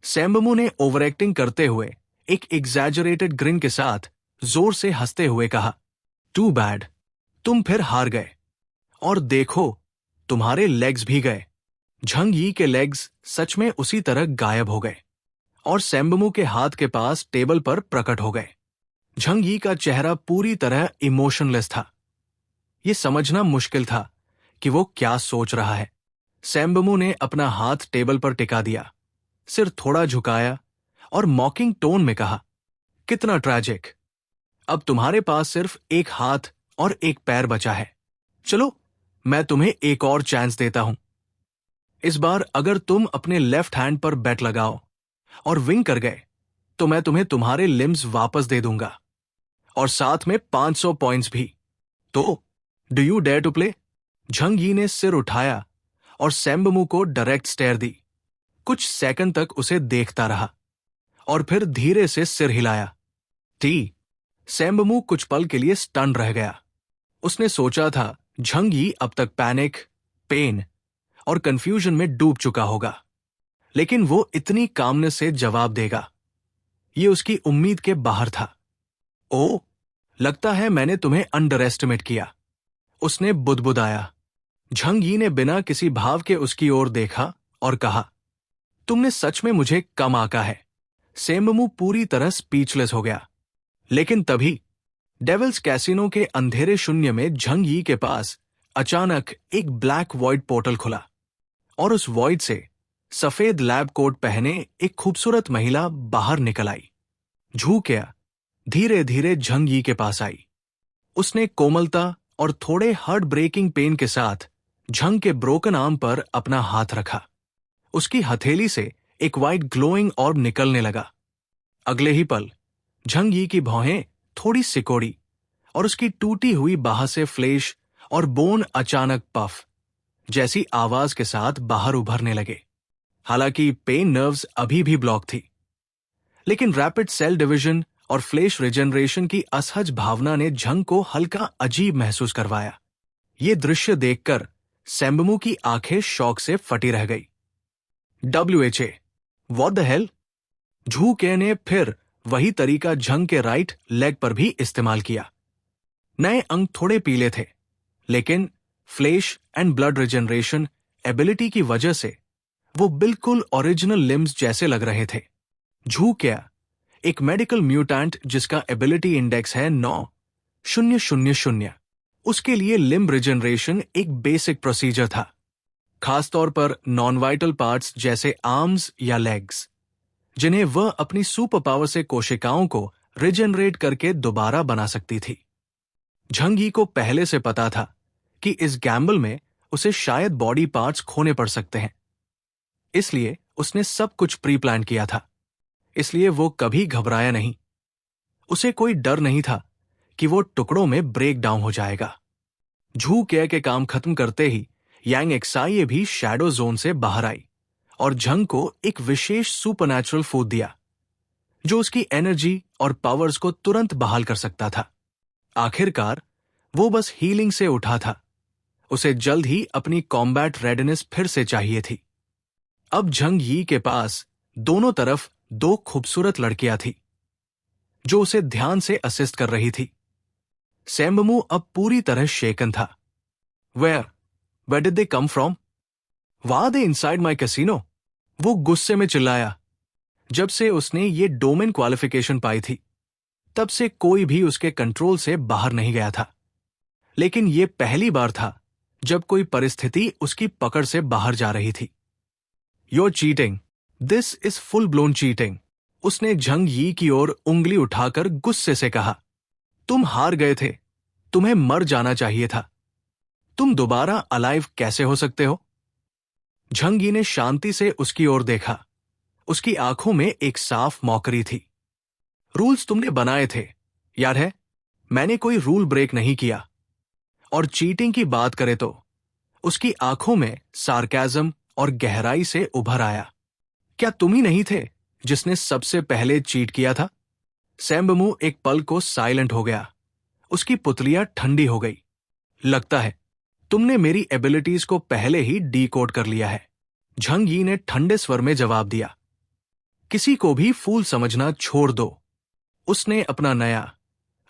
Speaker 1: सैम्बमू ने ओवर एक्टिंग करते हुए एक एग्जैजरेटेड ग्रिन के साथ जोर से हंसते हुए कहा, टू बैड, तुम फिर हार गए, और देखो, तुम्हारे लेग्स भी गए। झंग यी के लेग्स सच में उसी तरह गायब हो गए और सैम्बमू के हाथ के पास टेबल पर प्रकट हो गए। झंग यी का चेहरा पूरी तरह इमोशनलेस था। यह समझना मुश्किल था कि वो क्या सोच रहा है। सैम्बमू ने अपना हाथ टेबल पर टिका दिया, सिर थोड़ा झुकाया और मॉकिंग टोन में कहा, कितना ट्रैजिक। अब तुम्हारे पास सिर्फ एक हाथ और एक पैर बचा है। चलो, मैं तुम्हें एक और चांस देता हूं। इस बार अगर तुम अपने लेफ्ट हैंड पर बेट लगाओ और विन कर गए तो मैं तुम्हें तुम्हारे लिम्स वापस दे दूंगा, और साथ में 500 पॉइंट्स भी। तो do you dare to play? Zhang Yi ने सिर उठाया और सैम्बमू को डायरेक्ट स्टेयर दी। कुछ सेकंड तक उसे देखता रहा और फिर धीरे से सिर हिलाया। सेम्बमू कुछ पल के लिए स्टन रह गया। उसने सोचा था झंग यी अब तक पैनिक, पेन और कंफ्यूजन में डूब चुका होगा, लेकिन वो इतनी कामनेस से जवाब देगा, ये उसकी उम्मीद के बाहर था। ओ, लगता है मैंने तुम्हें अंडर एस्टिमेट किया, उसने बुदबुदाया। झंग यी ने बिना किसी भाव के उसकी ओर देखा और कहा, तुमने सच में मुझे कम आंका है। सेम्बमू पूरी तरह स्पीचलेस हो गया। लेकिन तभी डेविल्स कैसीनो के अंधेरे शून्य में झंग यी के पास अचानक एक ब्लैक वॉइड पोर्टल खुला और उस वॉइड से सफेद लैब कोट पहने एक खूबसूरत महिला बाहर निकल आई। झूकिया धीरे धीरे झंग यी के पास आई। उसने कोमलता और थोड़े हार्ट ब्रेकिंग पेन के साथ झंग के ब्रोकन आर्म पर अपना हाथ रखा। उसकी हथेली से एक वाइट ग्लोइंग ऑर्ब निकलने लगा। अगले ही पल झंग यी की भौहें थोड़ी सिकोड़ी और उसकी टूटी हुई बाह से फ्लेश और बोन अचानक पफ जैसी आवाज के साथ बाहर उभरने लगे। हालांकि पेन नर्व्स अभी भी ब्लॉक थी, लेकिन रैपिड सेल डिवीजन और फ्लेश रिजेनरेशन की असहज भावना ने झंग को हल्का अजीब महसूस करवाया। ये दृश्य देखकर सेम्बमू की आंखें शौक से फटी रह गई। WHA, what the hell? झू के ने फिर वही तरीका झंग के राइट लेग पर भी इस्तेमाल किया। नए अंग थोड़े पीले थे, लेकिन flesh and blood regeneration ability की वजह से वो बिल्कुल ओरिजिनल लिम्स जैसे लग रहे थे। झू क्या, एक मेडिकल म्यूटेंट जिसका एबिलिटी इंडेक्स है 9,000। उसके लिए लिम्ब रिजेनरेशन एक बेसिक प्रोसीजर था, खासतौर पर नॉन वाइटल पार्ट्स जैसे आर्म्स या लेग्स, जिन्हें वह अपनी सुपर पावर से कोशिकाओं को रिजेनरेट करके दोबारा बना सकती थी। झंग यी को पहले से पता था कि इस गैम्बल में उसे शायद बॉडी पार्ट्स खोने पड़ सकते हैं, इसलिए उसने सब कुछ प्री प्लान किया था। इसलिए वो कभी घबराया नहीं। उसे कोई डर नहीं था कि वो टुकड़ों में ब्रेक डाउन हो जाएगा। झू के काम खत्म करते ही यांग एक्साई भी शैडो जोन से बाहर आई और झंग को एक विशेष सुपरनैचुरल फूड दिया, जो उसकी एनर्जी और पावर्स को तुरंत बहाल कर सकता था। आखिरकार वो बस हीलिंग से उठा था। उसे जल्द ही अपनी कॉम्बैट रेडनेस फिर से चाहिए थी। अब झंग यी के पास दोनों तरफ 2 खूबसूरत लड़कियां थी, जो उसे ध्यान से असिस्ट कर रही थी। सेम्बमू अब पूरी तरह शेकन था। Where did they come from? Why are they inside my casino? वो गुस्से में चिल्लाया। जब से उसने ये डोमेन क्वालिफिकेशन पाई थी, तब से कोई भी उसके कंट्रोल से बाहर नहीं गया था। लेकिन ये पहली बार था जब कोई परिस्थिति उसकी पकड़ से बाहर जा रही थी। You're cheating. This is full blown cheating. उसने झंग यी की ओर उंगली उठाकर गुस्से से कहा, तुम हार गए थे, तुम्हें मर जाना चाहिए था। तुम दोबारा अलाइव कैसे हो सकते हो? झंग यी ने शांति से उसकी ओर देखा। उसकी आंखों में एक साफ मौकरी थी। रूल्स तुमने बनाए थे, याद है? मैंने कोई रूल ब्रेक नहीं किया। और चीटिंग की बात करें तो उसकी आंखों में सार्केज्म और गहराई से उभर आया। क्या तुम ही नहीं थे जिसने सबसे पहले चीट किया था? सेम्बमू एक पल को साइलेंट हो गया। उसकी पुतलियां ठंडी हो गई। लगता है तुमने मेरी एबिलिटीज को पहले ही डीकोड कर लिया है, झंग यी ने ठंडे स्वर में जवाब दिया। किसी को भी फूल समझना छोड़ दो। उसने अपना नया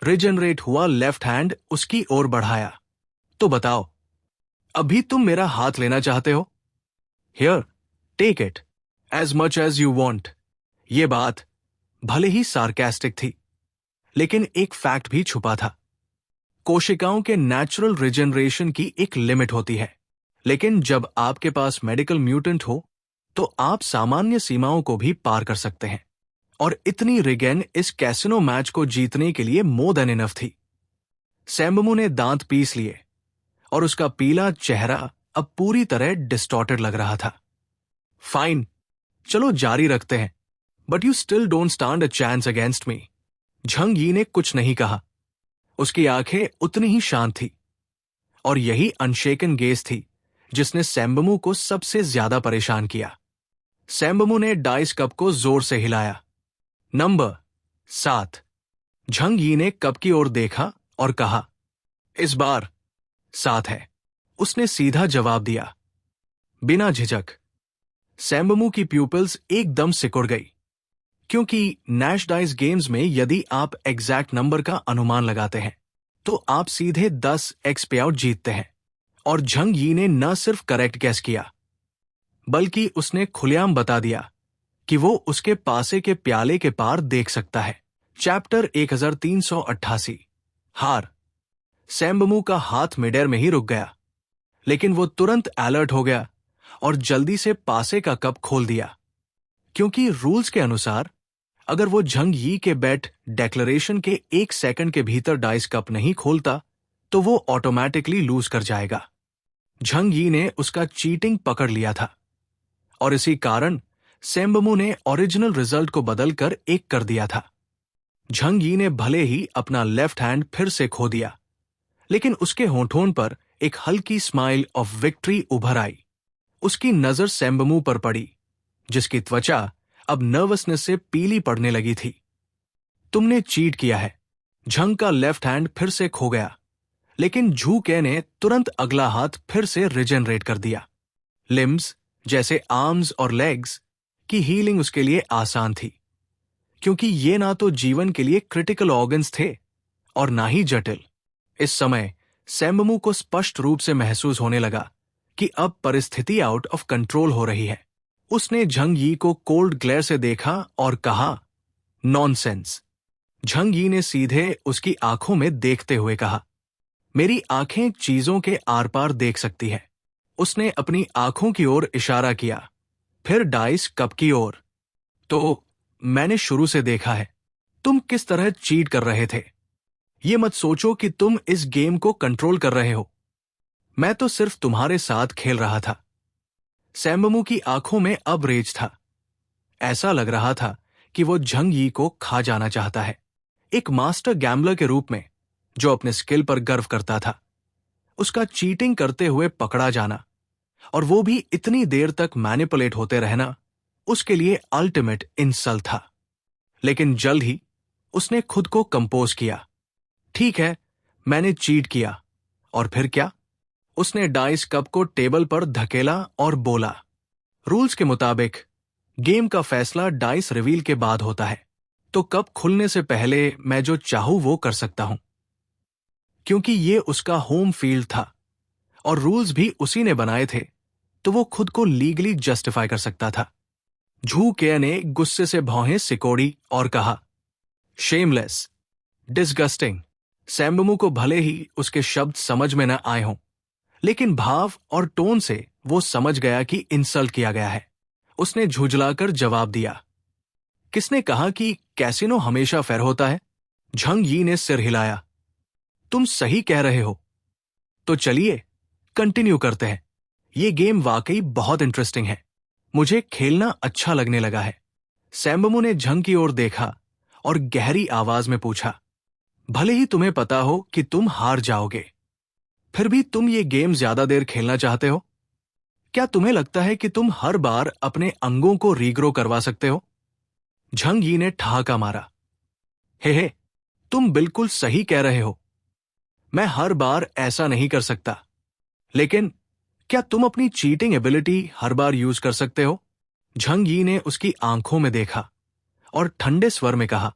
Speaker 1: रिजेनरेट हुआ लेफ्ट हैंड उसकी ओर बढ़ाया। तो बताओ, अभी तुम मेरा हाथ लेना चाहते हो? Here, take it as much as you want. ये बात भले ही सार्केस्टिक थी, लेकिन एक फैक्ट भी छुपा था। कोशिकाओं के नेचुरल रिजेनरेशन की एक लिमिट होती है, लेकिन जब आपके पास मेडिकल म्यूटेंट हो तो आप सामान्य सीमाओं को भी पार कर सकते हैं। और इतनी रिगेन इस कैसिनो मैच को जीतने के लिए मोर देन इनफ थी। सेम्बमू ने दांत पीस लिए और उसका पीला चेहरा अब पूरी तरह डिस्टॉर्टेड लग रहा था। फाइन, चलो जारी रखते हैं, but you still don't stand a chance against me. Jhang Yi ने कुछ नहीं कहा। उसकी आंखें उतनी ही शांत थी, और यही अनशेकन गेज थी जिसने सेम्बमू को सबसे ज्यादा परेशान किया। सैम्बमू ने डाइस कप को जोर से हिलाया। नंबर 7। झंग यी ने कप की ओर देखा और कहा, इस बार 7 है। उसने सीधा जवाब दिया, बिना झिझक। सैम्बमू की प्यूपिल्स एकदम सिकुड़ गई, क्योंकि नैश डाइस गेम्स में यदि आप एग्जैक्ट नंबर का अनुमान लगाते हैं तो आप सीधे 10x पे आउट जीतते हैं। और झंग यी ने न सिर्फ करेक्ट गेस किया, बल्कि उसने खुलेआम बता दिया कि वो उसके पासे के प्याले के पार देख सकता है। चैप्टर 1388। हार। सैम्बमू का हाथ मिडेयर में ही रुक गया, लेकिन वो तुरंत अलर्ट हो गया और जल्दी से पासे का कप खोल दिया, क्योंकि रूल्स के अनुसार अगर वो झंग यी के बेट डेक्लरेशन के 1 सेकंड के भीतर डाइस कप नहीं खोलता तो वो ऑटोमेटिकली लूज कर जाएगा। झंग यी ने उसका चीटिंग पकड़ लिया था और इसी कारण सैम्बमू ने ओरिजिनल रिजल्ट को बदलकर 1 कर दिया था। झंग यी ने भले ही अपना लेफ्ट हैंड फिर से खो दिया, लेकिन उसके होंठों पर एक हल्की स्माइल ऑफ विक्ट्री उभर आई। उसकी नजर सैम्बमू पर पड़ी, जिसकी त्वचा अब नर्वसनेस से पीली पड़ने लगी थी। तुमने चीट किया है। झंग का लेफ्ट हैंड फिर से खो गया, लेकिन झू के ने तुरंत अगला हाथ फिर से रिजेनरेट कर दिया। लिम्स जैसे आर्म्स और लेग्स की हीलिंग उसके लिए आसान थी, क्योंकि ये ना तो जीवन के लिए क्रिटिकल ऑर्गन्स थे और ना ही जटिल। इस समय सैम्बमू को स्पष्ट रूप से महसूस होने लगा कि अब परिस्थिति आउट ऑफ कंट्रोल हो रही है। उसने झंग यी को कोल्ड ग्लेयर से देखा और कहा, नॉनसेंस। झंग यी ने सीधे उसकी आंखों में देखते हुए कहा, मेरी आंखें चीजों के आर पार देख सकती है। उसने अपनी आंखों की ओर इशारा किया, फिर डाइस कप की ओर। तो मैंने शुरू से देखा है तुम किस तरह चीट कर रहे थे। ये मत सोचो कि तुम इस गेम को कंट्रोल कर रहे हो। मैं तो सिर्फ तुम्हारे साथ खेल रहा था। सैम्बमू की आंखों में अब रेज था। ऐसा लग रहा था कि वो झंग यी को खा जाना चाहता है, एक मास्टर गैम्बलर के रूप में जो अपने स्किल पर गर्व करता था। उसका चीटिंग करते हुए पकड़ा जाना, और वो भी इतनी देर तक मैनिपुलेट होते रहना, उसके लिए अल्टीमेट इंसल्ट था। लेकिन जल्द ही उसने खुद को कंपोज किया। ठीक है, मैंने चीट किया, और फिर क्या? उसने डाइस कप को टेबल पर धकेला और बोला, रूल्स के मुताबिक गेम का फैसला डाइस रिवील के बाद होता है, तो कप खुलने से पहले मैं जो चाहूं वो कर सकता हूं। क्योंकि ये उसका होम फील्ड था और रूल्स भी उसी ने बनाए थे, तो वो खुद को लीगली जस्टिफाई कर सकता था। झू के ने गुस्से से भौहें सिकोड़ी और कहा, शेमलेस, डिस्गस्टिंग। सैम्बमू को भले ही उसके शब्द समझ में न आए हों, लेकिन भाव और टोन से वो समझ गया कि इंसल्ट किया गया है। उसने झुंझलाकर जवाब दिया, किसने कहा कि कैसीनो हमेशा फेयर होता है? झंग यी ने सिर हिलाया, तुम सही कह रहे हो। तो चलिए कंटिन्यू करते हैं। ये गेम वाकई बहुत इंटरेस्टिंग है। मुझे खेलना अच्छा लगने लगा है। सैम्बमू ने झंग की ओर देखा और गहरी आवाज में पूछा, भले ही तुम्हें पता हो कि तुम हार जाओगे, फिर भी तुम ये गेम ज्यादा देर खेलना चाहते हो? क्या तुम्हें लगता है कि तुम हर बार अपने अंगों को रीग्रो करवा सकते हो? झंग यी ने ठहाका मारा, हे, तुम बिल्कुल सही कह रहे हो। मैं हर बार ऐसा नहीं कर सकता, लेकिन क्या तुम अपनी चीटिंग एबिलिटी हर बार यूज कर सकते हो? झंग यी ने उसकी आंखों में देखा और ठंडे स्वर में कहा,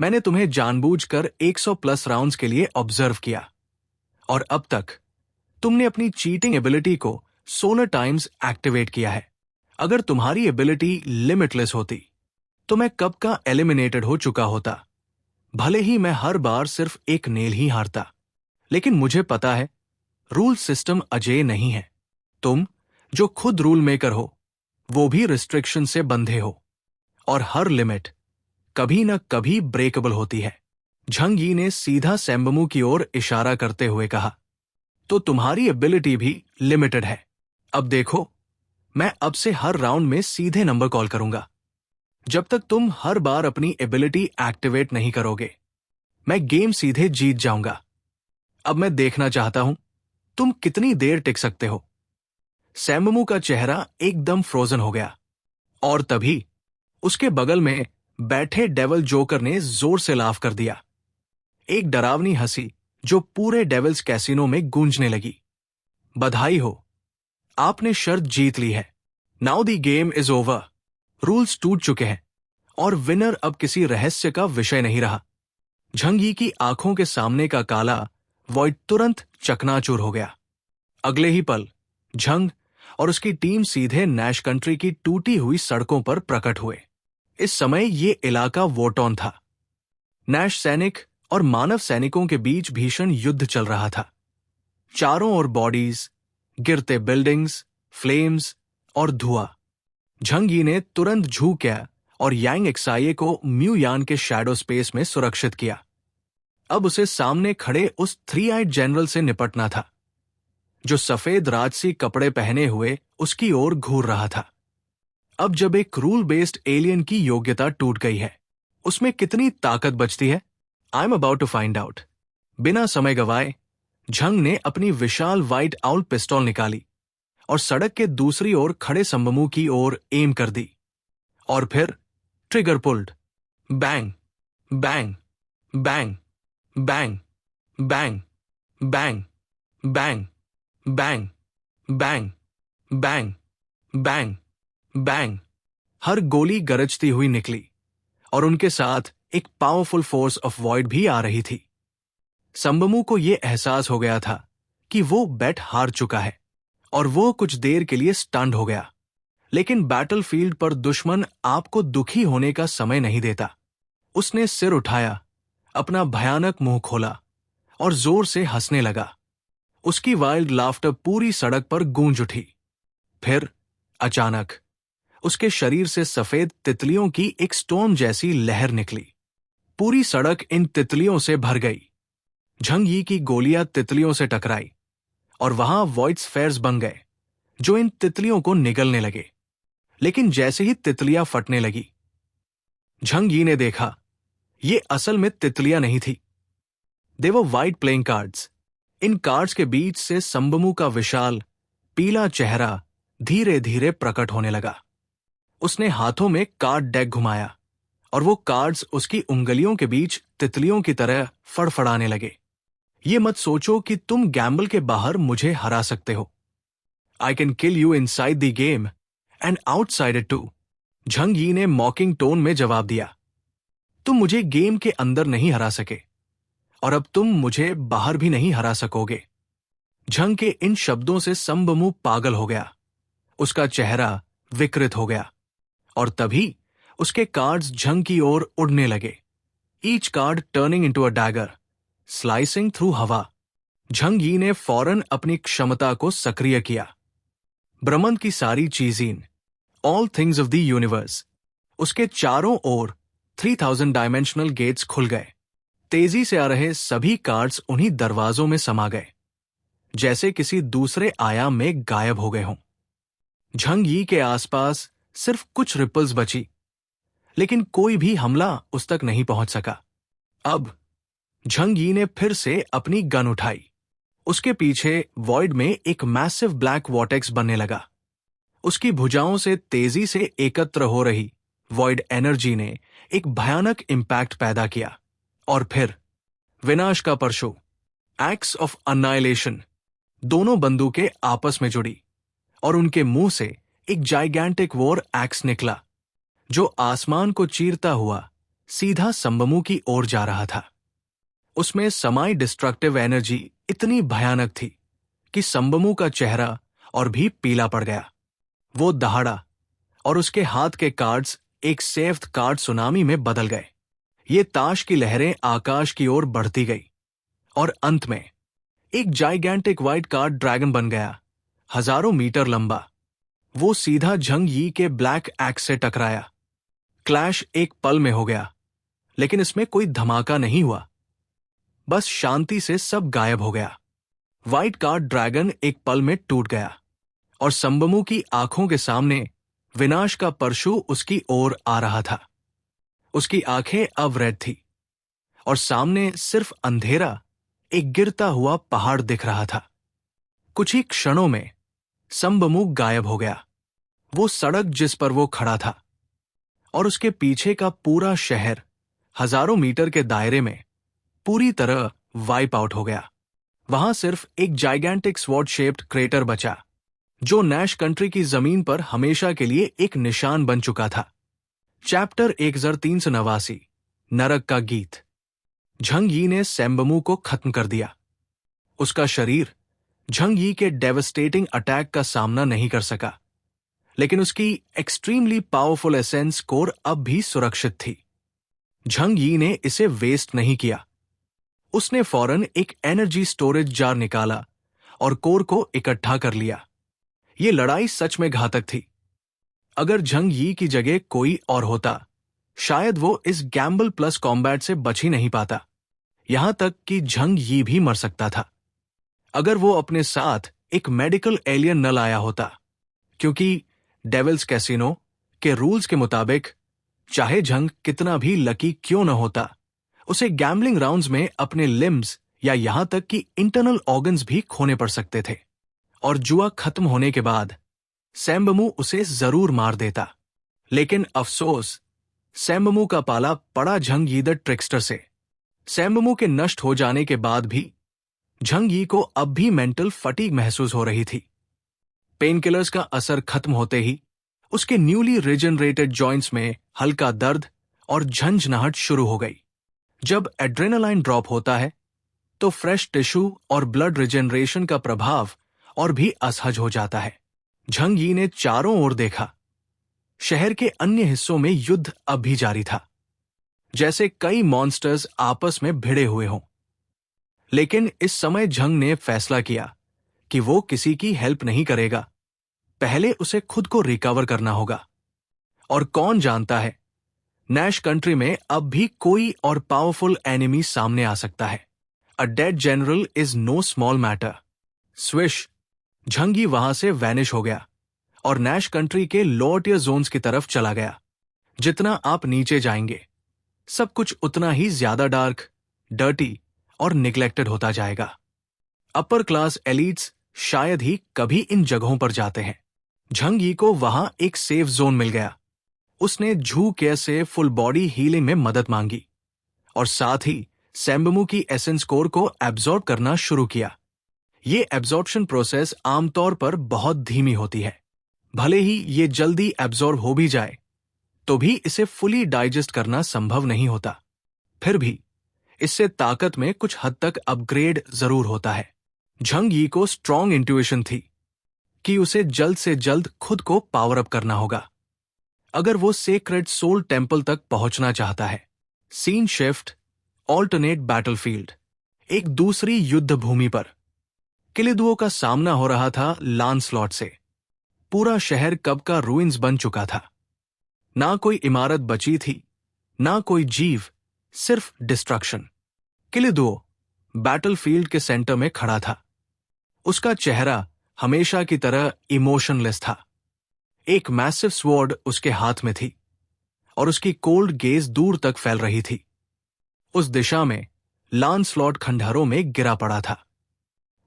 Speaker 1: मैंने तुम्हें जानबूझकर 100+ राउंड्स के लिए ऑब्जर्व किया, और अब तक तुमने अपनी चीटिंग एबिलिटी को 16 टाइम्स एक्टिवेट किया है। अगर तुम्हारी एबिलिटी लिमिटलेस होती तो मैं कब का एलिमिनेटेड हो चुका होता। भले ही मैं हर बार सिर्फ एक नेल ही हारता, लेकिन मुझे पता है रूल सिस्टम अजेय नहीं है। तुम जो खुद रूल मेकर हो, वो भी रिस्ट्रिक्शन से बंधे हो, और हर लिमिट कभी न कभी ब्रेकेबल होती है। झंग यी ने सीधा सैम्बमू की ओर इशारा करते हुए कहा, तो तुम्हारी एबिलिटी भी लिमिटेड है। अब देखो, मैं अब से हर राउंड में सीधे नंबर कॉल करूंगा। जब तक तुम हर बार अपनी एबिलिटी एक्टिवेट नहीं करोगे, मैं गेम सीधे जीत जाऊंगा। अब मैं देखना चाहता हूं तुम कितनी देर टिक सकते हो। सैम्बमू का चेहरा एकदम फ्रोजन हो गया और तभी उसके बगल में बैठे डेविल जोकर ने जोर से लाफ कर दिया। एक डरावनी हंसी जो पूरे डेविल्स कैसीनो में गूंजने लगी। बधाई हो, आपने शर्त जीत ली है। Now the game is over. Rules टूट चुके हैं और विनर अब किसी रहस्य का विषय नहीं रहा। झंग यी की आंखों के सामने का काला वॉइड तुरंत चकनाचूर हो गया। अगले ही पल झंग और उसकी टीम सीधे नैश कंट्री की टूटी हुई सड़कों पर प्रकट हुए। इस समय ये इलाका वोटॉन था। नैश सैनिक और मानव सैनिकों के बीच भीषण युद्ध चल रहा था। चारों ओर बॉडीज, गिरते बिल्डिंग्स, फ्लेम्स और धुआं। झंग यी ने तुरंत झूक गया और यांग एक्साइए को म्यू यान के शैडो स्पेस में सुरक्षित किया। अब उसे सामने खड़े उस थ्री आइड जनरल से निपटना था, जो सफेद राजसी कपड़े पहने हुए उसकी ओर घूर रहा था। अब जब एक रूल बेस्ड एलियन की योग्यता टूट गई है, उसमें कितनी ताकत बचती है? I am about to find out. बिना समय गवाए झंग ने अपनी विशाल व्हाइट आउल पिस्टल निकाली और सड़क के दूसरी ओर खड़े संबमू की ओर एम कर दी। और फिर trigger pulled. Bang, bang, bang, bang, bang, bang, bang, bang, bang, bang, bang, bang. हर गोली गरजती हुई निकली और उनके साथ एक पावरफुल फोर्स ऑफ वॉइड भी आ रही थी। संबमू को यह एहसास हो गया था कि वो बेट हार चुका है और वो कुछ देर के लिए स्टन्ड हो गया। लेकिन बैटलफील्ड पर दुश्मन आपको दुखी होने का समय नहीं देता। उसने सिर उठाया, अपना भयानक मुंह खोला और जोर से हंसने लगा। उसकी वाइल्ड लाफ्टर पूरी सड़क पर गूंज उठी। फिर अचानक उसके शरीर से सफेद तितलियों की एक स्टॉर्म जैसी लहर निकली। पूरी सड़क इन तितलियों से भर गई। झंग यी की गोलियां तितलियों से टकराई और वहां वॉइड स्फेयर्स बन गए जो इन तितलियों को निगलने लगे। लेकिन जैसे ही तितलियां फटने लगी, झंग यी ने देखा ये असल में तितलियां नहीं थी। दे वर वाइट प्लेइंग कार्ड्स। इन कार्ड्स के बीच से संबमू का विशाल पीला चेहरा धीरे धीरे प्रकट होने लगा। उसने हाथों में कार्ड डेक घुमाया और वो कार्ड्स उसकी उंगलियों के बीच तितलियों की तरह फड़फड़ाने लगे। ये मत सोचो कि तुम गैम्बल के बाहर मुझे हरा सकते हो। I can kill you inside the game and outside it too. Zhang Yi ने मॉकिंग टोन में जवाब दिया। तुम मुझे गेम के अंदर नहीं हरा सके और अब तुम मुझे बाहर भी नहीं हरा सकोगे। झंग के इन शब्दों से संबमू पागल हो गया। उसका चेहरा विकृत हो गया और तभी उसके कार्ड्स झंग की ओर उड़ने लगे, each card turning into a dagger, slicing through हवा। झंग यी ने फौरन अपनी क्षमता को सक्रिय किया। ब्रह्मांड की सारी चीजें, all things of the universe. उसके चारों ओर 3000 डायमेंशनल गेट्स खुल गए। तेजी से आ रहे सभी कार्ड्स उन्हीं दरवाजों में समा गए, जैसे किसी दूसरे आयाम में गायब हो गए हों। झंग यी के आसपास सिर्फ कुछ रिपल्स बची, लेकिन कोई भी हमला उस तक नहीं पहुंच सका। अब झंग यी ने फिर से अपनी गन उठाई। उसके पीछे वॉइड में एक मैसिव ब्लैक वॉटेक्स बनने लगा। उसकी भुजाओं से तेजी से एकत्र हो रही वॉइड एनर्जी ने एक भयानक इंपैक्ट पैदा किया और फिर विनाश का परशु, एक्स ऑफ अन्नाइलेशन। दोनों बंदूकें आपस में जुड़ी और उनके मुंह से एक जाइगैंटिक वॉर एक्स निकला जो आसमान को चीरता हुआ सीधा संबमू की ओर जा रहा था। उसमें समाई डिस्ट्रक्टिव एनर्जी इतनी भयानक थी कि संबमू का चेहरा और भी पीला पड़ गया। वो दहाड़ा और उसके हाथ के कार्ड्स एक सेफ्ड कार्ड सुनामी में बदल गए। ये ताश की लहरें आकाश की ओर बढ़ती गई और अंत में एक जाइगैंटिक व्हाइट कार्ड ड्रैगन बन गया, हजारों मीटर लंबा। वो सीधा झंग यी के ब्लैक एक्स से टकराया। क्लैश एक पल में हो गया, लेकिन इसमें कोई धमाका नहीं हुआ। बस शांति से सब गायब हो गया। व्हाइट कार्ड ड्रैगन एक पल में टूट गया और संबमू की आंखों के सामने विनाश का परशु उसकी ओर आ रहा था। उसकी आंखें अब रेड थी और सामने सिर्फ अंधेरा, एक गिरता हुआ पहाड़ दिख रहा था। कुछ ही क्षणों में संबमू गायब हो गया। वो सड़क जिस पर वो खड़ा था और उसके पीछे का पूरा शहर हजारों मीटर के दायरे में पूरी तरह वाइप आउट हो गया। वहां सिर्फ एक जाइगेंटिक स्वॉर्ड शेप्ड क्रेटर बचा, जो नैश कंट्री की जमीन पर हमेशा के लिए एक निशान बन चुका था। चैप्टर 1389, नरक का गीत। झंग यी ने सैम्बमू को खत्म कर दिया। उसका शरीर झंग यी के डेवस्टेटिंग अटैक का सामना नहीं कर सका, लेकिन उसकी एक्सट्रीमली पावरफुल एसेंस कोर अब भी सुरक्षित थी। झंग यी ने इसे वेस्ट नहीं किया। उसने फौरन एक एनर्जी स्टोरेज जार निकाला और कोर को इकट्ठा कर लिया। यह लड़ाई सच में घातक थी। अगर झंग यी की जगह कोई और होता, शायद वो इस गैम्बल प्लस कॉम्बैट से बच ही नहीं पाता। यहां तक कि झंग यी भी मर सकता था अगर वो अपने साथ एक मेडिकल एलियन न लाया होता, क्योंकि डेविल्स कैसीनो के रूल्स के मुताबिक चाहे झंग कितना भी लकी क्यों न होता, उसे गैम्बलिंग राउंड्स में अपने लिम्स या यहां तक कि इंटरनल ऑर्गन्स भी खोने पड़ सकते थे, और जुआ खत्म होने के बाद सैम्बमू उसे जरूर मार देता। लेकिन अफसोस, सैम्बमू का पाला पड़ा झंग यी द ट्रिक्स्टर से। सैम्बमू के नष्ट हो जाने के बाद भी झंग यी को अब भी मेंटल फटीग महसूस हो रही थी। पेनकिलर्स का असर खत्म होते ही उसके न्यूली रिजनरेटेड जॉइंट्स में हल्का दर्द और झंझनाहट शुरू हो गई। जब एड्रेनालाइन ड्रॉप होता है तो फ्रेश टिश्यू और ब्लड रिजनरेशन का प्रभाव और भी असहज हो जाता है। झंग यी ने चारों ओर देखा। शहर के अन्य हिस्सों में युद्ध अब भी जारी था, जैसे कई मॉन्स्टर्स आपस में भिड़े हुए हों। लेकिन इस समय झंग ने फैसला किया कि वो किसी की हेल्प नहीं करेगा। पहले उसे खुद को रिकवर करना होगा। और कौन जानता है, नैश कंट्री में अब भी कोई और पावरफुल एनिमी सामने आ सकता है। A dead general is know small matter. Swish, Jhang यी वहां से वैनिश हो गया और नैश कंट्री के लोअर टियर जोन्स की तरफ चला गया। जितना आप नीचे जाएंगे, सब कुछ उतना ही ज्यादा डार्क, डर्टी और निग्लेक्टेड होता जाएगा। अपर क्लास एलिट्स शायद ही कभी इन जगहों पर जाते हैं। झंग यी को वहां एक सेफ जोन मिल गया। उसने झू केयर से फुल बॉडी हीलिंग में मदद मांगी और साथ ही सैम्बमू की एसेंस कोर को एब्जॉर्ब करना शुरू किया। ये एब्जॉर्प्शन प्रोसेस आमतौर पर बहुत धीमी होती है। भले ही ये जल्दी एब्जॉर्ब हो भी जाए, तो भी इसे फुली डाइजेस्ट करना संभव नहीं होता। फिर भी इससे ताकत में कुछ हद तक अपग्रेड जरूर होता है। झंग यी को स्ट्रॉन्ग इंट्यूशन थी कि उसे जल्द से जल्द खुद को पावर अप करना होगा अगर वो सेक्रेड सोल टेम्पल तक पहुंचना चाहता है। Scene shift, alternate battlefield. एक दूसरी युद्ध भूमि पर किलिदुओ का सामना हो रहा था लांसलॉट से। पूरा शहर कब का रूइंस बन चुका था। ना कोई इमारत बची थी, ना कोई जीव, सिर्फ डिस्ट्रक्शन। किलिदुओ बैटलफील्ड के सेंटर में खड़ा था। उसका चेहरा हमेशा की तरह इमोशनलेस था। एक मैसिव स्वॉर्ड उसके हाथ में थी और उसकी कोल्ड गेज दूर तक फैल रही थी। उस दिशा में लांसलॉट खंडहरों में गिरा पड़ा था।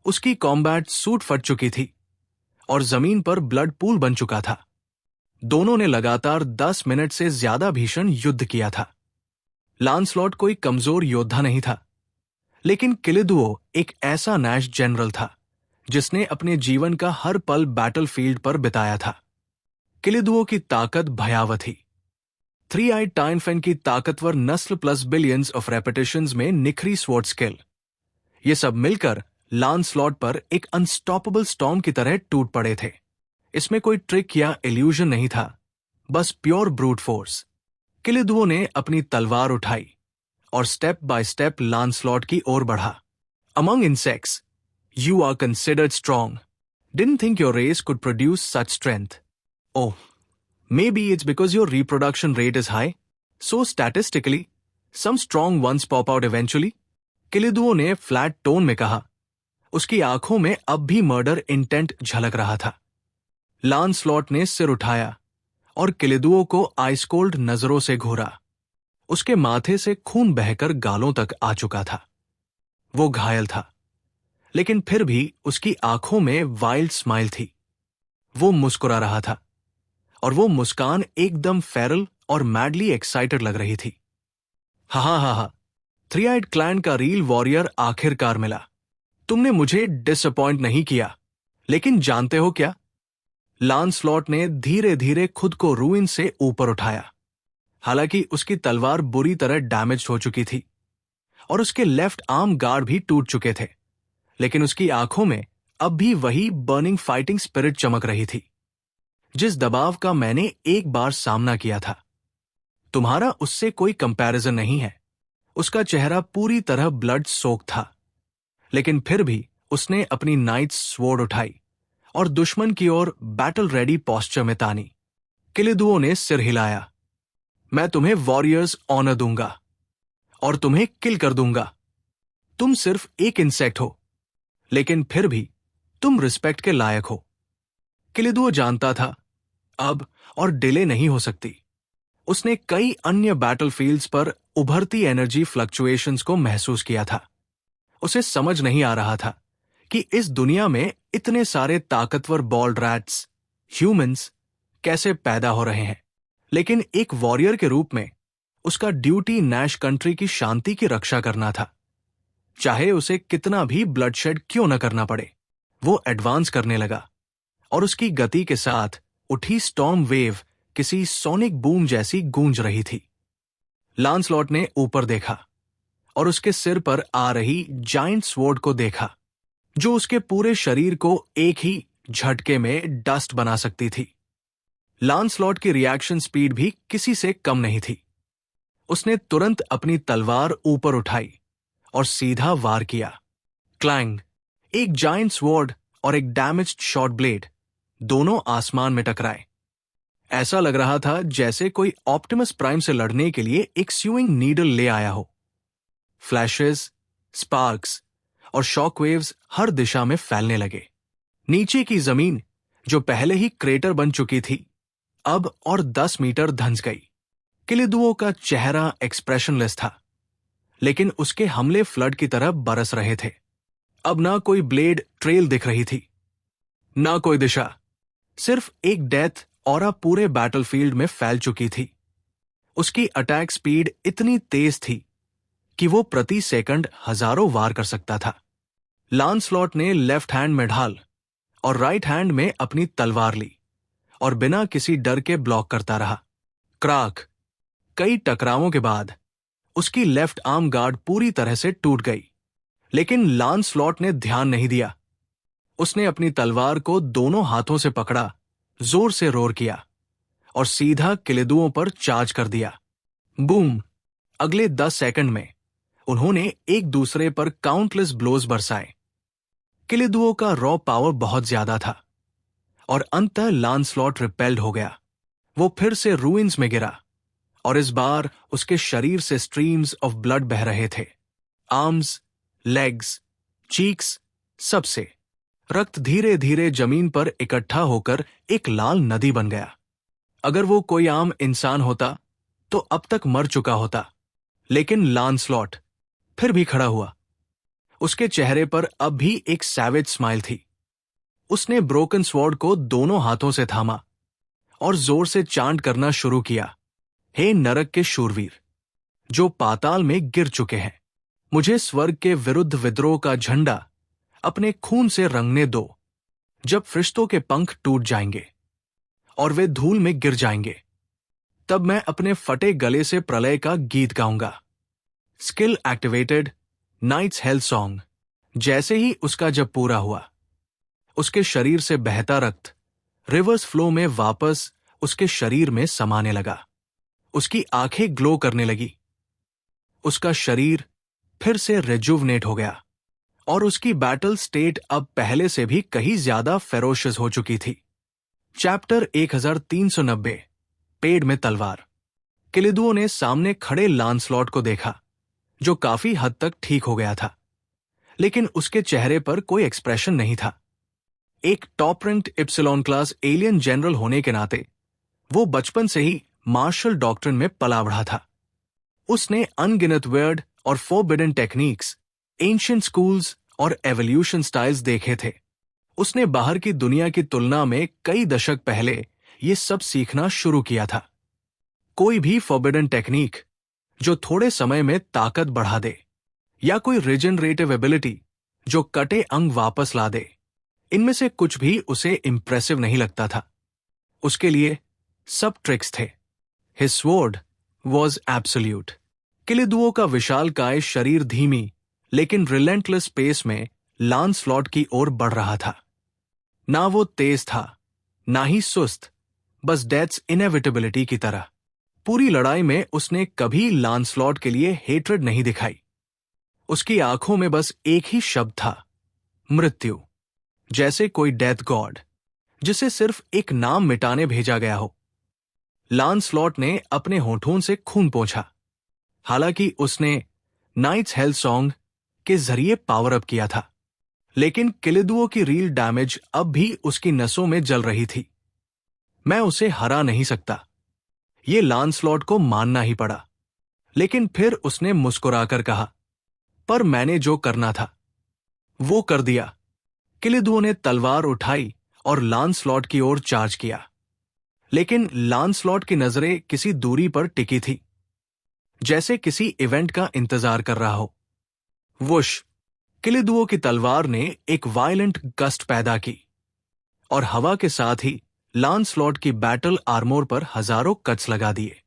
Speaker 1: उसकी कॉम्बैट सूट फट चुकी थी और जमीन पर ब्लड पूल बन चुका था। दोनों ने लगातार 10 मिनट से ज्यादा भीषण युद्ध किया था। लांसलॉट कोई कमजोर योद्धा नहीं था, लेकिन किलिदुओ एक ऐसा नैश जनरल था जिसने अपने जीवन का हर पल बैटलफील्ड पर बिताया था। किलिदुओ की ताकत भयावह थी। 3-eyed टाइनफेन की ताकतवर नस्ल प्लस बिलियंस ऑफ रेपिटेशंस में निखरी स्वॉर्ड स्किल, ये सब मिलकर लांसलॉट पर एक अनस्टॉपेबल स्टॉर्म की तरह टूट पड़े थे। इसमें कोई ट्रिक या इल्यूजन नहीं था, बस प्योर ब्रूट फोर्स। किलिदुओ ने अपनी तलवार उठाई और स्टेप बाय स्टेप लांसलॉट की ओर बढ़ा। Among insects, you are considered strong. Didn't think your race could produce such strength. Oh, maybe it's because your reproduction rate is high. So statistically, some strong ones pop out eventually. किलिदुओ ने फ्लैट टोन में कहा। उसकी आंखों में अब भी मर्डर इंटेंट झलक रहा था। लांसलॉट ने सिर उठाया और किलिदुओ को आइस कोल्ड नजरों से घूरा। उसके माथे से खून बहकर गालों तक आ चुका था। वो घायल था, लेकिन फिर भी उसकी आंखों में वाइल्ड स्माइल थी। वो मुस्कुरा रहा था। और वो मुस्कान एकदम फेरल और मैडली एक्साइटेड लग रही थी। हा हा हा हा, थ्री आइड क्लैन का रियल वॉरियर आखिरकार मिला। तुमने मुझे डिसअपॉइंट नहीं किया, लेकिन जानते हो क्या? लांसलॉट ने धीरे धीरे खुद को रूइन से ऊपर उठाया। हालांकि उसकी तलवार बुरी तरह डैमेज हो चुकी थी और उसके लेफ्ट आर्म गार्ड भी टूट चुके थे, लेकिन उसकी आंखों में अब भी वही बर्निंग फाइटिंग स्पिरिट चमक रही थी, जिस दबाव का मैंने एक बार सामना किया था। तुम्हारा उससे कोई कंपैरिजन नहीं है। उसका चेहरा पूरी तरह ब्लड सोक था, लेकिन फिर भी उसने अपनी नाइट स्वॉर्ड उठाई और दुश्मन की ओर बैटल रेडी पोस्चर में तानी। किलिदुओ ने सिर हिलाया। मैं तुम्हें वॉरियर्स ऑनर दूंगा और तुम्हें किल कर दूंगा। तुम सिर्फ एक इंसेक्ट हो, लेकिन फिर भी तुम रिस्पेक्ट के लायक हो। किलिदुओ जानता था अब और डिले नहीं हो सकती। उसने कई अन्य बैटलफील्ड्स पर उभरती एनर्जी फ्लक्चुएशंस को महसूस किया था। उसे समझ नहीं आ रहा था कि इस दुनिया में इतने सारे ताकतवर बॉल्ड रैट्स, ह्यूमंस, कैसे पैदा हो रहे हैं। लेकिन एक वॉरियर के रूप में उसका ड्यूटी नैश कंट्री की शांति की रक्षा करना था, चाहे उसे कितना भी ब्लडशेड क्यों न करना पड़े। वो एडवांस करने लगा और उसकी गति के साथ उठी स्टॉर्म वेव किसी सोनिक बूम जैसी गूंज रही थी। लांसलॉट ने ऊपर देखा और उसके सिर पर आ रही जाइंट स्वॉर्ड को देखा, जो उसके पूरे शरीर को एक ही झटके में डस्ट बना सकती थी। लांसलॉट की रिएक्शन स्पीड भी किसी से कम नहीं थी। उसने तुरंत अपनी तलवार ऊपर उठाई और सीधा वार किया। क्लैंग! एक जाइंट स्वॉर्ड और एक डैमेज्ड शॉर्ट ब्लेड दोनों आसमान में टकराए। ऐसा लग रहा था जैसे कोई ऑप्टिमस प्राइम से लड़ने के लिए एक स्यूइंग नीडल ले आया हो। फ्लैशेस, स्पार्क्स और शॉकवेव्स हर दिशा में फैलने लगे। नीचे की जमीन, जो पहले ही क्रेटर बन चुकी थी, अब और 10 मीटर धंस गई। किलिदुओ का चेहरा एक्सप्रेशनलेस था, लेकिन उसके हमले फ्लड की तरह बरस रहे थे। अब ना कोई ब्लेड ट्रेल दिख रही थी, ना कोई दिशा, सिर्फ एक डेथ ऑरा पूरे बैटलफील्ड में फैल चुकी थी। उसकी अटैक स्पीड इतनी तेज थी कि वो प्रति सेकंड हजारों वार कर सकता था। लांसलॉट ने लेफ्ट हैंड में ढाल और राइट हैंड में अपनी तलवार ली और बिना किसी डर के ब्लॉक करता रहा। क्राक! कई टकरावों के बाद उसकी लेफ्ट आर्म गार्ड पूरी तरह से टूट गई, लेकिन लांसलॉट ने ध्यान नहीं दिया। उसने अपनी तलवार को दोनों हाथों से पकड़ा, जोर से रोर किया और सीधा किलिदुओं पर चार्ज कर दिया। बूम! अगले 10 सेकंड में उन्होंने एक दूसरे पर काउंटलेस ब्लोज बरसाए। किलिदुओं का रॉ पावर बहुत ज्यादा था और अंततः लांसलॉट रिपेल्ड हो गया। वो फिर से रूइंस में गिरा और इस बार उसके शरीर से स्ट्रीम्स ऑफ ब्लड बह रहे थे। आर्म्स, लेग्स, चीक्स, सबसे रक्त धीरे धीरे जमीन पर इकट्ठा होकर एक लाल नदी बन गया। अगर वो कोई आम इंसान होता तो अब तक मर चुका होता, लेकिन लांसलॉट फिर भी खड़ा हुआ। उसके चेहरे पर अब भी एक सैवेज स्माइल थी। उसने ब्रोकन स्वॉर्ड को दोनों हाथों से थामा और जोर से चांट करना शुरू किया। हे नरक के शूरवीर, जो पाताल में गिर चुके हैं, मुझे स्वर्ग के विरुद्ध विद्रोह का झंडा अपने खून से रंगने दो। जब फरिश्तों के पंख टूट जाएंगे और वे धूल में गिर जाएंगे, तब मैं अपने फटे गले से प्रलय का गीत गाऊंगा। Skill activated knight's hell song. जैसे ही उसका जब पूरा हुआ, उसके शरीर से बहता रक्त रिवर्स फ्लो में वापस उसके शरीर में समाने लगा। उसकी आंखें ग्लो करने लगी। उसका शरीर फिर से रेजुवनेट हो गया और उसकी बैटल स्टेट अब पहले से भी कहीं ज्यादा फेरोशियस हो चुकी थी। चैप्टर 1390 पेड़ में तलवार। किलिदुओ ने सामने खड़े लांसलॉट को देखा, जो काफी हद तक ठीक हो गया था, लेकिन उसके चेहरे पर कोई एक्सप्रेशन नहीं था। एक top ranked epsilon class alien general होने के नाते वो बचपन से ही मार्शल डॉक्ट्रिन में पला बढ़ा था। उसने अनगिनत वियर्ड और फोरबिडन टेक्निक्स, एंशिएंट स्कूल्स और एवोल्यूशन स्टाइल्स देखे थे। उसने बाहर की दुनिया की तुलना में कई दशक पहले ये सब सीखना शुरू किया था। कोई भी फॉरबिडन टेक्निक जो थोड़े समय में ताकत बढ़ा दे, या कोई रिजनरेटिव एबिलिटी जो कटे अंग वापस ला दे, इनमें से कुछ भी उसे इंप्रेसिव नहीं लगता था। उसके लिए सब ट्रिक्स थे। His sword was absolute. किलिदुओ का विशालकाय शरीर धीमी लेकिन रिलेंटलेस पेस में लांसलॉट की ओर बढ़ रहा था। ना वो तेज था, ना ही सुस्त, बस डेथ्स इनएविटेबिलिटी की तरह। पूरी लड़ाई में उसने कभी लांसलॉट के लिए हेट्रेड नहीं दिखाई। उसकी आंखों में बस एक ही शब्द था, मृत्यु। जैसे कोई डेथ गॉड जिसे सिर्फ एक नाम मिटाने भेजा गया हो। लांसलॉट ने अपने होठों से खून पोंछा। हालांकि उसने नाइट्स हेल्थ सॉन्ग के जरिए पावर अप किया था, लेकिन किलिदुओ की रील डैमेज अब भी उसकी नसों में जल रही थी। मैं उसे हरा नहीं सकता, ये लांसलॉट को मानना ही पड़ा। लेकिन फिर उसने मुस्कुराकर कहा, पर मैंने जो करना था वो कर दिया। किलिदुओ ने तलवार उठाई और लांसलॉट की ओर चार्ज किया, लेकिन लांसलॉट की नजरें किसी दूरी पर टिकी थी, जैसे किसी इवेंट का इंतजार कर रहा हो। वुश! किलिदुओ की तलवार ने एक वायलेंट गस्ट पैदा की और हवा के साथ ही लांसलॉट की बैटल आर्मोर पर हजारों कट्स लगा दिए।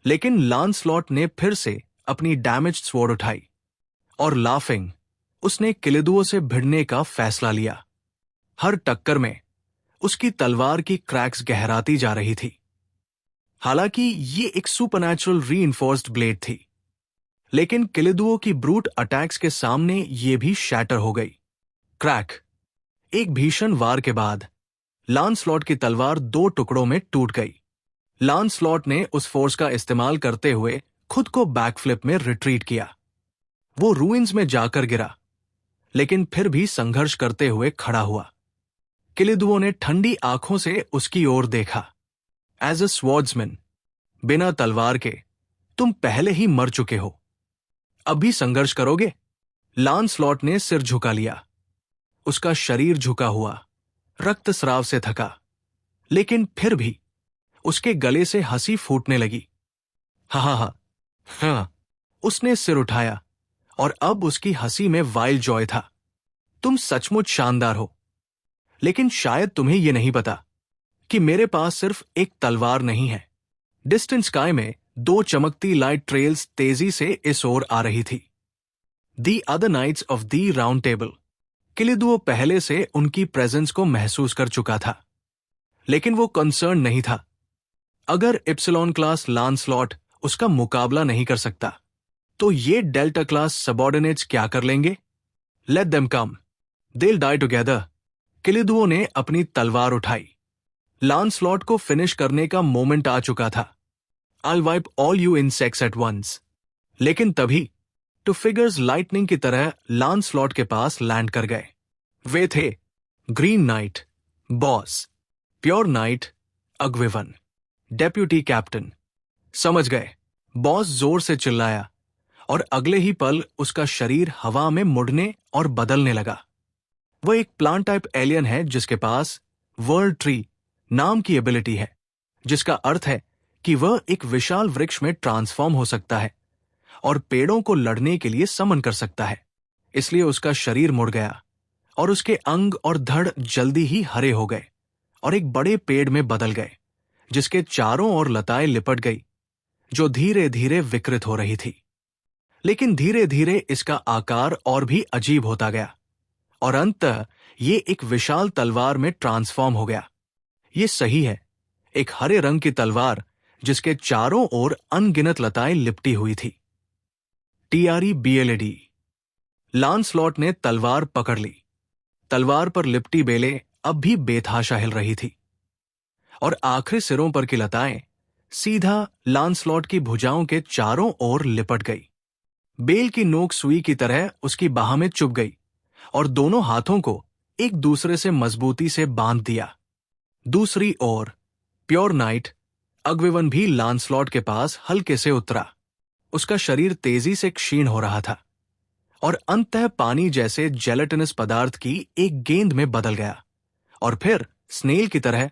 Speaker 1: लेकिन लांसलॉट ने फिर से अपनी डैमेज्ड स्वॉर्ड उठाई और लाफिंग उसने किलिदुओ से भिड़ने का फैसला लिया। हर टक्कर में उसकी तलवार की क्रैक्स गहराती जा रही थी। हालांकि ये एक सुपरनैचुरल रीइंफोर्स्ड ब्लेड थी, लेकिन किलिदुओ की ब्रूट अटैक्स के सामने ये भी शैटर हो गई। क्रैक! एक भीषण वार के बाद लांसलॉट की तलवार दो टुकड़ों में टूट गई। लांसलॉट ने उस फोर्स का इस्तेमाल करते हुए खुद को बैकफ्लिप में रिट्रीट किया। वो रूइंस में जाकर गिरा, लेकिन फिर भी संघर्ष करते हुए खड़ा हुआ। किलिदुओ ने ठंडी आंखों से उसकी ओर देखा। एज अ स्वॉर्ड्समैन, बिना तलवार के तुम पहले ही मर चुके हो। अब भी संघर्ष करोगे? लांसलॉट ने सिर झुका लिया। उसका शरीर झुका हुआ, रक्तस्राव से थका, लेकिन फिर भी उसके गले से हंसी फूटने लगी। हा हा हा, हाँ। उसने सिर उठाया और अब उसकी हंसी में वाइल्ड जॉय था। तुम सचमुच शानदार हो, लेकिन शायद तुम्हें यह नहीं पता कि मेरे पास सिर्फ एक तलवार नहीं है। डिस्टेंट स्काई में दो चमकती लाइट ट्रेल्स तेजी से इस ओर आ रही थी। The other knights of the round table. किलिदुओ पहले से उनकी प्रेजेंस को महसूस कर चुका था, लेकिन वो कंसर्न नहीं था। अगर इप्सिलॉन क्लास लांसलॉट उसका मुकाबला नहीं कर सकता, तो ये डेल्टा क्लास सबऑर्डिनेट्स क्या कर लेंगे? लेट देम कम, देल डाई टुगेदर। किलिदुओ ने अपनी तलवार उठाई। लांसलॉट को फिनिश करने का मोमेंट आ चुका था। I'll wipe all you insects at once। लेकिन तभी टू फिगर्स लाइटनिंग की तरह लांसलॉट के पास लैंड कर गए। वे थे green knight, boss, pure knight, अग्विवन, डेप्यूटी कैप्टन। समझ गए? बॉस जोर से चिल्लाया और अगले ही पल उसका शरीर हवा में मुड़ने और बदलने लगा। वह एक प्लांट टाइप एलियन है जिसके पास वर्ल्ड ट्री नाम की एबिलिटी है, जिसका अर्थ है कि वह एक विशाल वृक्ष में ट्रांसफॉर्म हो सकता है और पेड़ों को लड़ने के लिए समन कर सकता है। इसलिए उसका शरीर मुड़ गया और उसके अंग और धड़ जल्दी ही हरे हो गए और एक बड़े पेड़ में बदल गए, जिसके चारों ओर लताएं लिपट गई, जो धीरे धीरे विकृत हो रही थी। लेकिन धीरे धीरे इसका आकार और भी अजीब होता गया और अंततः ये एक विशाल तलवार में ट्रांसफॉर्म हो गया। ये सही है, एक हरे रंग की तलवार जिसके चारों ओर अनगिनत लताएं लिपटी हुई थी। TREBLAD। लांसलॉट ने तलवार पकड़ ली। तलवार पर लिपटी बेलें अब भी बेतहाशा हिल रही थी और आखिरी सिरों पर की लताएं सीधा लांसलॉट की भुजाओं के चारों ओर लिपट गई। बेल की नोक सुई की तरह उसकी बाह में चुभ गई और दोनों हाथों को एक दूसरे से मजबूती से बांध दिया। दूसरी ओर प्योर नाइट अग्विवन भी लांसलॉट के पास हल्के से उतरा। उसका शरीर तेजी से क्षीण हो रहा था और अंततः पानी जैसे जेलेटिनस पदार्थ की एक गेंद में बदल गया और फिर स्नेल की तरह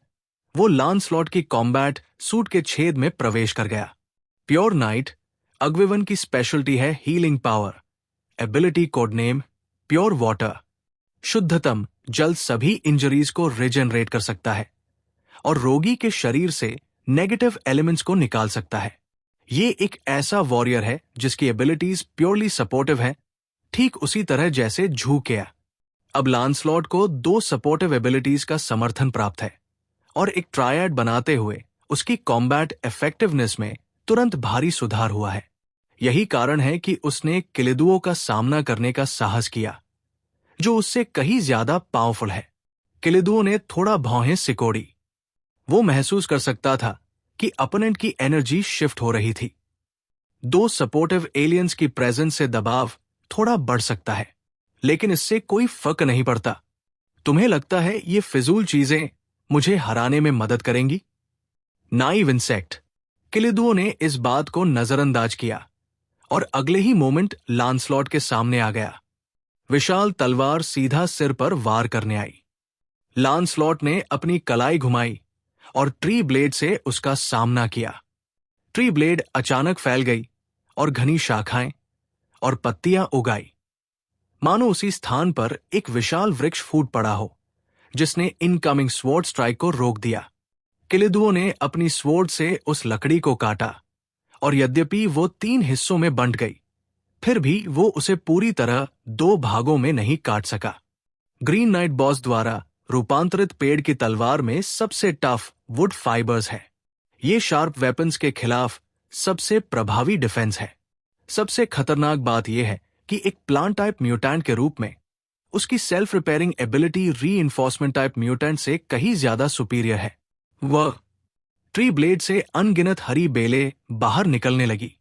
Speaker 1: वो लांसलॉट की कॉम्बैट सूट के छेद में प्रवेश कर गया। प्योर नाइट अग्विवन की स्पेशलिटी है healing power. Ability code name pure water. शुद्धतम जल सभी इंजरीज को रिजेनरेट कर सकता है और रोगी के शरीर से नेगेटिव एलिमेंट्स को निकाल सकता है। ये एक ऐसा वॉरियर है जिसकी एबिलिटीज प्योरली सपोर्टिव है, ठीक उसी तरह जैसे झू किया। अब लांसलॉट को 2 सपोर्टिव एबिलिटीज का समर्थन प्राप्त है और एक ट्रायड बनाते हुए उसकी कॉम्बैट इफेक्टिवनेस में तुरंत भारी सुधार हुआ है। यही कारण है कि उसने किलिदुओं का सामना करने का साहस किया, जो उससे कहीं ज्यादा पावरफुल है। किलिदुओं ने थोड़ा भौहें सिकोड़ी। वो महसूस कर सकता था कि अपोनेंट की एनर्जी शिफ्ट हो रही थी। 2 सपोर्टिव एलियंस की प्रेजेंस से दबाव थोड़ा बढ़ सकता है, लेकिन इससे कोई फर्क नहीं पड़ता। तुम्हें लगता है ये फिजूल चीजें मुझे हराने में मदद करेंगी? Naive insect. किलिदुओं ने इस बात को नजरअंदाज किया और अगले ही मोमेंट लांसलॉट के सामने आ गया। विशाल तलवार सीधा सिर पर वार करने आई। लांसलॉट ने अपनी कलाई घुमाई और ट्री ब्लेड से उसका सामना किया। ट्री ब्लेड अचानक फैल गई और घनी शाखाएं और पत्तियां उगाई, मानो उसी स्थान पर एक विशाल वृक्ष फूट पड़ा हो, जिसने इनकमिंग स्वॉर्ड स्ट्राइक को रोक दिया। किलिदुओं ने अपनी स्वॉर्ड से उस लकड़ी को काटा और यद्यपि वो 3 हिस्सों में बंट गई, फिर भी वो उसे पूरी तरह 2 भागों में नहीं काट सका। ग्रीन नाइट बॉस द्वारा रूपांतरित पेड़ की तलवार में सबसे टफ वुड फाइबर्स है। ये शार्प वेपन्स के खिलाफ सबसे प्रभावी डिफेंस है। सबसे खतरनाक बात यह है कि एक प्लांट टाइप म्यूटेंट के रूप में उसकी self repairing ability reinforcement type mutant से कहीं ज्यादा सुपीरियर है। वह ट्री ब्लेड से अनगिनत हरी बेलें बाहर निकलने लगी,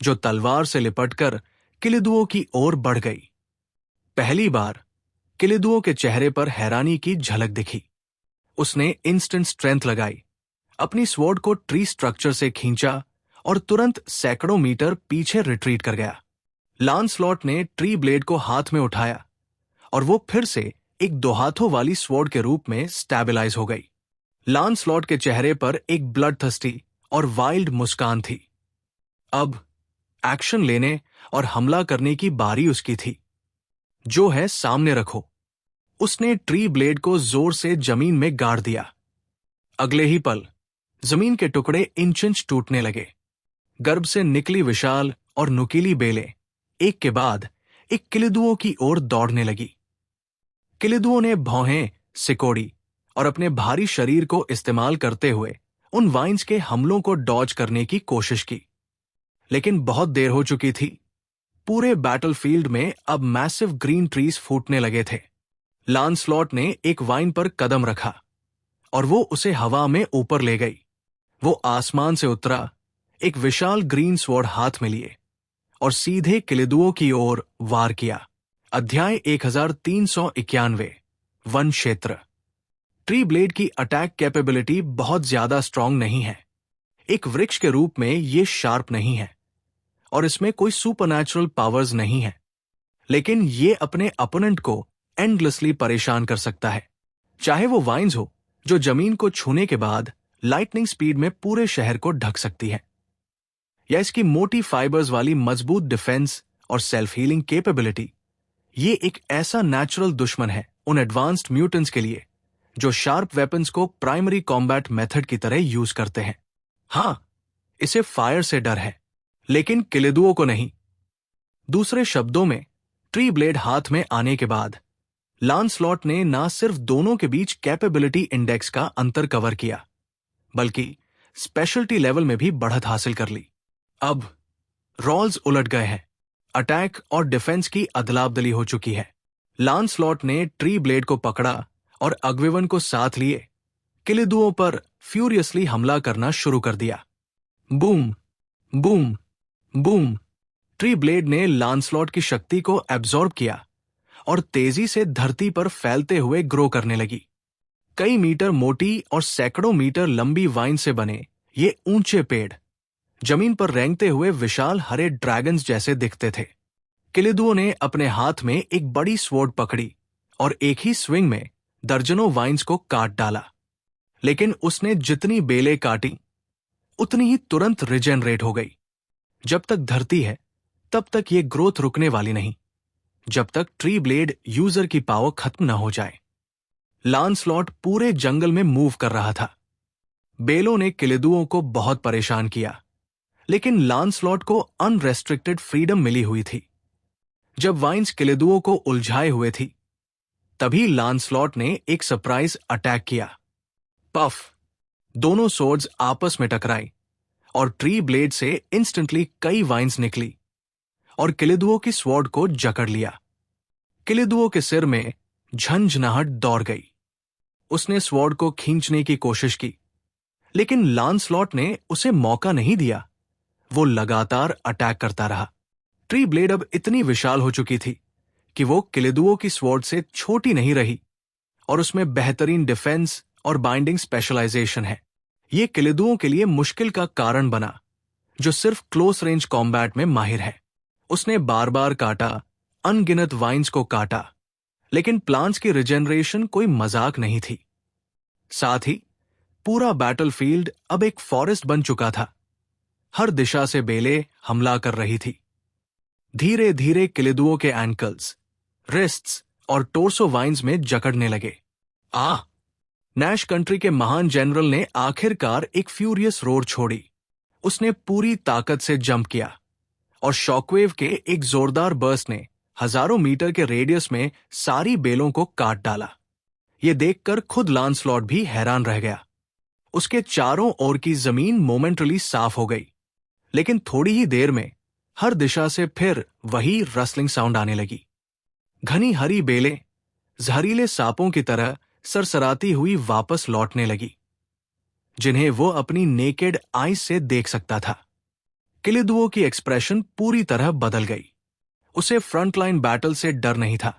Speaker 1: जो तलवार से लिपटकर किलिदुओं की ओर बढ़ गई। पहली बार किलिदुओं के चेहरे पर हैरानी की झलक दिखी। उसने इंस्टेंट स्ट्रेंथ लगाई, अपनी स्वॉर्ड को ट्री स्ट्रक्चर से खींचा और तुरंत सैकड़ों मीटर पीछे रिट्रीट कर गया। लांसलॉट ने ट्री ब्लेड को हाथ में उठाया और वो फिर से एक 2 हाथों वाली स्वॉर्ड के रूप में स्टेबलाइज हो गई। लांसलॉट के चेहरे पर एक ब्लडथर्स्टी और वाइल्ड मुस्कान थी। अब एक्शन लेने और हमला करने की बारी उसकी थी। जो है सामने रखो। उसने ट्री ब्लेड को जोर से जमीन में गाड़ दिया। अगले ही पल जमीन के टुकड़े इंच टूटने लगे। गर्भ से निकली विशाल और नुकीली बेलें एक के बाद एक किलिदुओं की ओर दौड़ने लगी। किलिदुओं ने भौहें सिकोड़ी और अपने भारी शरीर को इस्तेमाल करते हुए उन वाइन्स के हमलों को डॉज करने की कोशिश की, लेकिन बहुत देर हो चुकी थी। पूरे बैटलफील्ड में अब मैसिव ग्रीन ट्रीज फूटने लगे थे। लांसलॉट ने एक वाइन पर कदम रखा और वो उसे हवा में ऊपर ले गई। वो आसमान से उतरा, एक विशाल ग्रीन स्वॉर्ड हाथ में लिए और सीधे किलिदुओं की ओर वार किया। अध्याय 1391 वन क्षेत्र। ट्री ब्लेड की अटैक कैपेबिलिटी बहुत ज्यादा स्ट्रांग नहीं है। एक वृक्ष के रूप में ये शार्प नहीं है और इसमें कोई सुपरनैचुरल पावर्स नहीं है, लेकिन ये अपने अपोनेंट को एंडलेसली परेशान कर सकता है, चाहे वो वाइन्स हो जो जमीन को छूने के बाद लाइटनिंग स्पीड में पूरे शहर को ढक सकती है, या इसकी मोटी फाइबर्स वाली मजबूत डिफेंस और सेल्फ हीलिंग कैपेबिलिटी। ये एक ऐसा नेचुरल दुश्मन है उन एडवांस्ड म्यूटेंट्स के लिए जो शार्प वेपन्स को प्राइमरी कॉम्बैट मेथड की तरह यूज करते हैं। हां, इसे फायर से डर है, लेकिन किलिदुओं को नहीं। दूसरे शब्दों में, ट्री ब्लेड हाथ में आने के बाद लांसलॉट ने ना सिर्फ दोनों के बीच कैपेबिलिटी इंडेक्स का अंतर कवर किया, बल्कि स्पेशलिटी लेवल में भी बढ़त हासिल कर ली। अब रोल्स उलट गए हैं। अटैक और डिफेंस की अदलाबदली हो चुकी है। लांसलॉट ने ट्री ब्लेड को पकड़ा और अग्विवन को साथ लिए किलिदुओं पर फ्यूरियसली हमला करना शुरू कर दिया। Boom boom boom. Tree blade ने लांसलॉट की शक्ति को एब्जॉर्ब किया और तेजी से धरती पर फैलते हुए ग्रो करने लगी। कई मीटर मोटी और सैकड़ों मीटर लंबी वाइन से बने ये ऊंचे पेड़ जमीन पर रेंगते हुए विशाल हरे ड्रैगन्स जैसे दिखते थे। किलिदुओं ने अपने हाथ में एक बड़ी स्वॉर्ड पकड़ी और एक ही स्विंग में दर्जनों वाइन्स को काट डाला। लेकिन उसने जितनी बेलें काटी उतनी ही तुरंत रिजेनरेट हो गई। जब तक धरती है तब तक ये ग्रोथ रुकने वाली नहीं, जब तक ट्री ब्लेड यूजर की पावर खत्म न हो जाए। लांसलॉट पूरे जंगल में मूव कर रहा था। बेलों ने किलेदुओं को बहुत परेशान किया, लेकिन लांसलॉट को अनरेस्ट्रिक्टेड फ्रीडम मिली हुई थी। जब वाइन्स किलेदुओं को उलझाए हुए थी, तभी लांसलॉट ने एक सरप्राइज अटैक किया। पफ! दोनों सोर्ड्स आपस में टकराई और ट्री ब्लेड से इंस्टेंटली कई वाइन्स निकली और किलेदुओं की स्वॉर्ड को जकड़ लिया। किलेदुओं के सिर में झंझनाहट दौड़ गई। उसने स्वॉर्ड को खींचने की कोशिश की, लेकिन लांसलॉट ने उसे मौका नहीं दिया। वो लगातार अटैक करता रहा। ट्री ब्लेड अब इतनी विशाल हो चुकी थी कि वो किलेदुओं की स्वॉर्ड से छोटी नहीं रही, और उसमें बेहतरीन डिफेंस और बाइंडिंग स्पेशलाइजेशन है। ये किलेदुओं के लिए मुश्किल का कारण बना, जो सिर्फ क्लोज रेंज कॉम्बैट में माहिर है। उसने बार बार काटा, अनगिनत वाइन्स को काटा, लेकिन प्लांट्स की रिजेनरेशन कोई मजाक नहीं थी। साथ ही पूरा बैटलफील्ड अब एक फॉरेस्ट बन चुका था। हर दिशा से बेलें हमला कर रही थी। धीरे धीरे किलेदुओं के एंकल्स, रिस्ट्स और टोर्सो वाइन्स में जकड़ने लगे। नैश कंट्री के महान जनरल ने आखिरकार एक फ्यूरियस रोर छोड़ी। उसने पूरी ताकत से जंप किया और शॉकवेव के एक जोरदार बर्स्ट ने हजारों मीटर के रेडियस में सारी बेलों को काट डाला। यह देखकर खुद लांसलॉट भी हैरान रह गया। उसके चारों ओर की जमीन मोमेंटली साफ हो गई, लेकिन थोड़ी ही देर में हर दिशा से फिर वही रसलिंग साउंड आने लगी। घनी हरी बेलें जहरीले सांपों की तरह सरसराती हुई वापस लौटने लगी, जिन्हें वो अपनी नेकेड आईज से देख सकता था। किलेदुओं की एक्सप्रेशन पूरी तरह बदल गई। उसे फ्रंटलाइन बैटल से डर नहीं था,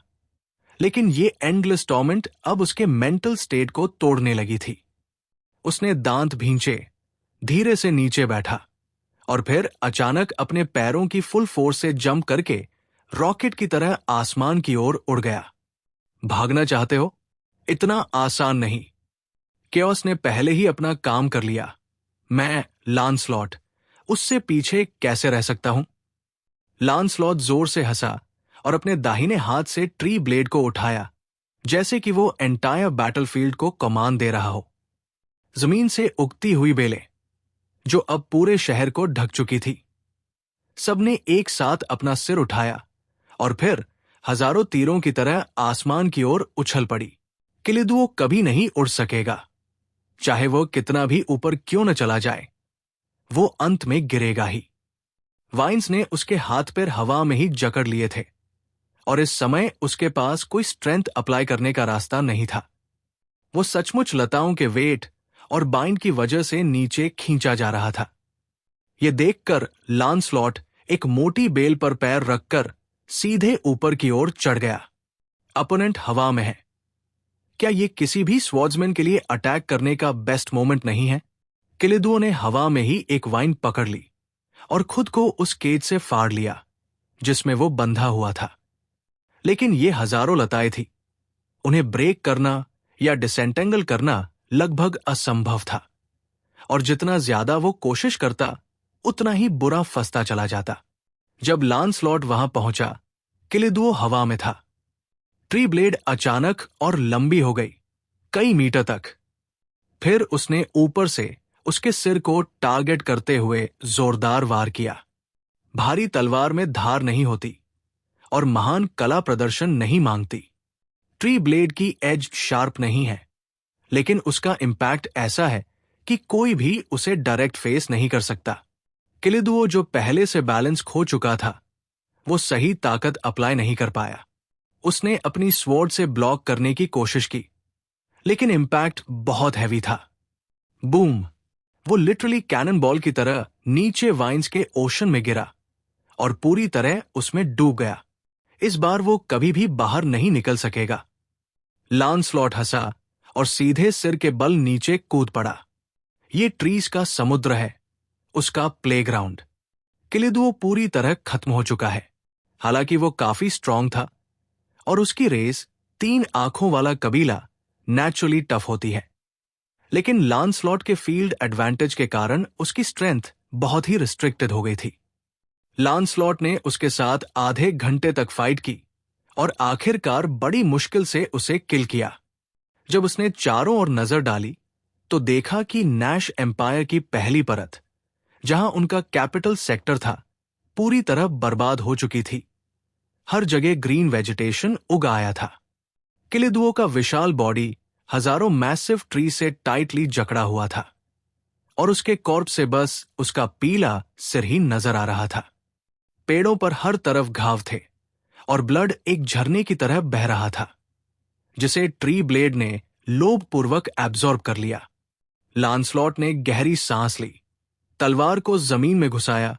Speaker 1: लेकिन ये एंडलेस टॉर्मेंट अब उसके मेंटल स्टेट को तोड़ने लगी थी। उसने दांत भींचे, धीरे से नीचे बैठा और फिर अचानक अपने पैरों की फुल फोर्स से जंप करके रॉकेट की तरह आसमान की ओर उड़ गया। भागना चाहते हो? इतना आसान नहीं। केओस ने पहले ही अपना काम कर लिया। मैं लांसलॉट उससे पीछे कैसे रह सकता हूं? लांसलॉट जोर से हंसा और अपने दाहिने हाथ से ट्री ब्लेड को उठाया, जैसे कि वो एंटायर बैटलफील्ड को कमान दे रहा हो। जमीन से उगती हुई बेलें, जो अब पूरे शहर को ढक चुकी थी, सबने एक साथ अपना सिर उठाया और फिर हजारों तीरों की तरह आसमान की ओर उछल पड़ी। किलेदुओ कभी नहीं उड़ सकेगा, चाहे वो कितना भी ऊपर क्यों न चला जाए। वो अंत में गिरेगा ही। वाइन्स ने उसके हाथ पैर हवा में ही जकड़ लिए थे, और इस समय उसके पास कोई स्ट्रेंथ अप्लाई करने का रास्ता नहीं था। वो सचमुच लताओं के वेट और बाइंड की वजह से नीचे खींचा जा रहा था। यह देखकर लांसलॉट एक मोटी बेल पर पैर रखकर सीधे ऊपर की ओर चढ़ गया। अपोनेंट हवा में है। क्या यह किसी भी स्वॉर्ड्समैन के लिए अटैक करने का बेस्ट मोमेंट नहीं है? किलेदुओं ने हवा में ही एक वाइन पकड़ ली और खुद को उस केज से फाड़ लिया जिसमें वो बंधा हुआ था। लेकिन ये हजारों लताएं थी। उन्हें ब्रेक करना या डिसेंटेंगल करना लगभग असंभव था, और जितना ज्यादा वो कोशिश करता उतना ही बुरा फंसता चला जाता। जब लांसलॉट वहां पहुंचा, किलेदुओ हवा में था। ट्री ब्लेड अचानक और लंबी हो गई, कई मीटर तक। फिर उसने ऊपर से उसके सिर को टारगेट करते हुए जोरदार वार किया। भारी तलवार में धार नहीं होती और महान कला प्रदर्शन नहीं मांगती। ट्री ब्लेड की एज शार्प नहीं है, लेकिन उसका इंपैक्ट ऐसा है कि कोई भी उसे डायरेक्ट फेस नहीं कर सकता। किलेदुओ, जो पहले से बैलेंस खो चुका था, वो सही ताकत अप्लाई नहीं कर पाया। उसने अपनी स्वॉर्ड से ब्लॉक करने की कोशिश की, लेकिन इंपैक्ट बहुत हैवी था। बूम! वो लिटरली कैनन बॉल की तरह नीचे वाइन्स के ओशन में गिरा और पूरी तरह उसमें डूब गया। इस बार वो कभी भी बाहर नहीं निकल सकेगा। लांसलॉट हंसा और सीधे सिर के बल नीचे कूद पड़ा। ये ट्रीज का समुद्र है, उसका प्लेग्राउंड। किलेदुओ पूरी तरह खत्म हो चुका है। हालांकि वो काफी स्ट्रांग था, और उसकी रेस 3 आंखों वाला कबीला नेचुरली टफ होती है। लेकिन लांसलॉट के फील्ड एडवांटेज के कारण उसकी स्ट्रेंथ बहुत ही रिस्ट्रिक्टेड हो गई थी। लांसलॉट ने उसके साथ आधे घंटे तक फाइट की और आखिरकार बड़ी मुश्किल से उसे किल किया। जब उसने चारों ओर नजर डाली तो देखा कि नैश एम्पायर की पहली परत, जहां उनका कैपिटल सेक्टर था, पूरी तरह बर्बाद हो चुकी थी। हर जगह ग्रीन वेजिटेशन उग आया था। किलिदुओ का विशाल बॉडी हजारों मैसिव ट्री से टाइटली जकड़ा हुआ था और उसके कॉर्प से बस उसका पीला सिर ही नजर आ रहा था। पेड़ों पर हर तरफ घाव थे और ब्लड एक झरने की तरह बह रहा था, जिसे ट्री ब्लेड ने लोभपूर्वक एब्जॉर्ब कर लिया। लांसलॉट ने गहरी सांस ली, तलवार को जमीन में घुसाया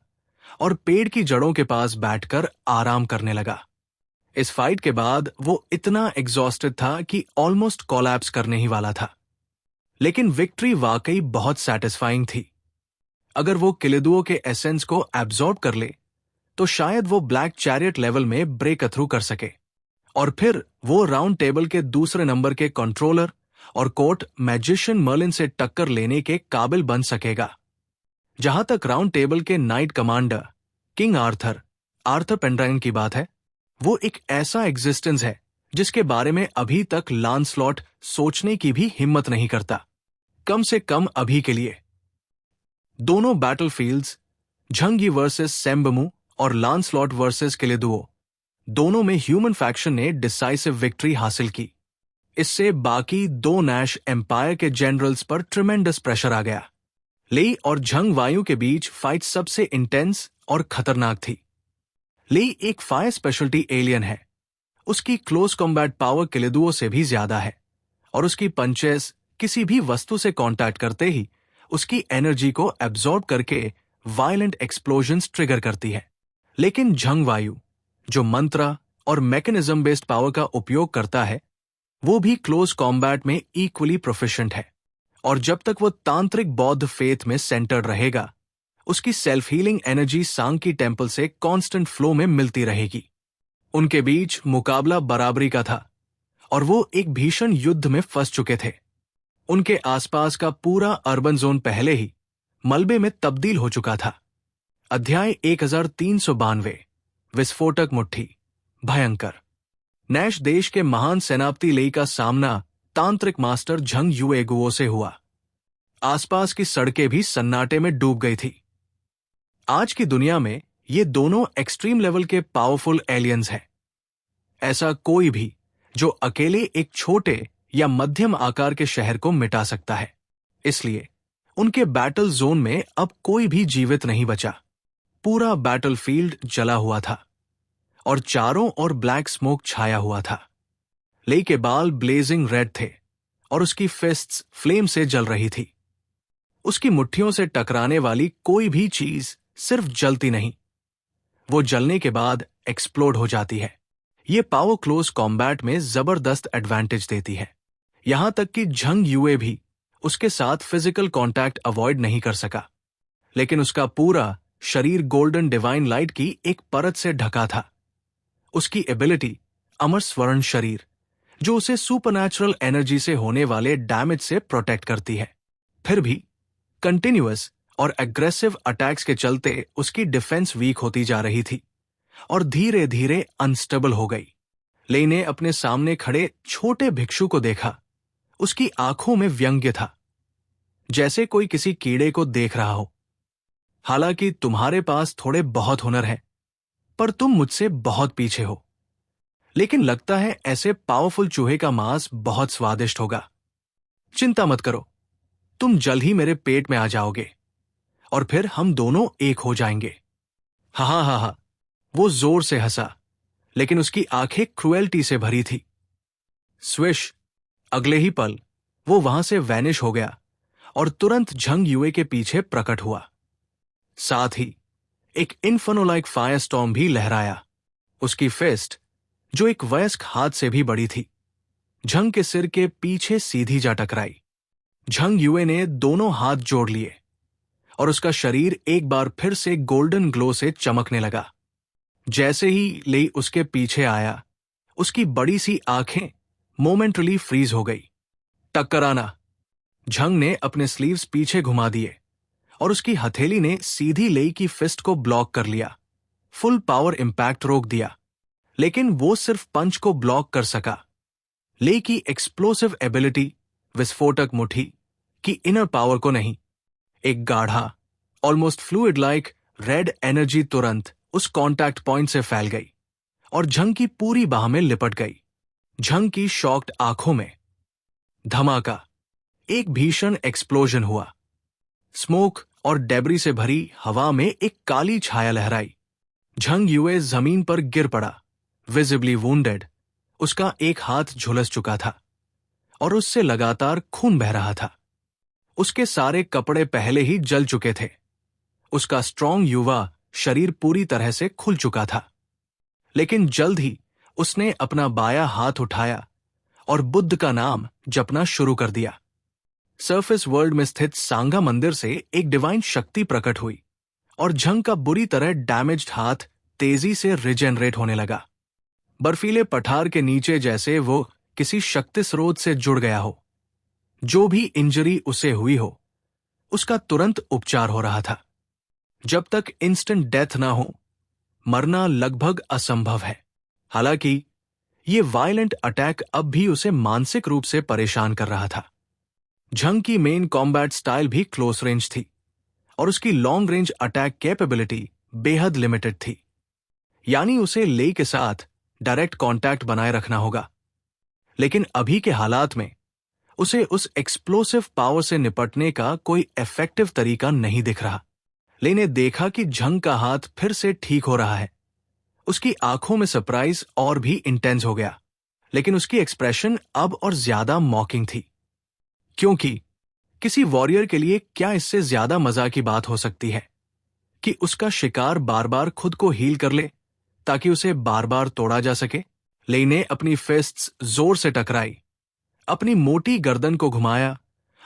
Speaker 1: और पेड़ की जड़ों के पास बैठकर आराम करने लगा। इस फाइट के बाद वो इतना एग्जॉस्टेड था कि ऑलमोस्ट कोलैप्स करने ही वाला था। लेकिन विक्ट्री वाकई बहुत सैटिस्फाइंग थी। अगर वो किलिदुओ के एसेंस को एब्जॉर्ब कर ले तो शायद वो ब्लैक चैरियट लेवल में ब्रेक थ्रू कर सके और फिर वो राउंड टेबल के दूसरे नंबर के कंट्रोलर और कोर्ट मैजिशियन मर्लिन से टक्कर लेने के काबिल बन सकेगा। जहां तक राउंड टेबल के नाइट कमांडर किंग आर्थर पेंड्रागन की बात है, वो एक ऐसा एग्जिस्टेंस है जिसके बारे में अभी तक लांसलॉट सोचने की भी हिम्मत नहीं करता, कम से कम अभी के लिए। दोनों बैटलफील्ड्स, झंगी वर्सेस सेम्बमू और लांसलॉट वर्सेस किलिदुओ, दोनों में ह्यूमन फैक्शन ने डिसाइसिव विक्ट्री हासिल की। इससे बाकी दो नैश एम्पायर के जनरल्स पर ट्रिमेंडस प्रेशर आ गया। लेई और झंग वायु के बीच फाइट सबसे इंटेंस और खतरनाक थी। लेई एक फायर स्पेशलिटी एलियन है। उसकी क्लोज कॉम्बैट पावर किलिदुओ से भी ज्यादा है और उसकी पंचेस किसी भी वस्तु से कांटेक्ट करते ही उसकी एनर्जी को एब्जॉर्ब करके वायलेंट एक्सप्लोजन्स ट्रिगर करती है। लेकिन झंग वायु, जो मंत्रा और मैकेनिज्म बेस्ड पावर का उपयोग करता है, वो भी क्लोज कॉम्बैट में इक्वली प्रोफिशिएंट है और जब तक वो तांत्रिक बौद्ध फेथ में सेंटर्ड रहेगा, उसकी सेल्फ हीलिंग एनर्जी सांकी टेम्पल से कांस्टेंट फ्लो में मिलती रहेगी। उनके बीच मुकाबला बराबरी का था और वो एक भीषण युद्ध में फंस चुके थे। उनके आसपास का पूरा अर्बन जोन पहले ही मलबे में तब्दील हो चुका था। अध्याय 1392, विस्फोटक मुट्ठी, भयंकर। नैश देश के महान सेनापति लेई का सामना तांत्रिक मास्टर झंग युएगुओ से हुआ। आसपास की सड़कें भी सन्नाटे में डूब गई थी। आज की दुनिया में ये दोनों एक्सट्रीम लेवल के पावरफुल एलियंस हैं। ऐसा कोई भी जो अकेले एक छोटे या मध्यम आकार के शहर को मिटा सकता है। इसलिए उनके बैटल जोन में अब कोई भी जीवित नहीं बचा। पूरा बैटलफील्ड जला हुआ था और चारों ओर ब्लैक स्मोक छाया हुआ था। लेई के बाल ब्लेजिंग रेड थे और उसकी फिस्ट्स फ्लेम से जल रही थी। उसकी मुट्ठियों से टकराने वाली कोई भी चीज सिर्फ जलती नहीं, वो जलने के बाद एक्सप्लोड हो जाती है। ये पावर क्लोज कॉम्बैट में जबरदस्त एडवांटेज देती है। यहां तक कि झंग युए भी उसके साथ फिजिकल कांटेक्ट अवॉइड नहीं कर सका, लेकिन उसका पूरा शरीर गोल्डन डिवाइन लाइट की एक परत से ढका था। उसकी एबिलिटी अमर स्वर्ण शरीर, जो उसे सुपरनैचुरल एनर्जी से होने वाले डैमेज से प्रोटेक्ट करती है। फिर भी कंटिन्यूअस और एग्रेसिव अटैक्स के चलते उसकी डिफेंस वीक होती जा रही थी और धीरे धीरे अनस्टेबल हो गई। लेई ने अपने सामने खड़े छोटे भिक्षु को देखा। उसकी आंखों में व्यंग्य था, जैसे कोई किसी कीड़े को देख रहा हो। हालांकि तुम्हारे पास थोड़े बहुत हुनर है, पर तुम मुझसे बहुत पीछे हो। लेकिन लगता है ऐसे पावरफुल चूहे का मांस बहुत स्वादिष्ट होगा। चिंता मत करो, तुम जल्द ही मेरे पेट में आ जाओगे और फिर हम दोनों एक हो जाएंगे। हा हा हा, वो जोर से हंसा, लेकिन उसकी आंखें क्रुएल्टी से भरी थी। स्विश, अगले ही पल वो वहां से वैनिश हो गया और तुरंत झंग युए के पीछे प्रकट हुआ। साथ ही एक इन्फर्नो लाइक फायर स्टॉर्म भी लहराया। उसकी फिस्ट, जो एक वयस्क हाथ से भी बड़ी थी, झंग के सिर के पीछे सीधी जा टकराई। झंग युए ने दोनों हाथ जोड़ लिए और उसका शरीर एक बार फिर से गोल्डन ग्लो से चमकने लगा। जैसे ही लेई उसके पीछे आया, उसकी बड़ी सी आंखें मोमेंटली फ्रीज हो गई। टक्कर आना, झंग ने अपने स्लीव्स पीछे घुमा दिए और उसकी हथेली ने सीधी लेई की फिस्ट को ब्लॉक कर लिया। फुल पावर इंपैक्ट रोक दिया, लेकिन वो सिर्फ पंच को ब्लॉक कर सका। लेई की एक्सप्लोसिव एबिलिटी, विस्फोटक मुट्ठी की इनर पावर को नहीं। एक गाढ़ा, almost fluid like red energy तुरंत उस कॉन्टैक्ट पॉइंट से फैल गई और झंग की पूरी बाह में लिपट गई। झंग की शॉक्ड आंखों में धमाका, एक भीषण एक्सप्लोजन हुआ। स्मोक और डेब्री से भरी हवा में एक काली छाया लहराई। झंग युए जमीन पर गिर पड़ा, विजिबली वुंडेड। उसका एक हाथ झुलस चुका था और उससे लगातार खून बह रहा था। उसके सारे कपड़े पहले ही जल चुके थे। उसका स्ट्रॉन्ग युवा शरीर पूरी तरह से खुल चुका था। लेकिन जल्द ही उसने अपना बाया हाथ उठाया और बुद्ध का नाम जपना शुरू कर दिया। सरफेस वर्ल्ड में स्थित सांगा मंदिर से एक डिवाइन शक्ति प्रकट हुई और झंग का बुरी तरह डैमेज्ड हाथ तेजी से रिजेनरेट होने लगा। बर्फीले पठार के नीचे जैसे वो किसी शक्ति स्रोत से जुड़ गया हो। जो भी इंजरी उसे हुई हो, उसका तुरंत उपचार हो रहा था। जब तक इंस्टेंट डेथ ना हो, मरना लगभग असंभव है। हालांकि ये वायलेंट अटैक अब भी उसे मानसिक रूप से परेशान कर रहा था। झंग की मेन कॉम्बैट स्टाइल भी क्लोज रेंज थी और उसकी लॉन्ग रेंज अटैक कैपेबिलिटी बेहद लिमिटेड थी। यानी उसे लेई के साथ डायरेक्ट कांटेक्ट बनाए रखना होगा। लेकिन अभी के हालात में उसे उस एक्सप्लोसिव पावर से निपटने का कोई इफेक्टिव तरीका नहीं दिख रहा। लेई ने देखा कि झंग का हाथ फिर से ठीक हो रहा है। उसकी आंखों में सरप्राइज और भी इंटेंस हो गया, लेकिन उसकी एक्सप्रेशन अब और ज्यादा मॉकिंग थी। क्योंकि किसी वॉरियर के लिए क्या इससे ज्यादा मजा की बात हो सकती है कि उसका शिकार बार बार खुद को हील कर ले ताकि उसे बार बार तोड़ा जा सके। लेई ने अपनी फिस्ट्स जोर से टकराई, अपनी मोटी गर्दन को घुमाया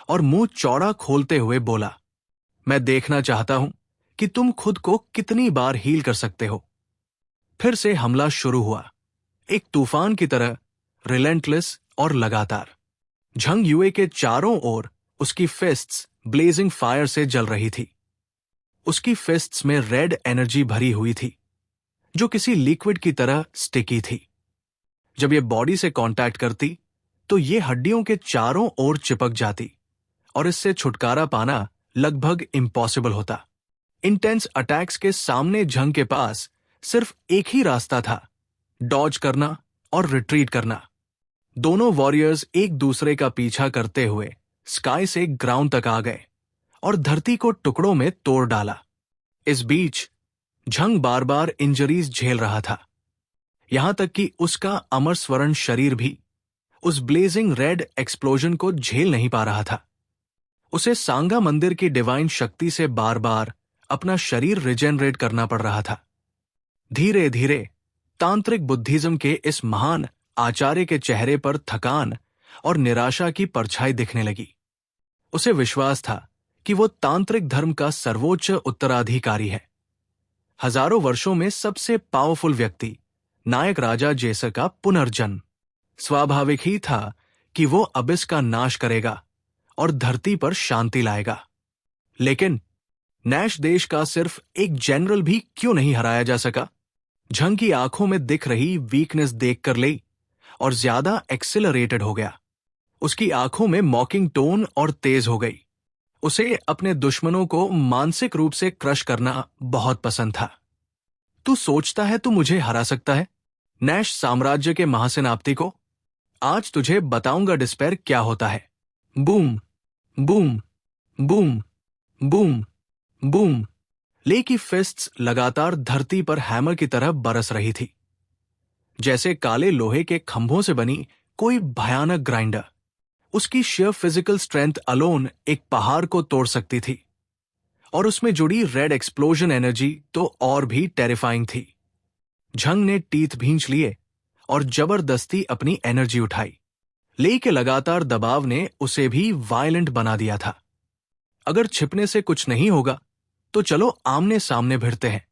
Speaker 1: और मुंह चौड़ा खोलते हुए बोला, मैं देखना चाहता हूं कि तुम खुद को कितनी बार हील कर सकते हो। फिर से हमला शुरू हुआ, एक तूफान की तरह, रिलेंटलेस और लगातार। झंग युए के चारों ओर उसकी फिस्ट्स ब्लेजिंग फायर से जल रही थी। उसकी फिस्ट्स में रेड एनर्जी भरी हुई थी जो किसी लिक्विड की तरह स्टिकी थी। जब ये बॉडी से कांटेक्ट करती तो ये हड्डियों के चारों ओर चिपक जाती और इससे छुटकारा पाना लगभग इम्पॉसिबल होता। इंटेंस अटैक्स के सामने झंग के पास सिर्फ एक ही रास्ता था, डॉज करना और रिट्रीट करना। दोनों वॉरियर्स एक दूसरे का पीछा करते हुए स्काई से ग्राउंड तक आ गए और धरती को टुकड़ों में तोड़ डाला। इस बीच झंग बार बार इंजरीज झेल रहा था, यहां तक कि उसका अमर स्वर्ण शरीर भी उस ब्लेजिंग रेड एक्सप्लोजन को झेल नहीं पा रहा था। उसे सांगा मंदिर की डिवाइन शक्ति से बार बार अपना शरीर रिजेनरेट करना पड़ रहा था। धीरे धीरे तांत्रिक बुद्धिज्म के इस महान आचार्य के चेहरे पर थकान और निराशा की परछाई दिखने लगी। उसे विश्वास था कि वो तांत्रिक धर्म का सर्वोच्च उत्तराधिकारी है। हजारों वर्षों में सबसे पावरफुल व्यक्ति, नायक राजा जेसर का पुनर्जन्म। स्वाभाविक ही था कि वो अबिस का नाश करेगा और धरती पर शांति लाएगा। लेकिन नैश देश का सिर्फ एक जनरल भी क्यों नहीं हराया जा सका? झंग की आंखों में दिख रही वीकनेस देखकर लेई और ज्यादा एक्सिलरेटेड हो गया। उसकी आंखों में मॉकिंग टोन और तेज हो गई। उसे अपने दुश्मनों को मानसिक रूप से क्रश करना बहुत पसंद था। तू सोचता है तू मुझे हरा सकता है, नैश साम्राज्य के महासेनापति को? आज तुझे बताऊंगा डिस्पेयर क्या होता है। Boom boom boom boom boom. ले की फिस्ट्स लगातार धरती पर हैमर की तरह बरस रही थी, जैसे काले लोहे के खंभों से बनी कोई भयानक ग्राइंडर। उसकी शेयर फिजिकल स्ट्रेंथ अलोन एक पहाड़ को तोड़ सकती थी और उसमें जुड़ी रेड एक्सप्लोजन एनर्जी तो और भी टेरिफाइंग थी। झंग ने टीथ भींच लिए और जबरदस्ती अपनी एनर्जी उठाई। ले के लगातार दबाव ने उसे भी वायलेंट बना दिया था। अगर छिपने से कुछ नहीं होगा तो चलो आमने सामने भिड़ते हैं,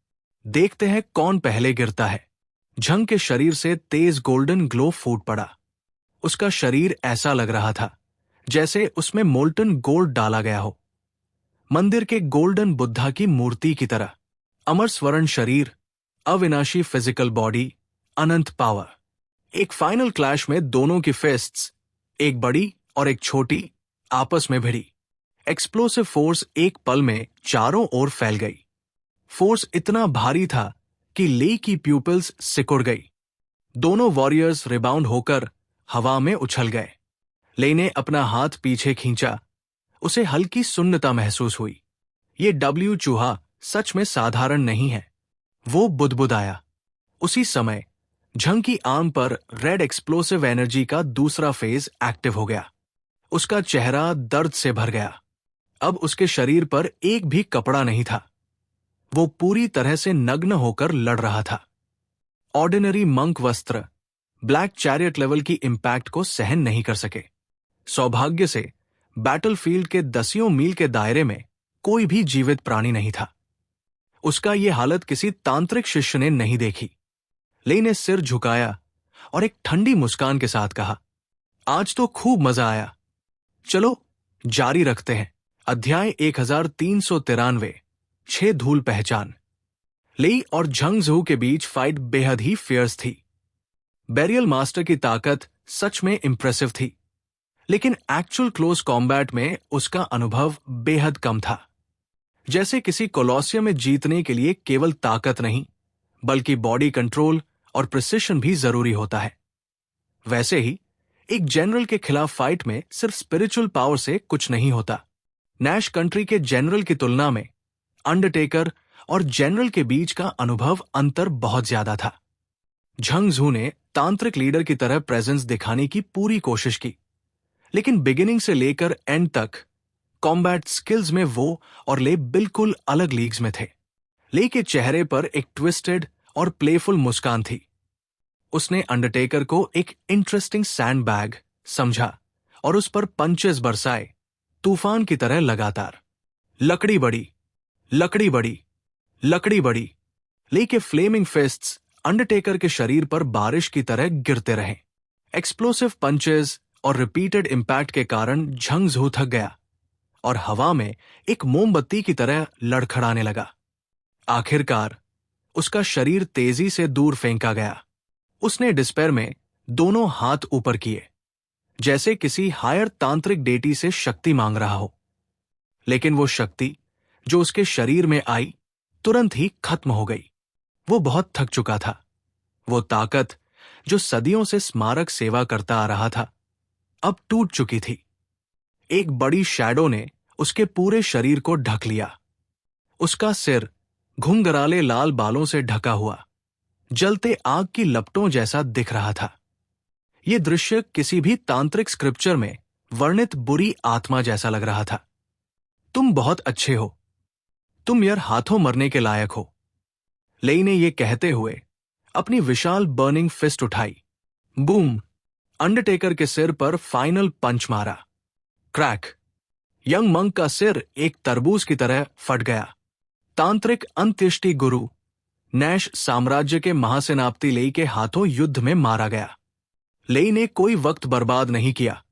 Speaker 1: देखते हैं कौन पहले गिरता है। झंग के शरीर से तेज गोल्डन ग्लो फूट पड़ा। उसका शरीर ऐसा लग रहा था जैसे उसमें मोल्टन गोल्ड डाला गया हो। मंदिर के गोल्डन बुद्धा की मूर्ति की तरह। अमर स्वर्ण शरीर, अविनाशी फिजिकल बॉडी, अनंत पावर। एक फाइनल क्लैश में दोनों की फिस्ट्स, एक बड़ी और एक छोटी, आपस में भिड़ी। एक्सप्लोसिव फोर्स एक पल में चारों ओर फैल गई। फोर्स इतना भारी था कि ले की प्यूपिल्स सिकुड़ गई। दोनों वॉरियर्स रिबाउंड होकर हवा में उछल गए। ले ने अपना हाथ पीछे खींचा। उसे हल्की सुन्नता महसूस हुई। ये डब्ल्यू चूहा सच में साधारण नहीं है। वो बुदबुदाया। उसी समय झंग की आर्म पर रेड एक्सप्लोसिव एनर्जी का दूसरा फेज एक्टिव हो गया। उसका चेहरा दर्द से भर गया। अब उसके शरीर पर एक भी कपड़ा नहीं था। वो पूरी तरह से नग्न होकर लड़ रहा था। ऑर्डिनरी मंक वस्त्र ब्लैक चैरियट लेवल की इंपैक्ट को सहन नहीं कर सके। सौभाग्य से बैटलफील्ड के दसियों मील के दायरे में कोई भी जीवित प्राणी नहीं था। उसका ये हालत किसी तांत्रिक शिष्य ने नहीं देखी। ले ने सिर झुकाया और एक ठंडी मुस्कान के साथ कहा, आज तो खूब मजा आया। चलो जारी रखते हैं। अध्याय 1393, 6 धूल पहचान। ले और झंग झू के बीच फाइट बेहद ही फियर्स थी। बैरियल मास्टर की ताकत सच में इंप्रेसिव थी, लेकिन एक्चुअल क्लोज कॉम्बैट में उसका अनुभव बेहद कम था। जैसे किसी कोलोसियम में जीतने के लिए केवल ताकत नहीं, बल्कि बॉडी कंट्रोल और प्रिसिशन भी जरूरी होता है। वैसे ही एक जनरल के खिलाफ फाइट में सिर्फ स्पिरिचुअल पावर से कुछ नहीं होता। नैश कंट्री के जनरल की तुलना में अंडरटेकर और जनरल के बीच का अनुभव अंतर बहुत ज्यादा था। झंग झू ने तांत्रिक लीडर की तरह प्रेजेंस दिखाने की पूरी कोशिश की, लेकिन बिगिनिंग से लेकर एंड तक कॉम्बैट स्किल्स में वो और ले बिल्कुल अलग लीग्स में थे। ले के चेहरे पर एक ट्विस्टेड और प्लेफुल मुस्कान थी। उसने अंडरटेकर को एक इंटरेस्टिंग सैंड बैग समझा और उस पर पंचेस बरसाए, तूफान की तरह लगातार। लकड़ी बड़ी, लकड़ी बड़ी, लकड़ी बड़ी। ले के फ्लेमिंग फिस्ट्स अंडरटेकर के शरीर पर बारिश की तरह गिरते रहे। एक्सप्लोसिव पंचेस और रिपीटेड इंपैक्ट के कारण झंग झू थक गया और हवा में एक मोमबत्ती की तरह लड़खड़ाने लगा। आखिरकार उसका शरीर तेजी से दूर फेंका गया। उसने डिस्पेयर में दोनों हाथ ऊपर किए, जैसे किसी हायर तांत्रिक डेटी से शक्ति मांग रहा हो। लेकिन वो शक्ति जो उसके शरीर में आई तुरंत ही खत्म हो गई। वो बहुत थक चुका था। वो ताकत जो सदियों से स्मारक सेवा करता आ रहा था, अब टूट चुकी थी। एक बड़ी शैडो ने उसके पूरे शरीर को ढक लिया। उसका सिर घुंघराले लाल बालों से ढका हुआ जलते आग की लपटों जैसा दिख रहा था। यह दृश्य किसी भी तांत्रिक स्क्रिप्चर में वर्णित बुरी आत्मा जैसा लग रहा था। तुम बहुत अच्छे हो, तुम यार हाथों मरने के लायक हो। लेई ने यह कहते हुए अपनी विशाल बर्निंग फिस्ट उठाई। बूम! अंडरटेकर के सिर पर फाइनल पंच मारा। क्रैक! यंग मंक का सिर एक तरबूज की तरह फट गया। तांत्रिक अंत्येष्टि गुरु नैश साम्राज्य के महासेनापति लेई के हाथों युद्ध में मारा गया। लेई ने कोई वक्त बर्बाद नहीं किया।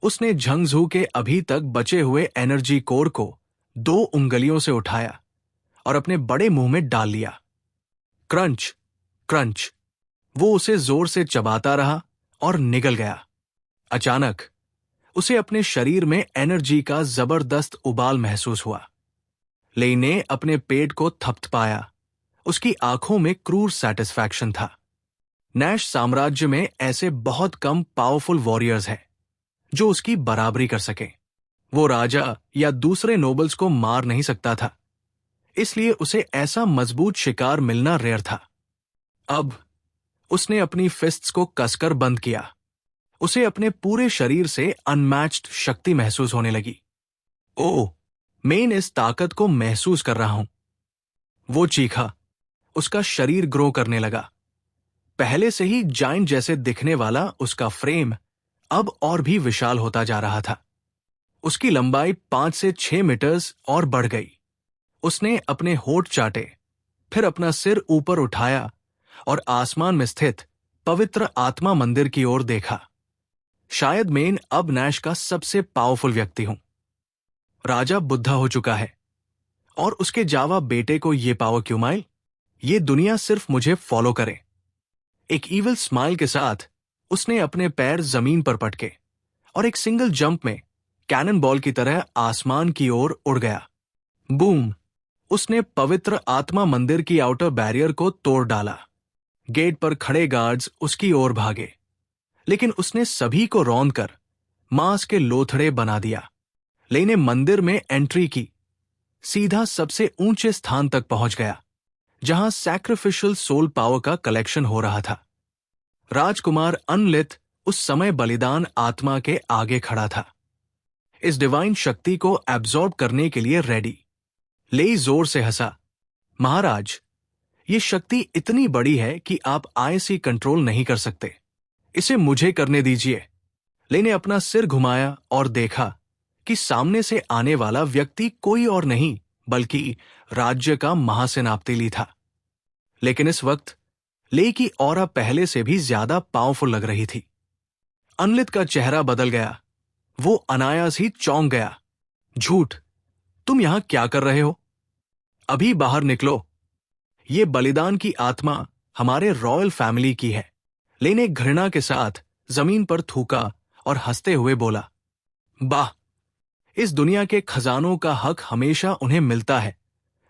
Speaker 1: उसने झंग झू के अभी तक बचे हुए एनर्जी कोर को 2 उंगलियों से उठाया और अपने बड़े मुंह में डाल लिया। Crunch crunch! वो उसे जोर से चबाता रहा और निगल गया। अचानक उसे अपने शरीर में एनर्जी का जबरदस्त उबाल महसूस हुआ। लेई ने अपने पेट को थपथपाया। उसकी आंखों में क्रूर सैटिस्फैक्शन था। नैश साम्राज्य में ऐसे बहुत कम पावरफुल वॉरियर्स हैं जो उसकी बराबरी कर सके। वो राजा या दूसरे नोबल्स को मार नहीं सकता था, इसलिए उसे ऐसा मजबूत शिकार मिलना रेयर था। अब उसने अपनी फिस्ट्स को कसकर बंद किया। उसे अपने पूरे शरीर से अनमैच्ड शक्ति महसूस होने लगी। ओह, मैं इस ताकत को महसूस कर रहा हूं। वो चीखा। उसका शरीर ग्रो करने लगा। पहले से ही जायंट जैसे दिखने वाला उसका फ्रेम अब और भी विशाल होता जा रहा था। उसकी लंबाई 5 से 6 मीटर्स और बढ़ गई। उसने अपने होठ चाटे, फिर अपना सिर ऊपर उठाया और आसमान में स्थित पवित्र आत्मा मंदिर की ओर देखा। शायद मैं अब नैश का सबसे पावरफुल व्यक्ति हूं। राजा बुढ़ा हो चुका है और उसके जावा बेटे को ये पावर क्यों माइल? ये दुनिया सिर्फ मुझे फॉलो करे। एक ईविल स्माइल के साथ उसने अपने पैर जमीन पर पटके और एक सिंगल जंप में कैनन बॉल की तरह आसमान की ओर उड़ गया। बूम! उसने पवित्र आत्मा मंदिर की आउटर बैरियर को तोड़ डाला। गेट पर खड़े गार्ड्स उसकी ओर भागे, लेकिन उसने सभी को रौंद कर मांस के लोथड़े बना दिया। लेने मंदिर में एंट्री की, सीधा सबसे ऊंचे स्थान तक पहुंच गया जहां सैक्रिफिशियल सोल पावर का कलेक्शन हो रहा था। राजकुमार अनलित उस समय बलिदान आत्मा के आगे खड़ा था, इस डिवाइन शक्ति को एब्जॉर्ब करने के लिए रेडी। ले जोर से हंसा, महाराज, ये शक्ति इतनी बड़ी है कि आप आईसी कंट्रोल नहीं कर सकते। इसे मुझे करने दीजिए। ले ने अपना सिर घुमाया और देखा कि सामने से आने वाला व्यक्ति कोई और नहीं बल्कि राज्य का महासेनापति था। लेकिन इस वक्त ले की ऑरा पहले से भी ज्यादा पावरफुल लग रही थी। अनलित का चेहरा बदल गया। वो अनायास ही चौंक गया। झूठ! तुम यहां क्या कर रहे हो? अभी बाहर निकलो। ये बलिदान की आत्मा हमारे रॉयल फैमिली की है। ले ने घृणा के साथ जमीन पर थूका और हंसते हुए बोला, वाह! इस दुनिया के खजानों का हक हमेशा उन्हें मिलता है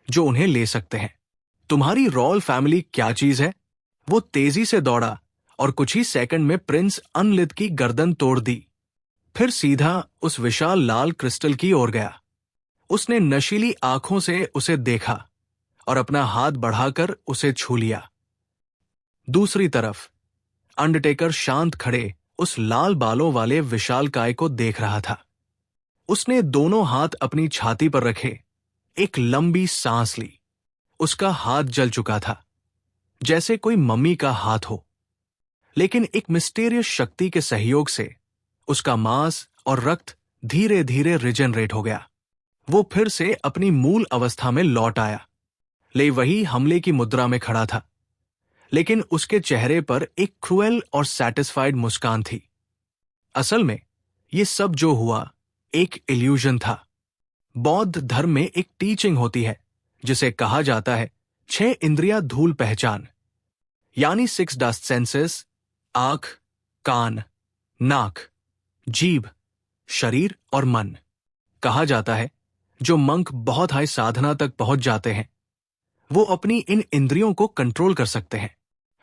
Speaker 1: जो उन्हें ले सकते हैं। तुम्हारी रॉयल फैमिली क्या चीज है? वो तेजी से दौड़ा और कुछ ही सेकंड में प्रिंस अनलित की गर्दन तोड़ दी। फिर सीधा उस विशाल लाल क्रिस्टल की ओर गया। उसने नशीली आंखों से उसे देखा और अपना हाथ बढ़ाकर उसे छू लिया। दूसरी तरफ अंडरटेकर शांत खड़े उस लाल बालों वाले विशालकाय को देख रहा था। उसने दोनों हाथ अपनी छाती पर रखे, एक लंबी सांस ली। उसका हाथ जल चुका था, जैसे कोई मम्मी का हाथ हो। लेकिन एक मिस्टीरियस शक्ति के सहयोग से उसका मांस और रक्त धीरे धीरे रिजनरेट हो गया। वो फिर से अपनी मूल अवस्था में लौट आया। ले वही हमले की मुद्रा में खड़ा था, लेकिन उसके चेहरे पर एक क्रूएल और सैटिस्फाइड मुस्कान थी। असल में ये सब जो हुआ एक इल्यूजन था। बौद्ध धर्म में एक टीचिंग होती है जिसे कहा जाता है 6 इंद्रिया धूल पहचान, यानी 6 डस्ट सेंसेस: आंख, कान, नाक, जीभ, शरीर और मन। कहा जाता है जो मंक बहुत हाई साधना तक पहुंच जाते हैं वो अपनी इन इंद्रियों को कंट्रोल कर सकते हैं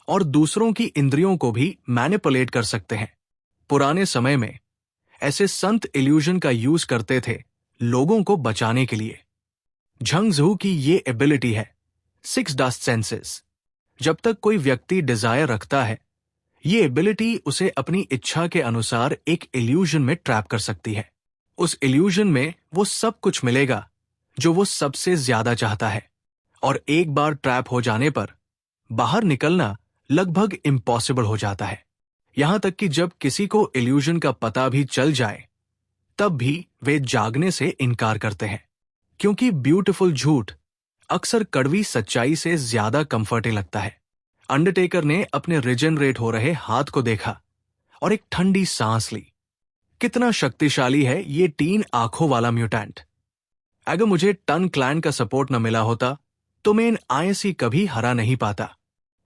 Speaker 1: और दूसरों की इंद्रियों को भी मैनिपुलेट कर सकते हैं। पुराने समय में ऐसे संत इल्यूजन का यूज करते थे लोगों को बचाने के लिए। झंगझू की ये एबिलिटी है 6 डस्ट सेंसेस। जब तक कोई व्यक्ति डिजायर रखता है, ये एबिलिटी उसे अपनी इच्छा के अनुसार एक इल्यूजन में ट्रैप कर सकती है। उस इल्यूजन में वो सब कुछ मिलेगा जो वो सबसे ज्यादा चाहता है, और एक बार ट्रैप हो जाने पर बाहर निकलना लगभग इम्पॉसिबल हो जाता है। यहां तक कि जब किसी को इल्यूजन का पता भी चल जाए तब भी वे जागने से इनकार करते हैं, क्योंकि ब्यूटीफुल झूठ अक्सर कड़वी सच्चाई से ज्यादा कंफर्टिंग लगता है। अंडरटेकर ने अपने रिजनरेट हो रहे हाथ को देखा और एक ठंडी सांस ली। कितना शक्तिशाली है ये 3 आंखों वाला म्यूटेंट। अगर मुझे टन क्लैन का सपोर्ट न मिला होता तो मैं इन आईएससी कभी हरा नहीं पाता।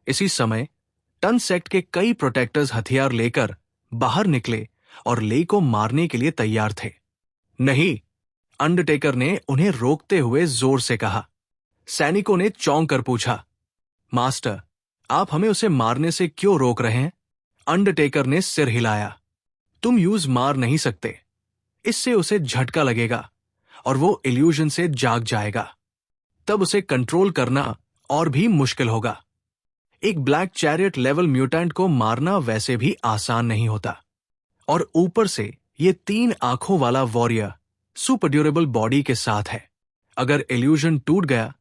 Speaker 1: इसी समय टन सेक्ट के कई प्रोटेक्टर्स हथियार लेकर बाहर निकले और ले को मारने के लिए तैयार थे। नहीं, अंडरटेकर ने उन्हें रोकते हुए जोर से कहा। सैनिकों ने चौंक कर पूछा, मास्टर, आप हमें उसे मारने से क्यों रोक रहे हैं? अंडरटेकर ने सिर हिलाया। तुम यूज मार नहीं सकते, इससे उसे झटका लगेगा और वो इल्यूजन से जाग जाएगा। तब उसे कंट्रोल करना और भी मुश्किल होगा। एक ब्लैक चैरियट लेवल म्यूटेंट को मारना वैसे भी आसान नहीं होता, और ऊपर से ये 3 आंखों वाला वॉरियर सुपर ड्यूरेबल बॉडी के साथ है। अगर इल्यूजन टूट गया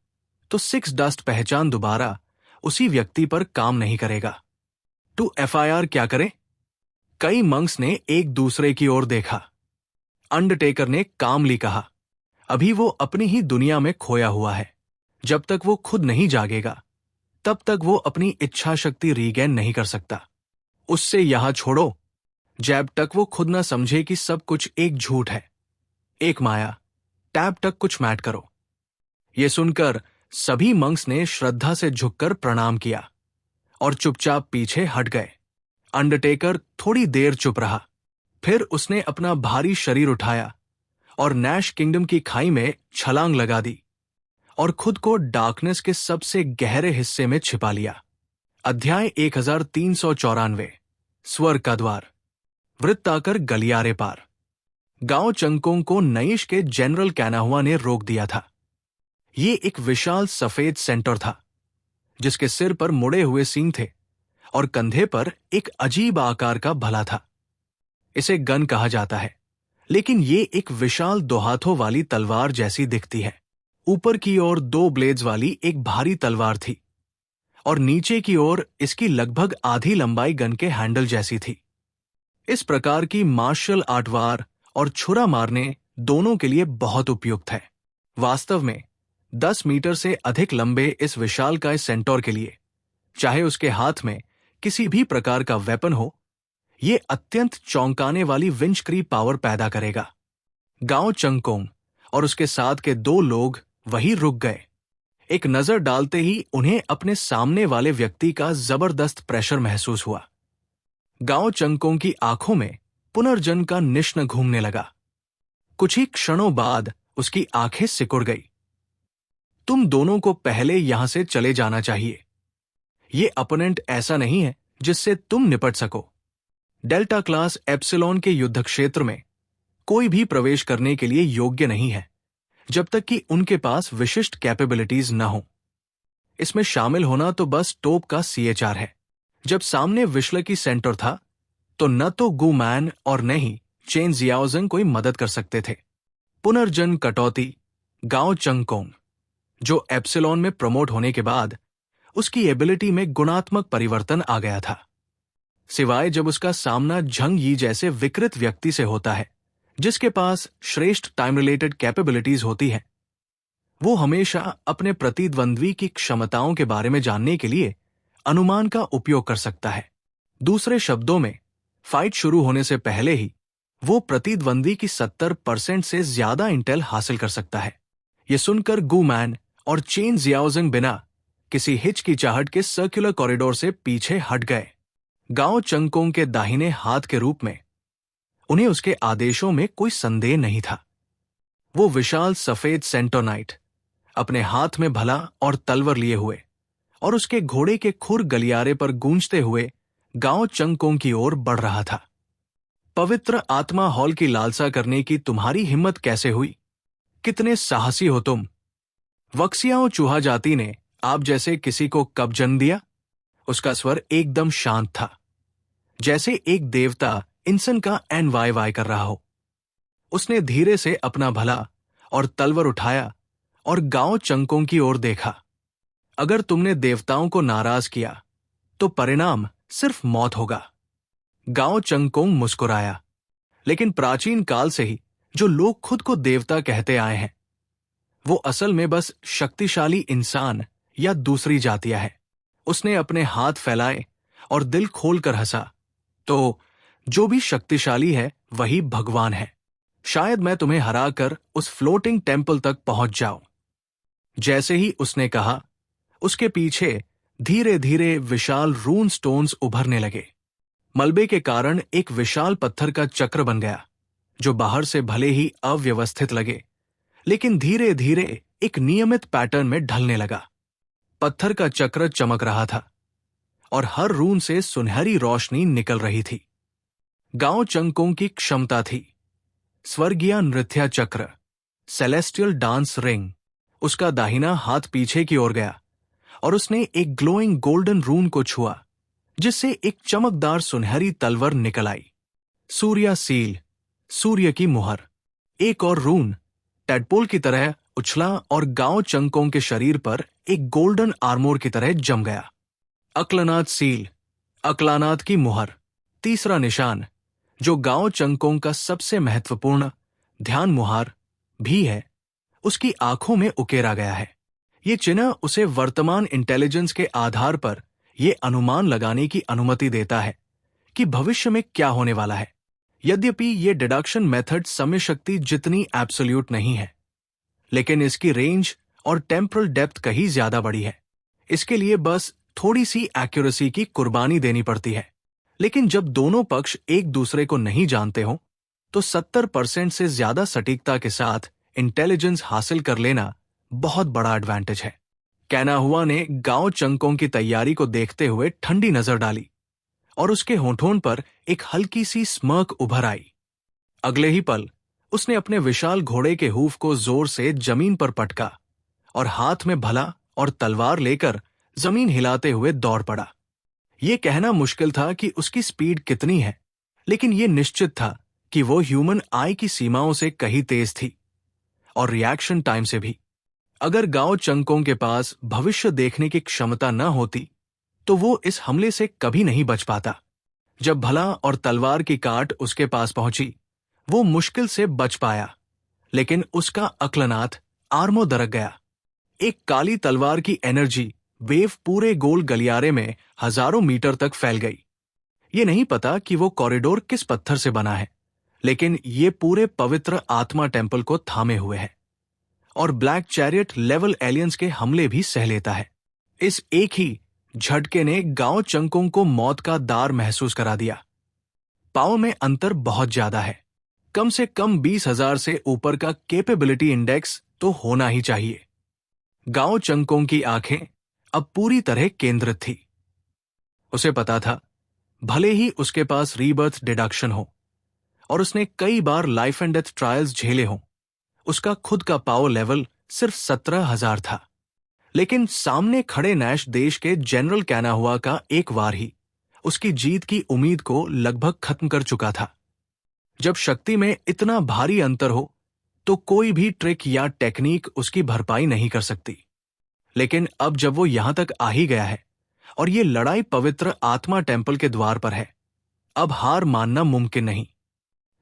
Speaker 1: तो 6 डस्ट पहचान दोबारा उसी व्यक्ति पर काम नहीं करेगा। तो एफआईआर क्या करें? कई मंक्स ने एक दूसरे की ओर देखा। अंडरटेकर ने कामली कहा, अभी वो अपनी ही दुनिया में खोया हुआ है। जब तक वो खुद नहीं जागेगा तब तक वो अपनी इच्छा शक्ति रीगेन नहीं कर सकता। उससे यहां छोड़ो। जैब तक वो खुद न समझे कि सब कुछ एक झूठ है, एक माया। टैब तक कुछ मैट करो। ये सुनकर सभी मंक्स ने श्रद्धा से झुककर प्रणाम किया और चुपचाप पीछे हट गए। अंडरटेकर थोड़ी देर चुप रहा, फिर उसने अपना भारी शरीर उठाया और नैश किंगडम की खाई में छलांग लगा दी और खुद को डार्कनेस के सबसे गहरे हिस्से में छिपा लिया। अध्याय 1394। स्वर्ग का द्वार। वृत्त आकर गलियारे पार। गांव चंगकोंग को नईश के जनरल कैनाहुआ ने रोक दिया था। ये एक विशाल सफेद सेंटर था जिसके सिर पर मुड़े हुए सींग थे और कंधे पर एक अजीब आकार का भला था। इसे गन कहा जाता है, लेकिन ये एक विशाल दो हाथों वाली तलवार जैसी दिखती है। ऊपर की ओर 2 ब्लेड्स वाली एक भारी तलवार थी और नीचे की ओर इसकी लगभग आधी लंबाई गन के हैंडल जैसी थी। इस प्रकार की मार्शल आर्ट वार और छुरा मारने दोनों के लिए बहुत उपयुक्त है। वास्तव में 10 मीटर से अधिक लंबे इस विशालकाय सेंटोर के लिए, चाहे उसके हाथ में किसी भी प्रकार का वेपन हो, ये अत्यंत चौंकाने वाली विंचक्री पावर पैदा करेगा। गांव चंगकोंग और उसके साथ के 2 लोग वहीं रुक गए। एक नजर डालते ही उन्हें अपने सामने वाले व्यक्ति का जबरदस्त प्रेशर महसूस हुआ। गांव चंगकोंग की आंखों में पुनर्जन्म का निश्न घूमने लगा। कुछ ही क्षणों बाद उसकी आंखें सिकुड़ गई। तुम दोनों को पहले यहां से चले जाना चाहिए। ये अपोनेंट ऐसा नहीं है जिससे तुम निपट सको। डेल्टा क्लास एप्सिलॉन के युद्ध क्षेत्र में कोई भी प्रवेश करने के लिए योग्य नहीं है जब तक कि उनके पास विशिष्ट कैपेबिलिटीज न हो। इसमें शामिल होना तो बस टोप का CHR है। जब सामने विश्लकी सेंटर था तो न तो गु मैन और न ही चेन जियाओजिंग कोई मदद कर सकते थे। पुनर्जन्म कटौती। गांव चंगकोंग, जो एप्सिलॉन में प्रमोट होने के बाद उसकी एबिलिटी में गुणात्मक परिवर्तन आ गया था, सिवाय जब उसका सामना झंग यी जैसे विकृत व्यक्ति से होता है जिसके पास श्रेष्ठ टाइम रिलेटेड कैपेबिलिटीज होती हैं। वो हमेशा अपने प्रतिद्वंद्वी की क्षमताओं के बारे में जानने के लिए अनुमान का उपयोग कर सकता है। दूसरे शब्दों में, फाइट शुरू होने से पहले ही वो प्रतिद्वंद्वी की 70% से ज्यादा इंटेल हासिल कर सकता है। ये सुनकर गु मैन और चेन जियाओजिंग बिना किसी हिचकिचाहट के सर्कुलर कॉरिडोर से पीछे हट गए। गांव चंगकोंग के दाहिने हाथ के रूप में उन्हें उसके आदेशों में कोई संदेह नहीं था। वो विशाल सफेद सेंटोनाइट अपने हाथ में भला और तलवर लिए हुए और उसके घोड़े के खुर गलियारे पर गूंजते हुए गांव चंगकोंग की ओर बढ़ रहा था। पवित्र आत्मा हॉल की लालसा करने की तुम्हारी हिम्मत कैसे हुई? कितने साहसी हो तुम! वक्सियाओं चूहा जाति ने आप जैसे किसी को कब जन्म दिया? उसका स्वर एकदम शांत था, जैसे एक देवता इंसान का NYY कर रहा हो। उसने धीरे से अपना भला और तलवर उठाया और गांव चंगकोंग की ओर देखा। अगर तुमने देवताओं को नाराज किया तो परिणाम सिर्फ मौत होगा। गांव चंगकोंग मुस्कुराया, लेकिन प्राचीन काल से ही जो लोग खुद को देवता कहते आए हैं, वो असल में बस शक्तिशाली इंसान या दूसरी जातियां हैं। उसने अपने हाथ फैलाए और दिल खोलकर हंसा। तो जो भी शक्तिशाली है वही भगवान है। शायद मैं तुम्हें हराकर उस फ्लोटिंग टेम्पल तक पहुंच जाऊं। जैसे ही उसने कहा, उसके पीछे धीरे धीरे विशाल रून स्टोन्स उभरने लगे। मलबे के कारण एक विशाल पत्थर का चक्र बन गया, जो बाहर से भले ही अव्यवस्थित लगे, लेकिन धीरे धीरे एक नियमित पैटर्न में ढलने लगा। पत्थर का चक्र चमक रहा था और हर रून से सुनहरी रोशनी निकल रही थी। गांव चंगकोंग की क्षमता थी स्वर्गीय नृत्य चक्र, सेलेस्टियल डांस रिंग। उसका दाहिना हाथ पीछे की ओर गया और उसने एक ग्लोइंग गोल्डन रून को छुआ, जिससे एक चमकदार सुनहरी तलवर निकल आई। सूर्या सील, सूर्य की मुहर। एक और रून टेडपोल की तरह उछला और गांव चंगकोंग के शरीर पर एक गोल्डन आर्मोर की तरह जम गया। अक्लनाद सील, अक्लानाद की मुहर। तीसरा निशान, जो गांव चंगकोंग का सबसे महत्वपूर्ण ध्यान मुहार भी है, उसकी आंखों में उकेरा गया है। ये चिन्ह उसे वर्तमान इंटेलिजेंस के आधार पर यह अनुमान लगाने की अनुमति देता है कि भविष्य में क्या होने वाला है। यद्यपि ये डिडक्शन मेथड समय शक्ति जितनी एब्सोल्यूट नहीं है, लेकिन इसकी रेंज और टेम्परल डेप्थ कहीं ज्यादा बड़ी है। इसके लिए बस थोड़ी सी एक्यूरेसी की कुर्बानी देनी पड़ती है। लेकिन जब दोनों पक्ष एक दूसरे को नहीं जानते हो, तो 70% से ज्यादा सटीकता के साथ इंटेलिजेंस हासिल कर लेना बहुत बड़ा एडवांटेज है। कैनाहुआ ने गांव चंकों की तैयारी को देखते हुए ठंडी नजर डाली और उसके होठों पर एक हल्की सी स्मर्क उभर आई। अगले ही पल उसने अपने विशाल घोड़े के हूफ को जोर से जमीन पर पटका और हाथ में भला और तलवार लेकर जमीन हिलाते हुए दौड़ पड़ा। यह कहना मुश्किल था कि उसकी स्पीड कितनी है, लेकिन यह निश्चित था कि वो ह्यूमन आई की सीमाओं से कहीं तेज थी, और रिएक्शन टाइम से भी। अगर गांव चंकों के पास भविष्य देखने की क्षमता न होती, तो वो इस हमले से कभी नहीं बच पाता। जब भला और तलवार की काट उसके पास पहुंची, वो मुश्किल से बच पाया, लेकिन उसका अक्लनाथ आर्मो दरक गया। एक काली तलवार की एनर्जी वेव पूरे गोल गलियारे में हजारों मीटर तक फैल गई। ये नहीं पता कि वो कॉरिडोर किस पत्थर से बना है, लेकिन ये पूरे पवित्र आत्मा टेम्पल को थामे हुए है, और ब्लैक चैरियट लेवल एलियंस के हमले भी सह लेता है। इस एक ही झटके ने गांव चंकों को मौत का दार महसूस करा दिया। पावर में अंतर बहुत ज्यादा है। कम से कम 20,000 से ऊपर का कैपेबिलिटी इंडेक्स तो होना ही चाहिए। गांव चंकों की आंखें अब पूरी तरह केंद्रित थी। उसे पता था, भले ही उसके पास रीबर्थ डिडक्शन हो और उसने कई बार लाइफ एंड डेथ ट्रायल्स झेले हों, उसका खुद का पावर लेवल सिर्फ 17,000 था। लेकिन सामने खड़े नैश देश के जनरल कैनाहुआ का एक वार ही उसकी जीत की उम्मीद को लगभग खत्म कर चुका था। जब शक्ति में इतना भारी अंतर हो, तो कोई भी ट्रिक या टेक्निक उसकी भरपाई नहीं कर सकती। लेकिन अब जब वो यहां तक आ ही गया है और ये लड़ाई पवित्र आत्मा टेम्पल के द्वार पर है, अब हार मानना मुमकिन नहीं।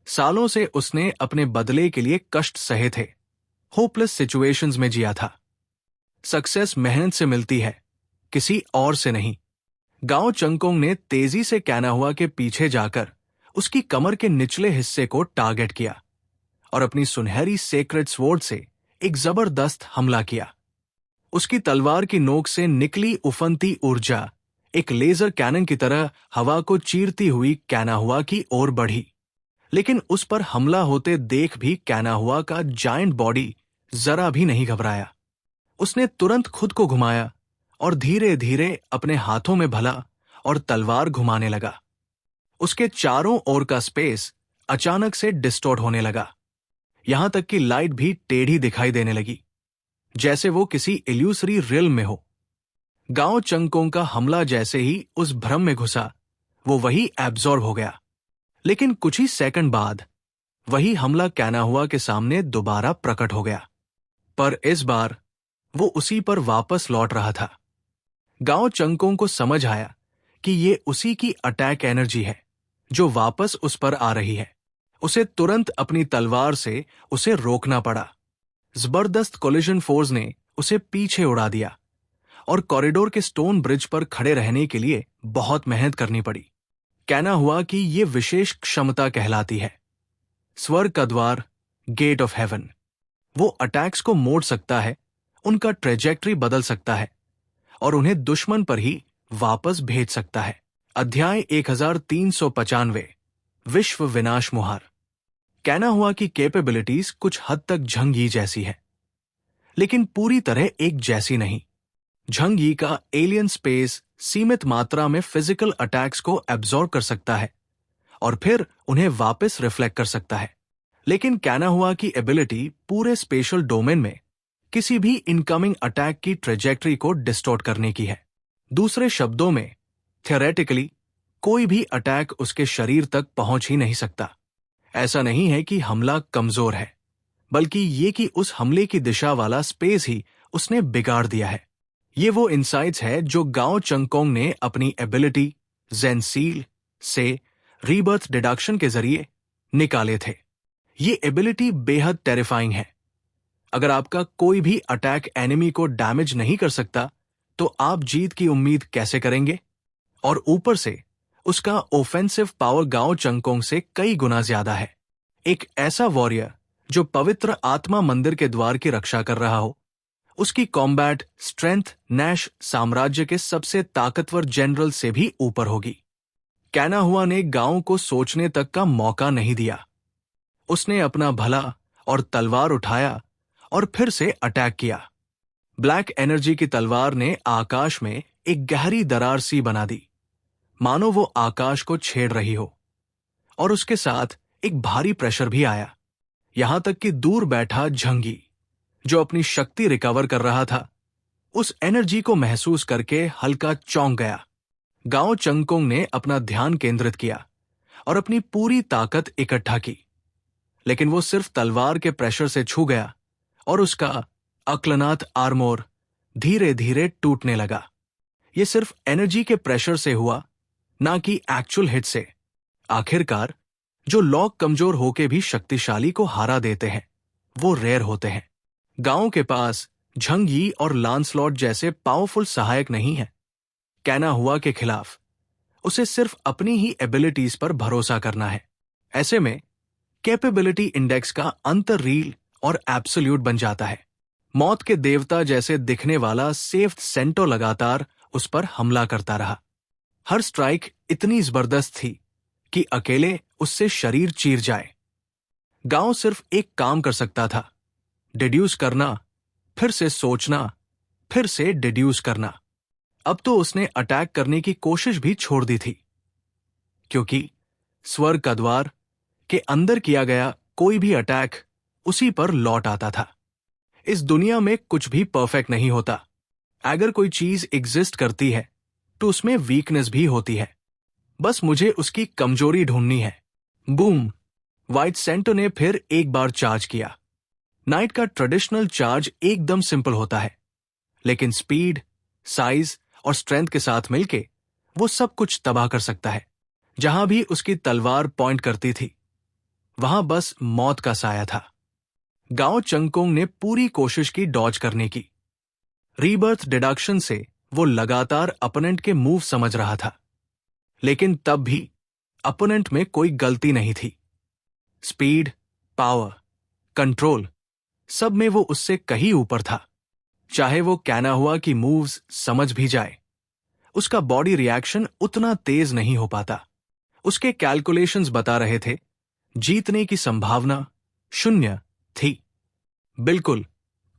Speaker 1: सालों से उसने अपने बदले के लिए कष्ट सहे थे, होपलेस सिचुएशंस में जिया था। सक्सेस मेहनत से मिलती है, किसी और से नहीं। गांव चंकोंग ने तेजी से कैनाहुआ के पीछे जाकर उसकी कमर के निचले हिस्से को टारगेट किया और अपनी सुनहरी सेक्रेड स्वॉर्ड से एक जबरदस्त हमला किया। उसकी तलवार की नोक से निकली उफनती ऊर्जा एक लेजर कैनन की तरह हवा को चीरती हुई कैनाहुआ की ओर बढ़ी। लेकिन उस पर हमला होते देख भी कैनाहुआ का जायंट बॉडी जरा भी नहीं घबराया। उसने तुरंत खुद को घुमाया और धीरे धीरे अपने हाथों में भला और तलवार घुमाने लगा। उसके चारों ओर का स्पेस अचानक से डिस्टॉर्ट होने लगा, यहां तक कि लाइट भी टेढ़ी दिखाई देने लगी, जैसे वो किसी इल्यूसरी रियल में हो। गांव चंकों का हमला जैसे ही उस भ्रम में घुसा, वो वही एब्जॉर्ब हो गया। लेकिन कुछ ही सेकंड बाद वही हमला कैनाहुआ के सामने दोबारा प्रकट हो गया, पर इस बार वो उसी पर वापस लौट रहा था। गांव चंकों को समझ आया कि ये उसी की अटैक एनर्जी है जो वापस उस पर आ रही है। उसे तुरंत अपनी तलवार से उसे रोकना पड़ा। जबरदस्त कोलिजन फोर्स ने उसे पीछे उड़ा दिया और कॉरिडोर के स्टोन ब्रिज पर खड़े रहने के लिए बहुत मेहनत करनी पड़ी। कैनाहुआ की ये विशेष क्षमता कहलाती है स्वर्ग का द्वार, गेट ऑफ हेवन। वो अटैक्स को मोड़ सकता है, उनका ट्रेजेक्टरी बदल सकता है और उन्हें दुश्मन पर ही वापस भेज सकता है। अध्याय 1395 विश्व विनाश मुहार। कैनाहुआ की कैपेबिलिटीज कुछ हद तक झंग यी जैसी है, लेकिन पूरी तरह एक जैसी नहीं। झंग यी का एलियन स्पेस सीमित मात्रा में फिजिकल अटैक्स को एब्जॉर्ब कर सकता है और फिर उन्हें वापस रिफ्लेक्ट कर सकता है। लेकिन कैनाहुआ की एबिलिटी पूरे स्पेशल डोमेन में किसी भी इनकमिंग अटैक की ट्रेजेक्टरी को डिस्टॉर्ट करने की है। दूसरे शब्दों में, थियोरेटिकली कोई भी अटैक उसके शरीर तक पहुंच ही नहीं सकता। ऐसा नहीं है कि हमला कमजोर है, बल्कि ये कि उस हमले की दिशा वाला स्पेस ही उसने बिगाड़ दिया है। ये वो इंसाइट्स है जो गांव चंकोंग ने अपनी एबिलिटी जेन सील से रीबर्थ डिडक्शन के जरिए निकाले थे। ये एबिलिटी बेहद टेरिफाइंग है। अगर आपका कोई भी अटैक एनिमी को डैमेज नहीं कर सकता, तो आप जीत की उम्मीद कैसे करेंगे? और ऊपर से उसका ओफेंसिव पावर गाओ चंगकोंग से कई गुना ज्यादा है। एक ऐसा वॉरियर जो पवित्र आत्मा मंदिर के द्वार की रक्षा कर रहा हो, उसकी कॉम्बैट स्ट्रेंथ नैश साम्राज्य के सबसे ताकतवर जनरल से भी ऊपर होगी। कैना हुआ ने गांव को सोचने तक का मौका नहीं दिया। उसने अपना भला और तलवार उठाया और फिर से अटैक किया। ब्लैक एनर्जी की तलवार ने आकाश में एक गहरी दरार सी बना दी, मानो वो आकाश को छेड़ रही हो। और उसके साथ एक भारी प्रेशर भी आया, यहां तक कि दूर बैठा झंगी, जो अपनी शक्ति रिकवर कर रहा था, उस एनर्जी को महसूस करके हल्का चौंक गया। गाओ चंगकोंग ने अपना ध्यान केंद्रित किया और अपनी पूरी ताकत इकट्ठा की, लेकिन वो सिर्फ तलवार के प्रेशर से छू गया और उसका अक्लनाथ आर्मोर धीरे धीरे टूटने लगा। ये सिर्फ एनर्जी के प्रेशर से हुआ, ना कि एक्चुअल हिट से। आखिरकार जो लोग कमजोर होके भी शक्तिशाली को हारा देते हैं, वो रेयर होते हैं। गांव के पास झंगी और लांसलॉट जैसे पावरफुल सहायक नहीं है। कैना हुआ के खिलाफ उसे सिर्फ अपनी ही एबिलिटीज पर भरोसा करना है। ऐसे में कैपेबिलिटी इंडेक्स का अंतर रील और एब्सोल्यूट बन जाता है। मौत के देवता जैसे दिखने वाला सेफ्थ सेंटो लगातार उस पर हमला करता रहा। हर स्ट्राइक इतनी जबरदस्त थी कि अकेले उससे शरीर चीर जाए। गांव सिर्फ एक काम कर सकता था, डिड्यूस करना, फिर से सोचना, फिर से डिड्यूस करना। अब तो उसने अटैक करने की कोशिश भी छोड़ दी थी, क्योंकि स्वर्ग का द्वार के अंदर किया गया कोई भी अटैक उसी पर लौट आता था। इस दुनिया में कुछ भी परफेक्ट नहीं होता। अगर कोई चीज एग्जिस्ट करती है तो उसमें वीकनेस भी होती है। बस मुझे उसकी कमजोरी ढूंढनी है। बूम! व्हाइट सेंटो ने फिर एक बार चार्ज किया। नाइट का ट्रेडिशनल चार्ज एकदम सिंपल होता है, लेकिन स्पीड, साइज और स्ट्रेंथ के साथ मिलके वो सब कुछ तबाह कर सकता है। जहां भी उसकी तलवार पॉइंट करती थी, वहां बस मौत का साया था। गाओ चंगकोंग ने पूरी कोशिश की डॉज करने की। रीबर्थ डिडक्शन से वो लगातार अपोनेंट के मूव समझ रहा था, लेकिन तब भी अपोनेंट में कोई गलती नहीं थी। स्पीड, पावर, कंट्रोल, सब में वो उससे कहीं ऊपर था। चाहे वो कैना हुआ की मूव्स समझ भी जाए, उसका बॉडी रिएक्शन उतना तेज नहीं हो पाता। उसके कैलकुलेशंस बता रहे थे जीतने की संभावना 0 थी। बिल्कुल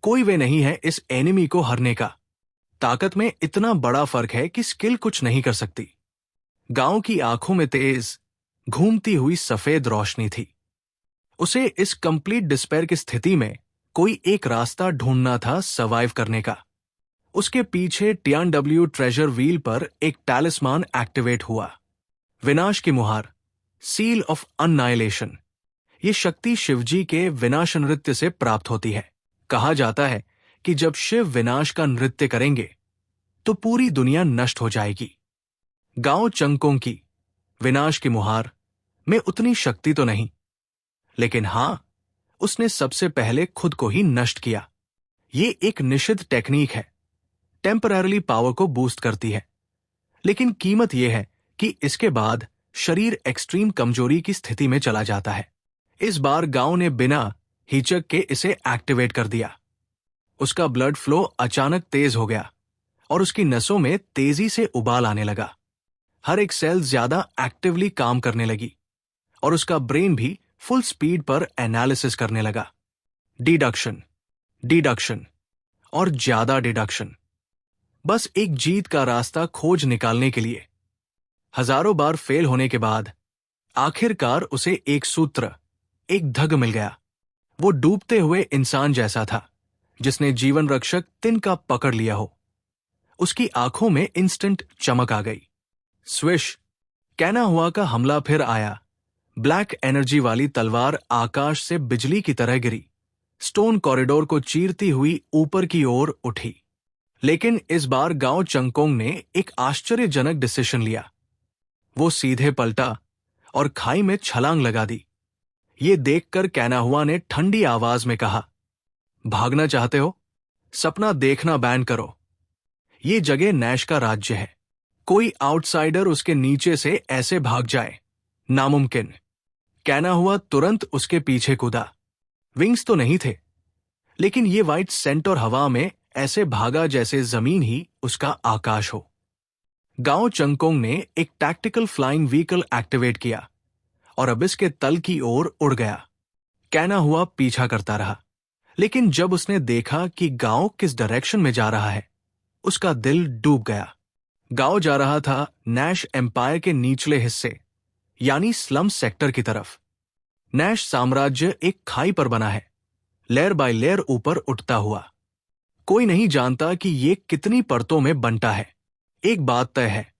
Speaker 1: कोई वे नहीं है इस एनिमी को हरने का। ताकत में इतना बड़ा फर्क है कि स्किल कुछ नहीं कर सकती। गांव की आंखों में तेज घूमती हुई सफेद रोशनी थी। उसे इस कंप्लीट डिस्पेयर की स्थिति में कोई एक रास्ता ढूंढना था सर्वाइव करने का। उसके पीछे TNW ट्रेजर व्हील पर एक टैलिस्मान एक्टिवेट हुआ। विनाश की मुहार, सील ऑफ अन्नाइलेशन। ये शक्ति शिवजी के विनाश नृत्य से प्राप्त होती है। कहा जाता है कि जब शिव विनाश का नृत्य करेंगे तो पूरी दुनिया नष्ट हो जाएगी। गाओ चंगकोंग की विनाश की मुहार में उतनी शक्ति तो नहीं, लेकिन हां, उसने सबसे पहले खुद को ही नष्ट किया। ये एक निषिद्ध टेक्निक है, टेम्पररीली पावर को बूस्ट करती है, लेकिन कीमत यह है कि इसके बाद शरीर एक्सट्रीम कमजोरी की स्थिति में चला जाता है। इस बार गांव ने बिना हिचक के इसे एक्टिवेट कर दिया। उसका ब्लड फ्लो अचानक तेज हो गया और उसकी नसों में तेजी से उबाल आने लगा। हर एक सेल ज्यादा एक्टिवली काम करने लगी और उसका ब्रेन भी फुल स्पीड पर एनालिसिस करने लगा। डिडक्शन, डिडक्शन और ज्यादा डिडक्शन, बस एक जीत का रास्ता खोज निकालने के लिए। हजारों बार फेल होने के बाद आखिरकार उसे एक सूत्र, एक धग मिल गया। वो डूबते हुए इंसान जैसा था जिसने जीवन रक्षक तिनका पकड़ लिया हो। उसकी आंखों में इंस्टेंट चमक आ गई। स्विश! कैना हुआ का हमला फिर आया। ब्लैक एनर्जी वाली तलवार आकाश से बिजली की तरह गिरी, स्टोन कॉरिडोर को चीरती हुई ऊपर की ओर उठी। लेकिन इस बार गाओ चंगकोंग ने एक आश्चर्यजनक डिसीजन लिया। वो सीधे पलटा और खाई में छलांग लगा दी। ये देखकर कैना हुआ ने ठंडी आवाज में कहा, भागना चाहते हो? सपना देखना बैन करो। ये जगह नैश का राज्य है। कोई आउटसाइडर उसके नीचे से ऐसे भाग जाए, नामुमकिन। कहना हुआ तुरंत उसके पीछे कूदा। विंग्स तो नहीं थे, लेकिन ये वाइट सेंट और हवा में ऐसे भागा जैसे जमीन ही उसका आकाश हो। गांव चंगकोंग ने एक टैक्टिकल फ्लाइंग व्हीकल एक्टिवेट किया और अबिस के तल की ओर उड़ गया। कहना हुआ पीछा करता रहा, लेकिन जब उसने देखा कि गांव किस डायरेक्शन में जा रहा है, उसका दिल डूब गया। गांव जा रहा था नैश एम्पायर के निचले हिस्से, यानी स्लम सेक्टर की तरफ। नैश साम्राज्य एक खाई पर बना है, लेयर बाय लेयर ऊपर उठता हुआ। कोई नहीं जानता कि ये कितनी परतों में बंटा है। एक बात तय है,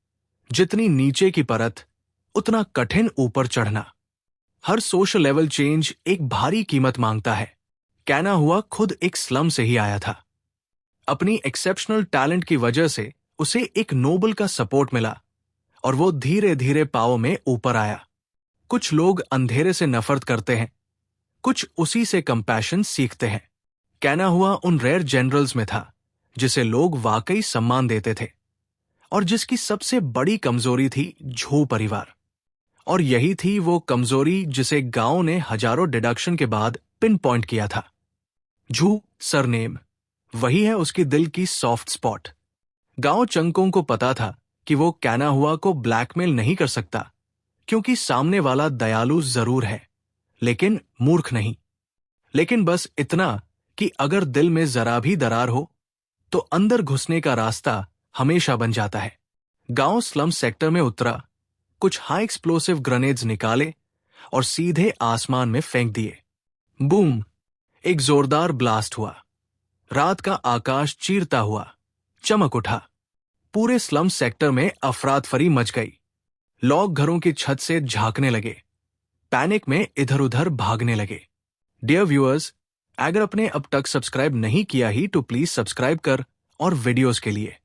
Speaker 1: जितनी नीचे की परत, उतना कठिन ऊपर चढ़ना। हर सोशल लेवल चेंज एक भारी कीमत मांगता है। कहना हुआ खुद एक स्लम से ही आया था। अपनी एक्सेप्शनल टैलेंट की वजह से उसे एक नोबल का सपोर्ट मिला और वो धीरे धीरे पाव में ऊपर आया। कुछ लोग अंधेरे से नफरत करते हैं, कुछ उसी से कंपैशन सीखते हैं। कहना हुआ उन रेयर जनरल्स में था जिसे लोग वाकई सम्मान देते थे और जिसकी सबसे बड़ी कमजोरी थी झू परिवार। और यही थी वो कमजोरी जिसे गांव ने हजारों डिडक्शन के बाद पिन पॉइंट किया था। झू सरनेम, वही है उसकी दिल की सॉफ्ट स्पॉट। गांव चंगकोंग को पता था कि वो कहना हुआ को ब्लैकमेल नहीं कर सकता, क्योंकि सामने वाला दयालु जरूर है, लेकिन मूर्ख नहीं। लेकिन बस इतना कि अगर दिल में जरा भी दरार हो तो अंदर घुसने का रास्ता हमेशा बन जाता है। गांव स्लम सेक्टर में उतरा, कुछ हाई एक्सप्लोसिव ग्रेनेड्स निकाले और सीधे आसमान में फेंक दिए। बूम! एक जोरदार ब्लास्ट हुआ। रात का आकाश चीरता हुआ चमक उठा। पूरे स्लम सेक्टर में अफरातफरी मच गई। लोग घरों की छत से झांकने लगे, पैनिक में इधर उधर भागने लगे। डियर व्यूअर्स, अगर आपने अब तक सब्सक्राइब नहीं किया ही तो प्लीज सब्सक्राइब कर और वीडियोस के लिए